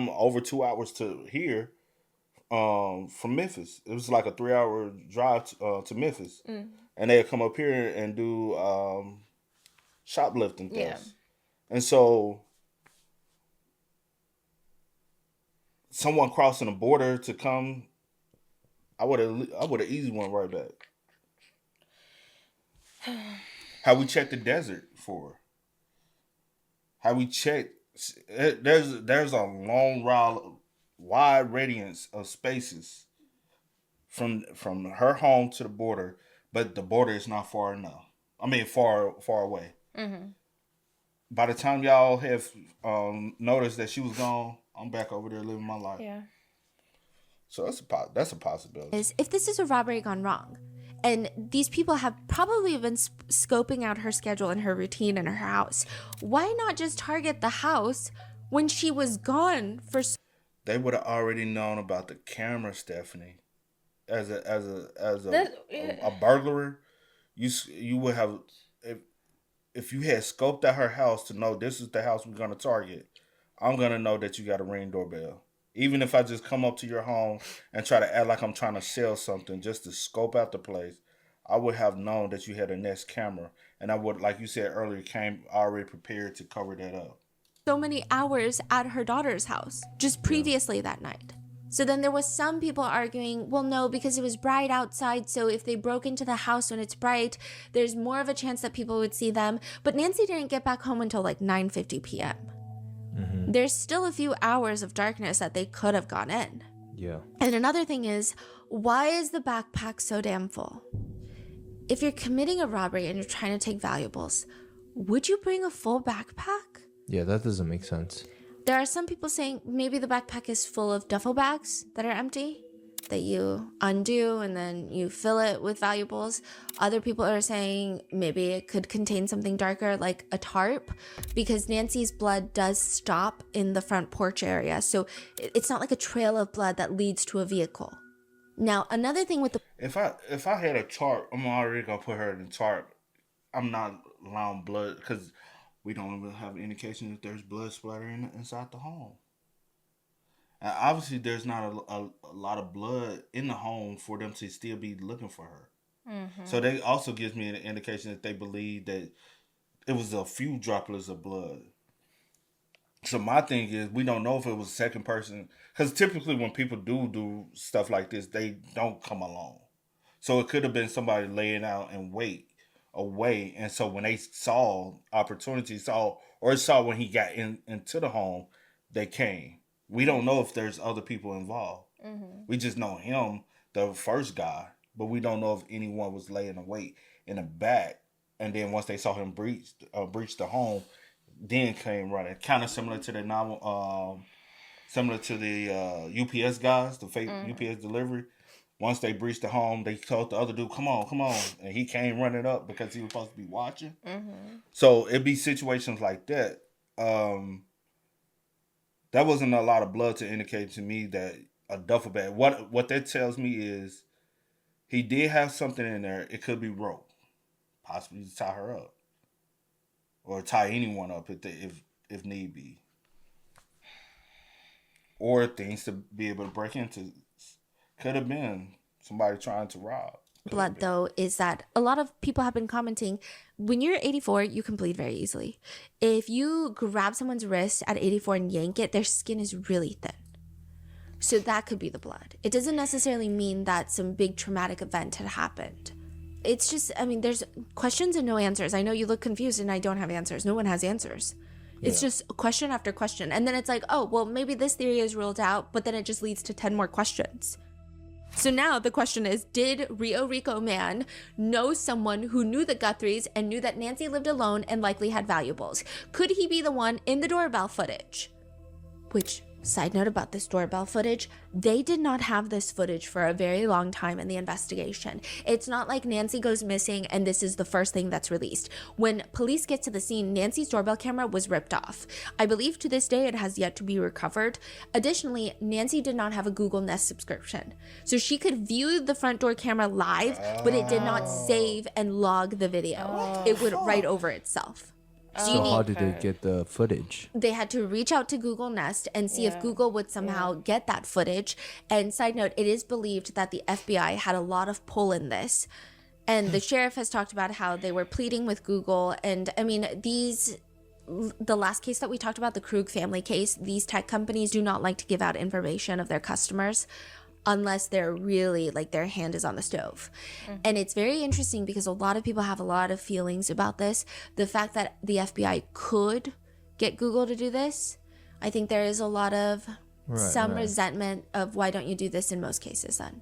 over 2 hours to here, from Memphis. It was like a 3-hour drive to Memphis, and they come up here and do shoplifting thefts. And so, someone crossing the border to come, I would have easy one right back. How we check the desert for? How we check? There's a long wide radiance of spaces from her home to the border, but the border is not far enough. I mean, far away. By the time y'all have noticed that she was gone, I'm back over there living my life. Yeah. So that's a possibility. If this is a robbery gone wrong, and these people have probably been scoping out her schedule and her routine in her house, why not just target the house when she was gone for? They would have already known about the camera, Stephanie. As a burglar, you would have, if you had scoped out her house to know this is the house we're gonna target. I'm gonna know that you got a Ring doorbell. Even if I just come up to your home and try to act like I'm trying to sell something just to scope out the place, I would have known that you had a Nest camera. And I would, like you said earlier, came already prepared to cover that up. So many hours at her daughter's house just previously that night. So then there was some people arguing, well, no, because it was bright outside. So if they broke into the house when it's bright, there's more of a chance that people would see them. But Nancy didn't get back home until like 9:50 p.m. There's still a few hours of darkness that they could have gone in. Yeah. And another thing is, why is the backpack so damn full? If you're committing a robbery and you're trying to take valuables, would you bring a full backpack? Yeah, that doesn't make sense. There are some people saying maybe the backpack is full of duffel bags that are empty. that you undo and then you fill it with valuables. Other people are saying maybe it could contain something darker like a tarp, because Nancy's blood does stop in the front porch area. So it's not like a trail of blood that leads to a vehicle. Now, another thing with the... If I had a tarp, I'm already going to put her in the tarp. I'm not allowing blood because we don't even have an indication that there's blood splattering inside the home. And obviously, there's not a lot of blood in the home for them to still be looking for her. Mm-hmm. So they also gives me an indication that they believe that it was a few droplets of blood. So my thing is, we don't know if it was a second person, because typically when people do stuff like this, they don't come alone. So it could have been somebody laying out and wait away, and so when they saw opportunity, saw when he got into the home, they came. We don't know if there's other people involved. Mm-hmm. We just know him, the first guy, but we don't know if anyone was laying in wait in the back. And then once they saw him breach the home, then came running. Kind of similar to the UPS guys, the fake UPS delivery. Once they breached the home, they told the other dude, come on. And he came running up because he was supposed to be watching. Mm-hmm. So it'd be situations like that. That wasn't a lot of blood to indicate to me that a duffel bag. What that tells me is he did have something in there. It could be rope, possibly to tie her up, or tie anyone up if need be, or things to be able to break into. Could have been somebody trying to rob. Blood, though, is that a lot of people have been commenting, when you're 84, you can bleed very easily. If you grab someone's wrist at 84 and yank it, their skin is really thin. So that could be the blood. It doesn't necessarily mean that some big traumatic event had happened. It's just, there's questions and no answers. I know you look confused and I don't have answers. No one has answers. It's just question after question. And then it's like, oh, well, maybe this theory is ruled out, but then it just leads to 10 more questions. So now the question is, did Rio Rico Man know someone who knew the Guthries and knew that Nancy lived alone and likely had valuables? Could he be the one in the doorbell footage? Which, side note about this doorbell footage, they did not have this footage for a very long time in the investigation. It's not like Nancy goes missing and this is the first thing that's released. When police get to the scene, Nancy's doorbell camera was ripped off. I believe to this day it has yet to be recovered. Additionally, Nancy did not have a Google Nest subscription. So she could view the front door camera live, but it did not save and log the video. It would write over itself. So how did they get the footage? They had to reach out to Google Nest and see if Google would somehow get that footage. And side note, it is believed that the FBI had a lot of pull in this. And the sheriff has talked about how they were pleading with Google. And the last case that we talked about, the Krug family case, these tech companies do not like to give out information of their customers unless they're really like their hand is on the stove. Mm-hmm. And it's very interesting because a lot of people have a lot of feelings about this. The fact that the FBI could get Google to do this, I think there is a lot of resentment of why don't you do this in most cases then?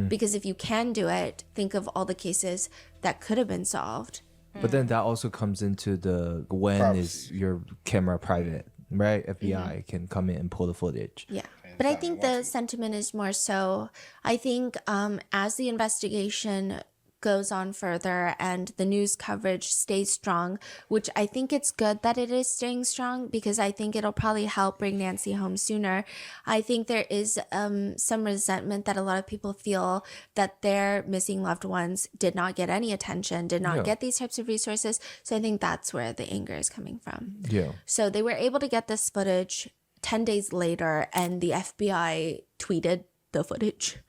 Because if you can do it, think of all the cases that could have been solved. But then that also comes into the when privacy. Is your camera private, right? FBI can come in and pull the footage. Yeah. But I think the sentiment is more so, I think as the investigation goes on further and the news coverage stays strong, which I think it's good that it is staying strong because I think it'll probably help bring Nancy home sooner. I think there is some resentment that a lot of people feel that their missing loved ones did not get any attention, did not get these types of resources. So I think that's where the anger is coming from. Yeah. So they were able to get this footage 10 days later and the FBI tweeted the footage.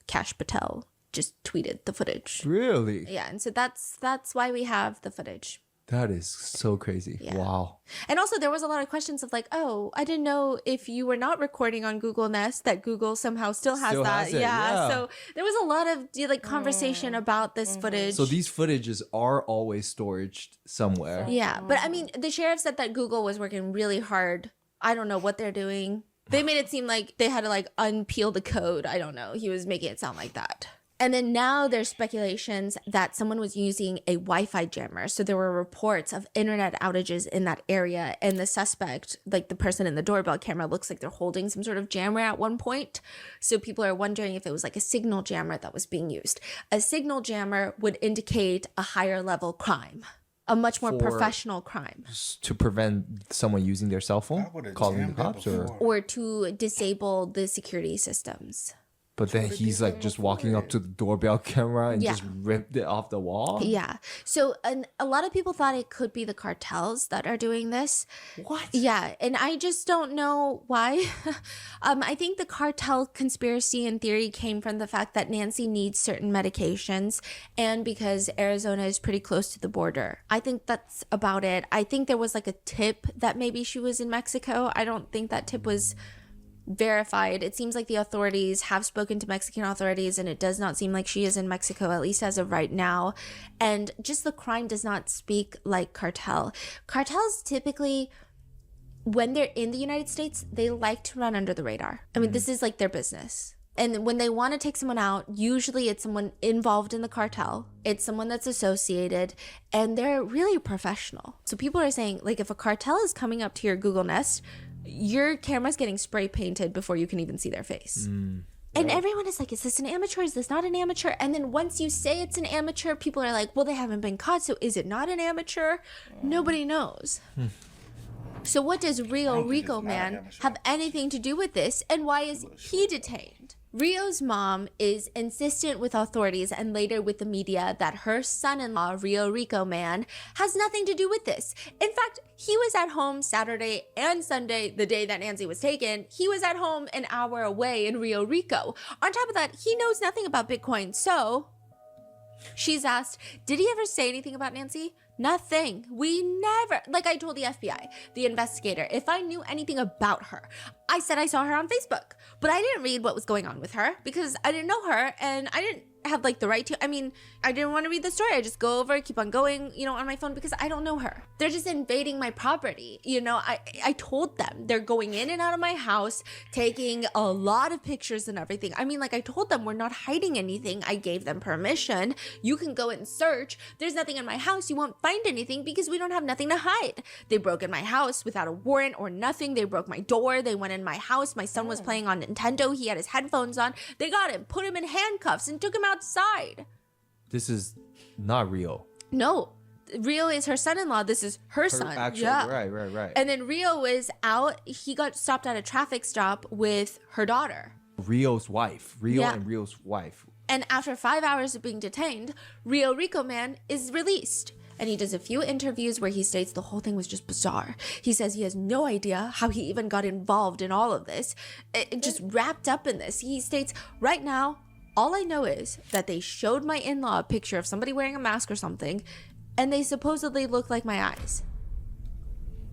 Kash Patel just tweeted the footage. Really? Yeah, and so that's why we have the footage. That is so crazy. Yeah. Wow. And also there was a lot of questions of like, oh, I didn't know if you were not recording on Google Nest that Google somehow still has that. Yeah. So there was a lot of conversation about this footage. So these footages are always stored somewhere. Yeah, but I mean, the sheriff said that Google was working really hard. I don't know what they're doing. They made it seem like they had to like unpeel the code. I don't know. He was making it sound like that. And then now there's speculations that someone was using a Wi-Fi jammer. So there were reports of internet outages in that area. And the suspect, like the person in the doorbell camera, looks like they're holding some sort of jammer at one point. So people are wondering if it was like a signal jammer that was being used. A signal jammer would indicate a higher level crime, a much more professional crime. To prevent someone using their cell phone, calling the cops, or to disable the security systems. But then he's like just walking up to the doorbell camera and Yeah. just ripped it off the wall. Yeah. So a lot of people thought it could be the cartels that are doing this. What? Yeah. And I just don't know why. I think the cartel conspiracy in theory came from the fact that Nancy needs certain medications and because Arizona is pretty close to the border. I think that's about it. I think there was like a tip that maybe she was in Mexico. I don't think that tip was verified. It seems like the authorities have spoken to Mexican authorities and it does not seem like she is in Mexico, at least as of right now. And just the crime does not speak like cartel. Cartels typically, when they're in the United States, they like to run under the radar. I mean, this is like their business. And when they want to take someone out, usually it's someone involved in the cartel. It's someone that's associated and they're really professional. So people are saying, like, if a cartel is coming up to your Google Nest, your camera's getting spray painted before you can even see their face. And everyone is like, is this an amateur? Is this not an amateur? And then once you say it's an amateur, people are like, well, they haven't been caught, so is it not an amateur? Nobody knows. So what does Rio Rico Man have anything to do with this? And why is he detained? Rio's mom is insistent with authorities and later with the media that her son-in-law, Rio Rico Man, has nothing to do with this. In fact, he was at home Saturday and Sunday, the day that Nancy was taken. He was at home an hour away in Rio Rico. On top of that, he knows nothing about Bitcoin. So she's asked, did he ever say anything about Nancy? Nothing. We never, like I told the FBI, the investigator, if I knew anything about her, I said I saw her on Facebook, but I didn't read what was going on with her because I didn't know her and I didn't have like the right to. I mean, I didn't want to read the story. I just go over, keep on going, on my phone because I don't know her. They're just invading my property. I told them they're going in and out of my house, taking a lot of pictures and everything. I mean, like I told them we're not hiding anything. I gave them permission. You can go and search. There's nothing in my house. You won't find anything because we don't have nothing to hide. They broke in my house without a warrant or nothing. They broke my door. They went in my house. My son was playing on Nintendo. He had his headphones on. They got him, put him in handcuffs and took him outside. This is not Rio. No, Rio is her son-in-law. This is her son. Actual, yeah. Right. And then Rio was out. He got stopped at a traffic stop with her daughter. Rio's wife. Rio Yeah. and Rio's wife. And after 5 hours of being detained, Rio Rico Man is released. And he does a few interviews where he states the whole thing was just bizarre. He says he has no idea how he even got involved in all of this. It just wrapped up in this. He states, right now, all I know is that they showed my in-law a picture of somebody wearing a mask or something, and they supposedly look like my eyes.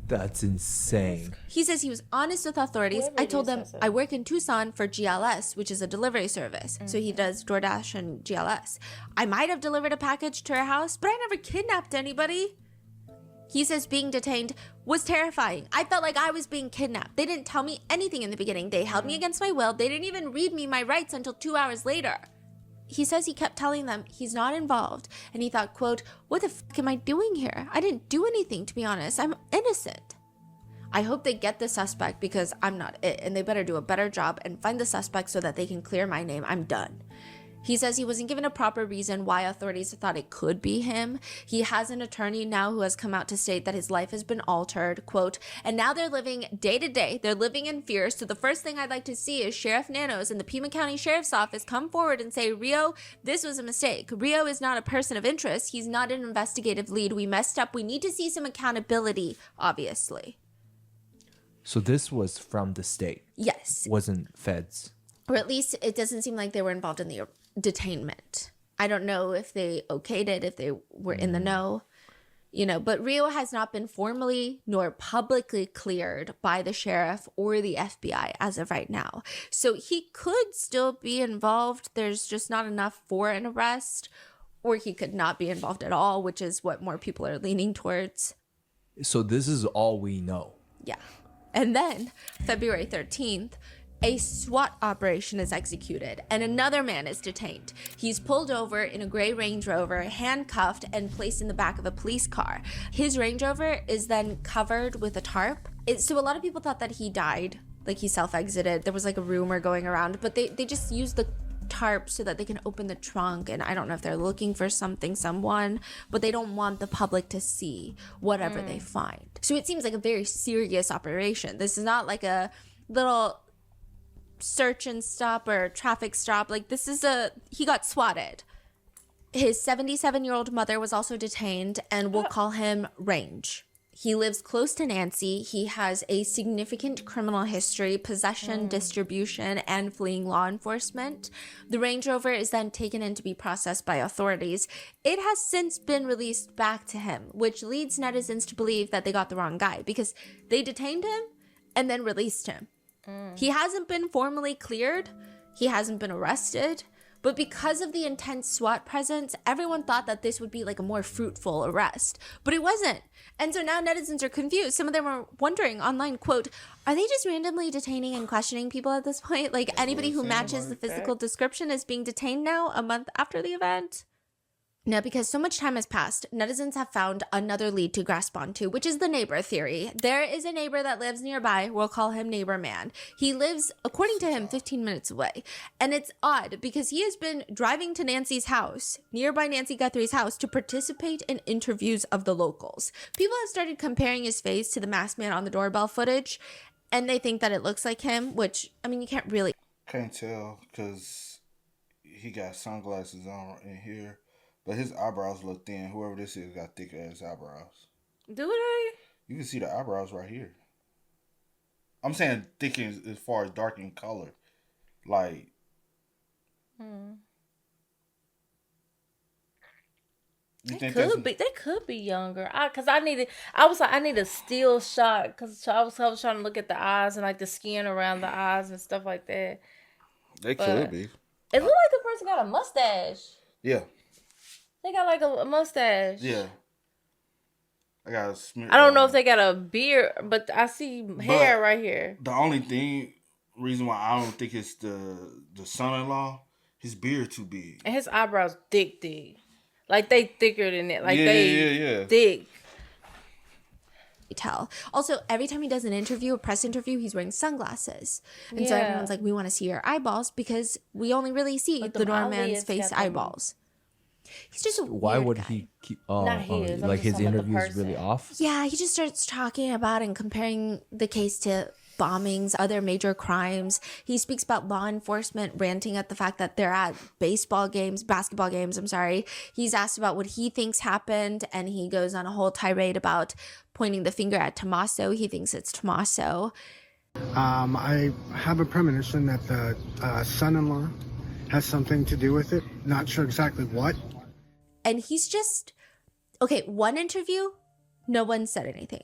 That's insane. He says he was honest with authorities. I told them I work in Tucson for GLS, which is a delivery service. So he does DoorDash and GLS. I might have delivered a package to her house, but I never kidnapped anybody. He says being detained was terrifying. I felt like I was being kidnapped. They didn't tell me anything in the beginning. They held me against my will. They didn't even read me my rights until 2 hours later. He says he kept telling them he's not involved. And he thought, quote, what the fuck am I doing here? I didn't do anything, to be honest. I'm innocent. I hope they get the suspect because I'm not it. And they better do a better job and find the suspect so that they can clear my name. I'm done. He says he wasn't given a proper reason why authorities thought it could be him. He has an attorney now who has come out to state that his life has been altered, quote, and now they're living day to day. They're living in fear. So the first thing I'd like to see is Sheriff Nanos and the Pima County Sheriff's Office come forward and say, Rio, this was a mistake. Rio is not a person of interest. He's not an investigative lead. We messed up. We need to see some accountability, obviously. So this was from the state? Yes. Wasn't feds? Or at least it doesn't seem like they were involved in the detainment. I don't know if they okayed it, if they were in the know, but Rio has not been formally nor publicly cleared by the sheriff or the FBI as of right now. So he could still be involved. There's just not enough for an arrest, or he could not be involved at all, which is what more people are leaning towards. So this is all we know. Yeah. And then February 13th, A SWAT operation is executed, and another man is detained. He's pulled over in a gray Range Rover, handcuffed, and placed in the back of a police car. His Range Rover is then covered with a tarp. So a lot of people thought that he died, like he self-exited. There was like a rumor going around, but they just used the tarp so that they can open the trunk, and I don't know if they're looking for someone, but they don't want the public to see whatever they find. So it seems like a very serious operation. This is not like a little search and stop or traffic stop. Like, this is he got swatted. His 77-year-old mother was also detained, and we'll call him Range. He lives close to Nancy. He has a significant criminal history, possession, distribution, and fleeing law enforcement. The Range Rover is then taken in to be processed by authorities. It has since been released back to him, which leads netizens to believe that they got the wrong guy because they detained him and then released him. He hasn't been formally cleared. He hasn't been arrested. But because of the intense SWAT presence, everyone thought that this would be like a more fruitful arrest. But it wasn't. And so now netizens are confused. Some of them are wondering online, quote, are they just randomly detaining and questioning people at this point? Like, anybody who matches the physical description is being detained now a month after the event? Now, because so much time has passed, netizens have found another lead to grasp onto, which is the neighbor theory. There is a neighbor that lives nearby. We'll call him Neighbor Man. He lives, according to him, 15 minutes away. And it's odd because he has been driving to Nancy's house, nearby Nancy Guthrie's house, to participate in interviews of the locals. People have started comparing his face to the masked man on the doorbell footage, and they think that it looks like him, which, I mean, you can't really... Can't tell because he got sunglasses on in here. But his eyebrows look thin. Whoever this is got thick ass eyebrows. Do they? You can see the eyebrows right here. I'm saying thick as far as dark in color. Like. They could be younger. I need a still shot because I was trying to look at the eyes and like the skin around the eyes and stuff like that. They could be. It looked like the person got a mustache. Yeah. They got like a mustache. Yeah. I don't know if they got a beard, but I see hair right here. The only reason why I don't think it's the son-in-law, his beard too big. And his eyebrows thick. Like they thicker than it. Like yeah. Thick. Tell. Also, every time he does a press interview, he's wearing sunglasses. And so everyone's like, we want to see your eyeballs because we only really see the doorman's face eyeballs. He's just a why would guy. he keep Like his interview is really off? Yeah, he just starts talking about and comparing the case to bombings, other major crimes. He speaks about law enforcement ranting at the fact that they're at basketball games, He's asked about what he thinks happened, and he goes on a whole tirade about pointing the finger at Tommaso. He thinks it's Tommaso. I have a premonition that the son-in-law has something to do with it. Not sure exactly what. And he's just, okay, one interview, no one said anything.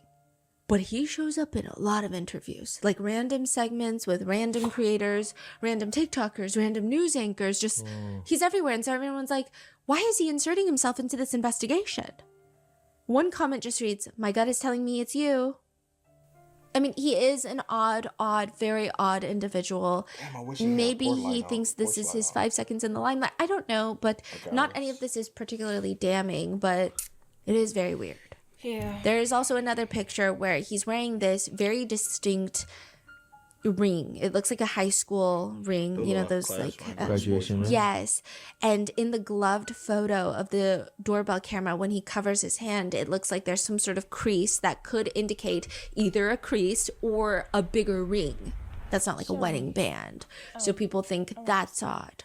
But he shows up in a lot of interviews, like random segments with random creators, random TikTokers, random news anchors, he's everywhere. And so everyone's like, why is he inserting himself into this investigation? One comment just reads, my gut is telling me it's you. I mean, he is an very odd individual. Maybe he thinks this is his 5 seconds in the limelight. I don't know, but not any of this is particularly damning, but it is very weird. Yeah. There is also another picture where he's wearing this very distinct ring. It looks like a high school ring, those like graduation ring. Yes. And in the gloved photo of the doorbell camera, when he covers his hand, it looks like there's some sort of crease that could indicate either a crease or a bigger ring. That's not like a wedding band. So people think that's odd.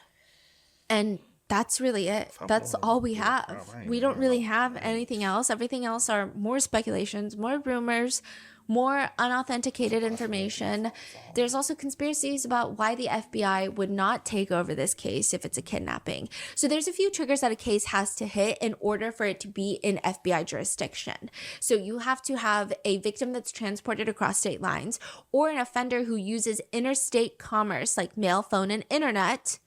And that's really it. That's all we have. We don't really have anything else. Everything else are more speculations, more rumors, more unauthenticated information. There's also conspiracies about why the FBI would not take over this case if it's a kidnapping. So there's a few triggers that a case has to hit in order for it to be in FBI jurisdiction. So you have to have a victim that's transported across state lines, or an offender who uses interstate commerce like mail, phone, and internet,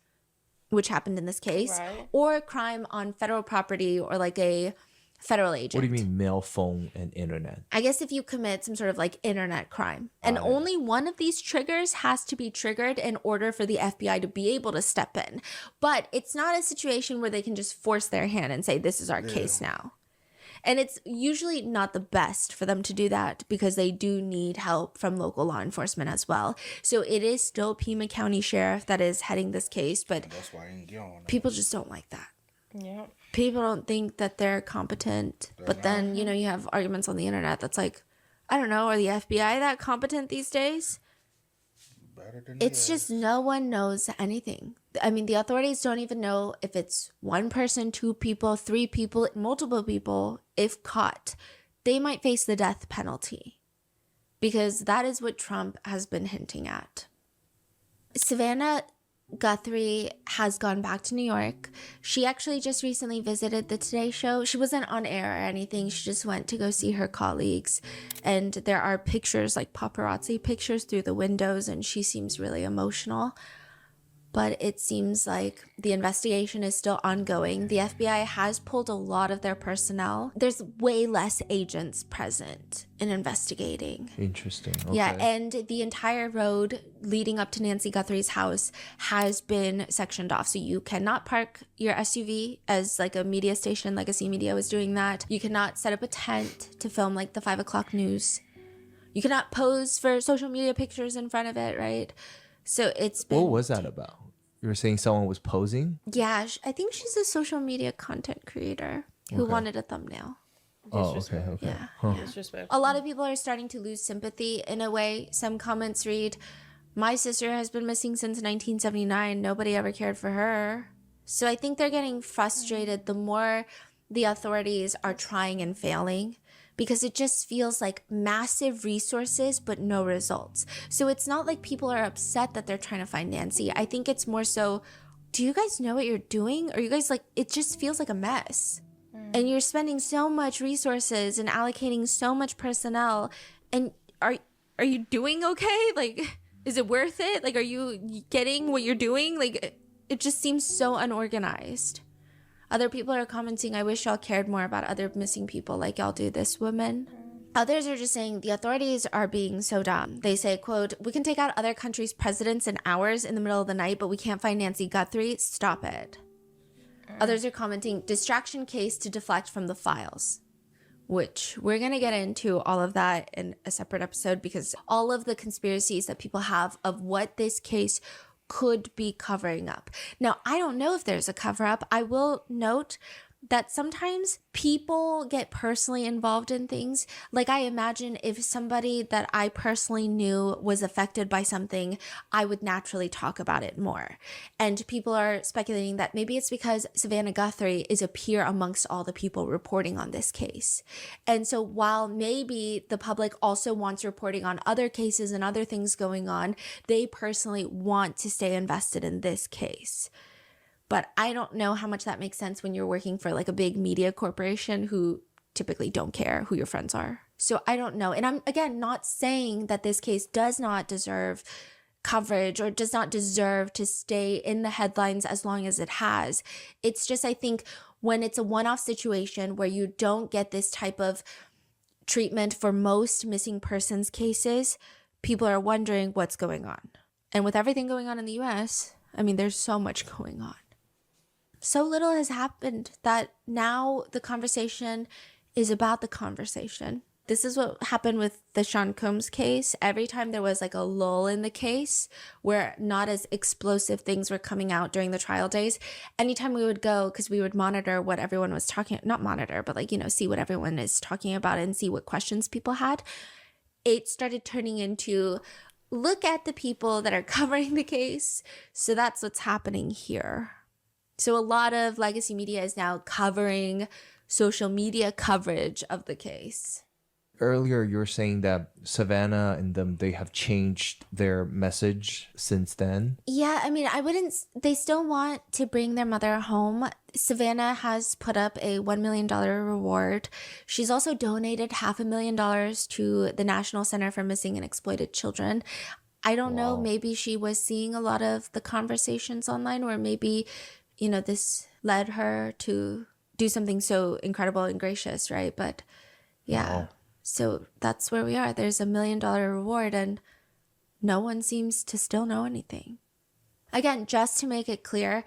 which happened in this case, or a crime on federal property, or like a federal agent. What do you mean mail, phone, and internet? I guess if you commit some sort of like internet crime, and only one of these triggers has to be triggered in order for the FBI to be able to step in. But it's not a situation where they can just force their hand and say, this is our case now. And it's usually not the best for them to do that because they do need help from local law enforcement as well. So it is still Pima County Sheriff that is heading this case, but That's why I didn't get on that. people just don't like that. Yeah. People don't think that they're competent. But then, you know, you have arguments on the internet that's like, I don't know, are the FBI that competent these days? It's just no one knows anything. I mean, the authorities don't even know if it's one person, two people, three people, multiple people. If caught, they might face the death penalty because that is what Trump has been hinting at. Savannah Guthrie has gone back to New York. She actually just recently visited the Today Show. She wasn't on air or anything. She just went to go see her colleagues. And there are pictures, like paparazzi pictures through the windows, and she seems really emotional. But it seems like the investigation is still ongoing. The FBI has pulled a lot of their personnel. There's way less agents present in investigating. Interesting. Okay. Yeah, and the entire road leading up to Nancy Guthrie's house has been sectioned off. So you cannot park your SUV as like a media station. Legacy Media was doing that. You cannot set up a tent to film like the 5 o'clock news. You cannot pose for social media pictures in front of it, right? So it's been... What was that about? You were saying someone was posing? Yeah, I think she's a social media content creator who wanted a thumbnail. Oh, okay. Yeah. Huh. A lot of people are starting to lose sympathy in a way. Some comments read, my sister has been missing since 1979. Nobody ever cared for her. So I think they're getting frustrated the more the authorities are trying and failing, because it just feels like massive resources but no results. So it's not like people are upset that they're trying to find Nancy. I think it's more so, do you guys know what you're doing? Or you guys like, it just feels like a mess. And you're spending so much resources and allocating so much personnel, and are you doing okay? Like, is it worth it? Like, are you getting what you're doing? Like, it just seems so unorganized. Other people are commenting, I wish y'all cared more about other missing people like y'all do this woman. Others are just saying the authorities are being so dumb. They say, quote, we can take out other countries' presidents in hours in the middle of the night, but we can't find Nancy Guthrie. Stop it. Others are commenting, distraction case to deflect from the files, which we're going to get into all of that in a separate episode, because all of the conspiracies that people have of what this case could be covering up. Now, I don't know if there's a cover up. I will note that sometimes people get personally involved in things. Like, I imagine if somebody that I personally knew was affected by something, I would naturally talk about it more. And people are speculating that maybe it's because Savannah Guthrie is a peer amongst all the people reporting on this case. And so while maybe the public also wants reporting on other cases and other things going on, they personally want to stay invested in this case. But I don't know how much that makes sense when you're working for like a big media corporation who typically don't care who your friends are. So I don't know. And I'm, again, not saying that this case does not deserve coverage or does not deserve to stay in the headlines as long as it has. It's just, I think, when it's a one-off situation where you don't get this type of treatment for most missing persons cases, people are wondering what's going on. And with everything going on in the US, I mean, there's so much going on. So little has happened that now the conversation is about the conversation. This is what happened with the Sean Combs case. Every time there was like a lull in the case where not as explosive things were coming out during the trial days, anytime we would go, because we would monitor what everyone was talking, not monitor, but like, you know, see what everyone is talking about and see what questions people had, it started turning into, look at the people that are covering the case. So that's what's happening here. So a lot of legacy media is now covering social media coverage of the case. Earlier, you were saying that Savannah and them, they have changed their message since then. Yeah, I mean, they still want to bring their mother home. Savannah has put up a $1 million reward. She's also donated $500,000 to the National Center for Missing and Exploited Children. I don't know, maybe she was seeing a lot of the conversations online, or maybe, you know, this led her to do something so incredible and gracious, right? But yeah, Wow. so that's where we are. There's $1 million reward and no one seems to still know anything. Again, just to make it clear,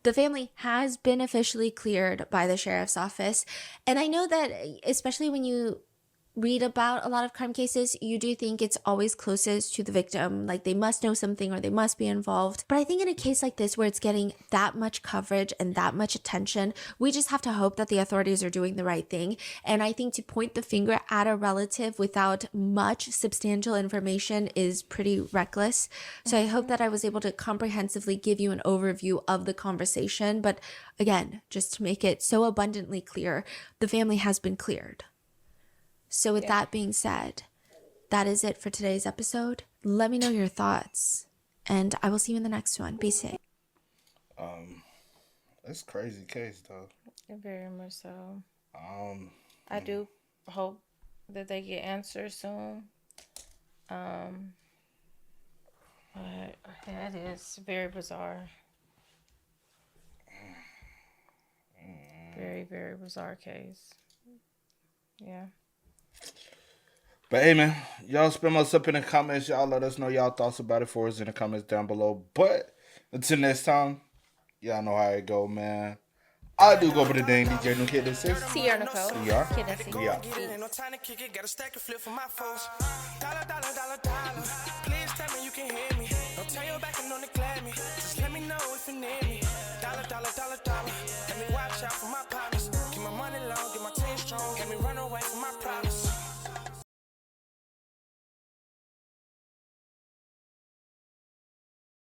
the family has been officially cleared by the sheriff's office. And I know that especially when you read about a lot of crime cases, you do think it's always closest to the victim, like they must know something or they must be involved. But I think in a case like this where it's getting that much coverage and that much attention, we just have to hope that the authorities are doing the right thing. And I think to point the finger at a relative without much substantial information is pretty reckless. So I hope that I was able to comprehensively give you an overview of the conversation. But again, just to make it so abundantly clear, the family has been cleared. So with that being said, that is it for today's episode. Let me know your thoughts, and I will see you in the next one. Be safe. That's a crazy case, though. Very much so. I do hope that they get answers soon. But that is very bizarre. Very, very bizarre case. Yeah. But hey, man, y'all spam us up in the comments. Y'all let us know y'all thoughts about it for us in the comments down below. But until next time, y'all know how it go, man. I do go by the name DJ New Kid. This is TR Nicole. TR. We are. Ain't no time to kick it, got a stack of flip for my folks. Dollar, dollar, dollar, dollar. Please tell me you can hear me. Don't turn your back and don't neglect me. Just let me know if you need me. Dollar, dollar, dollar, dollar.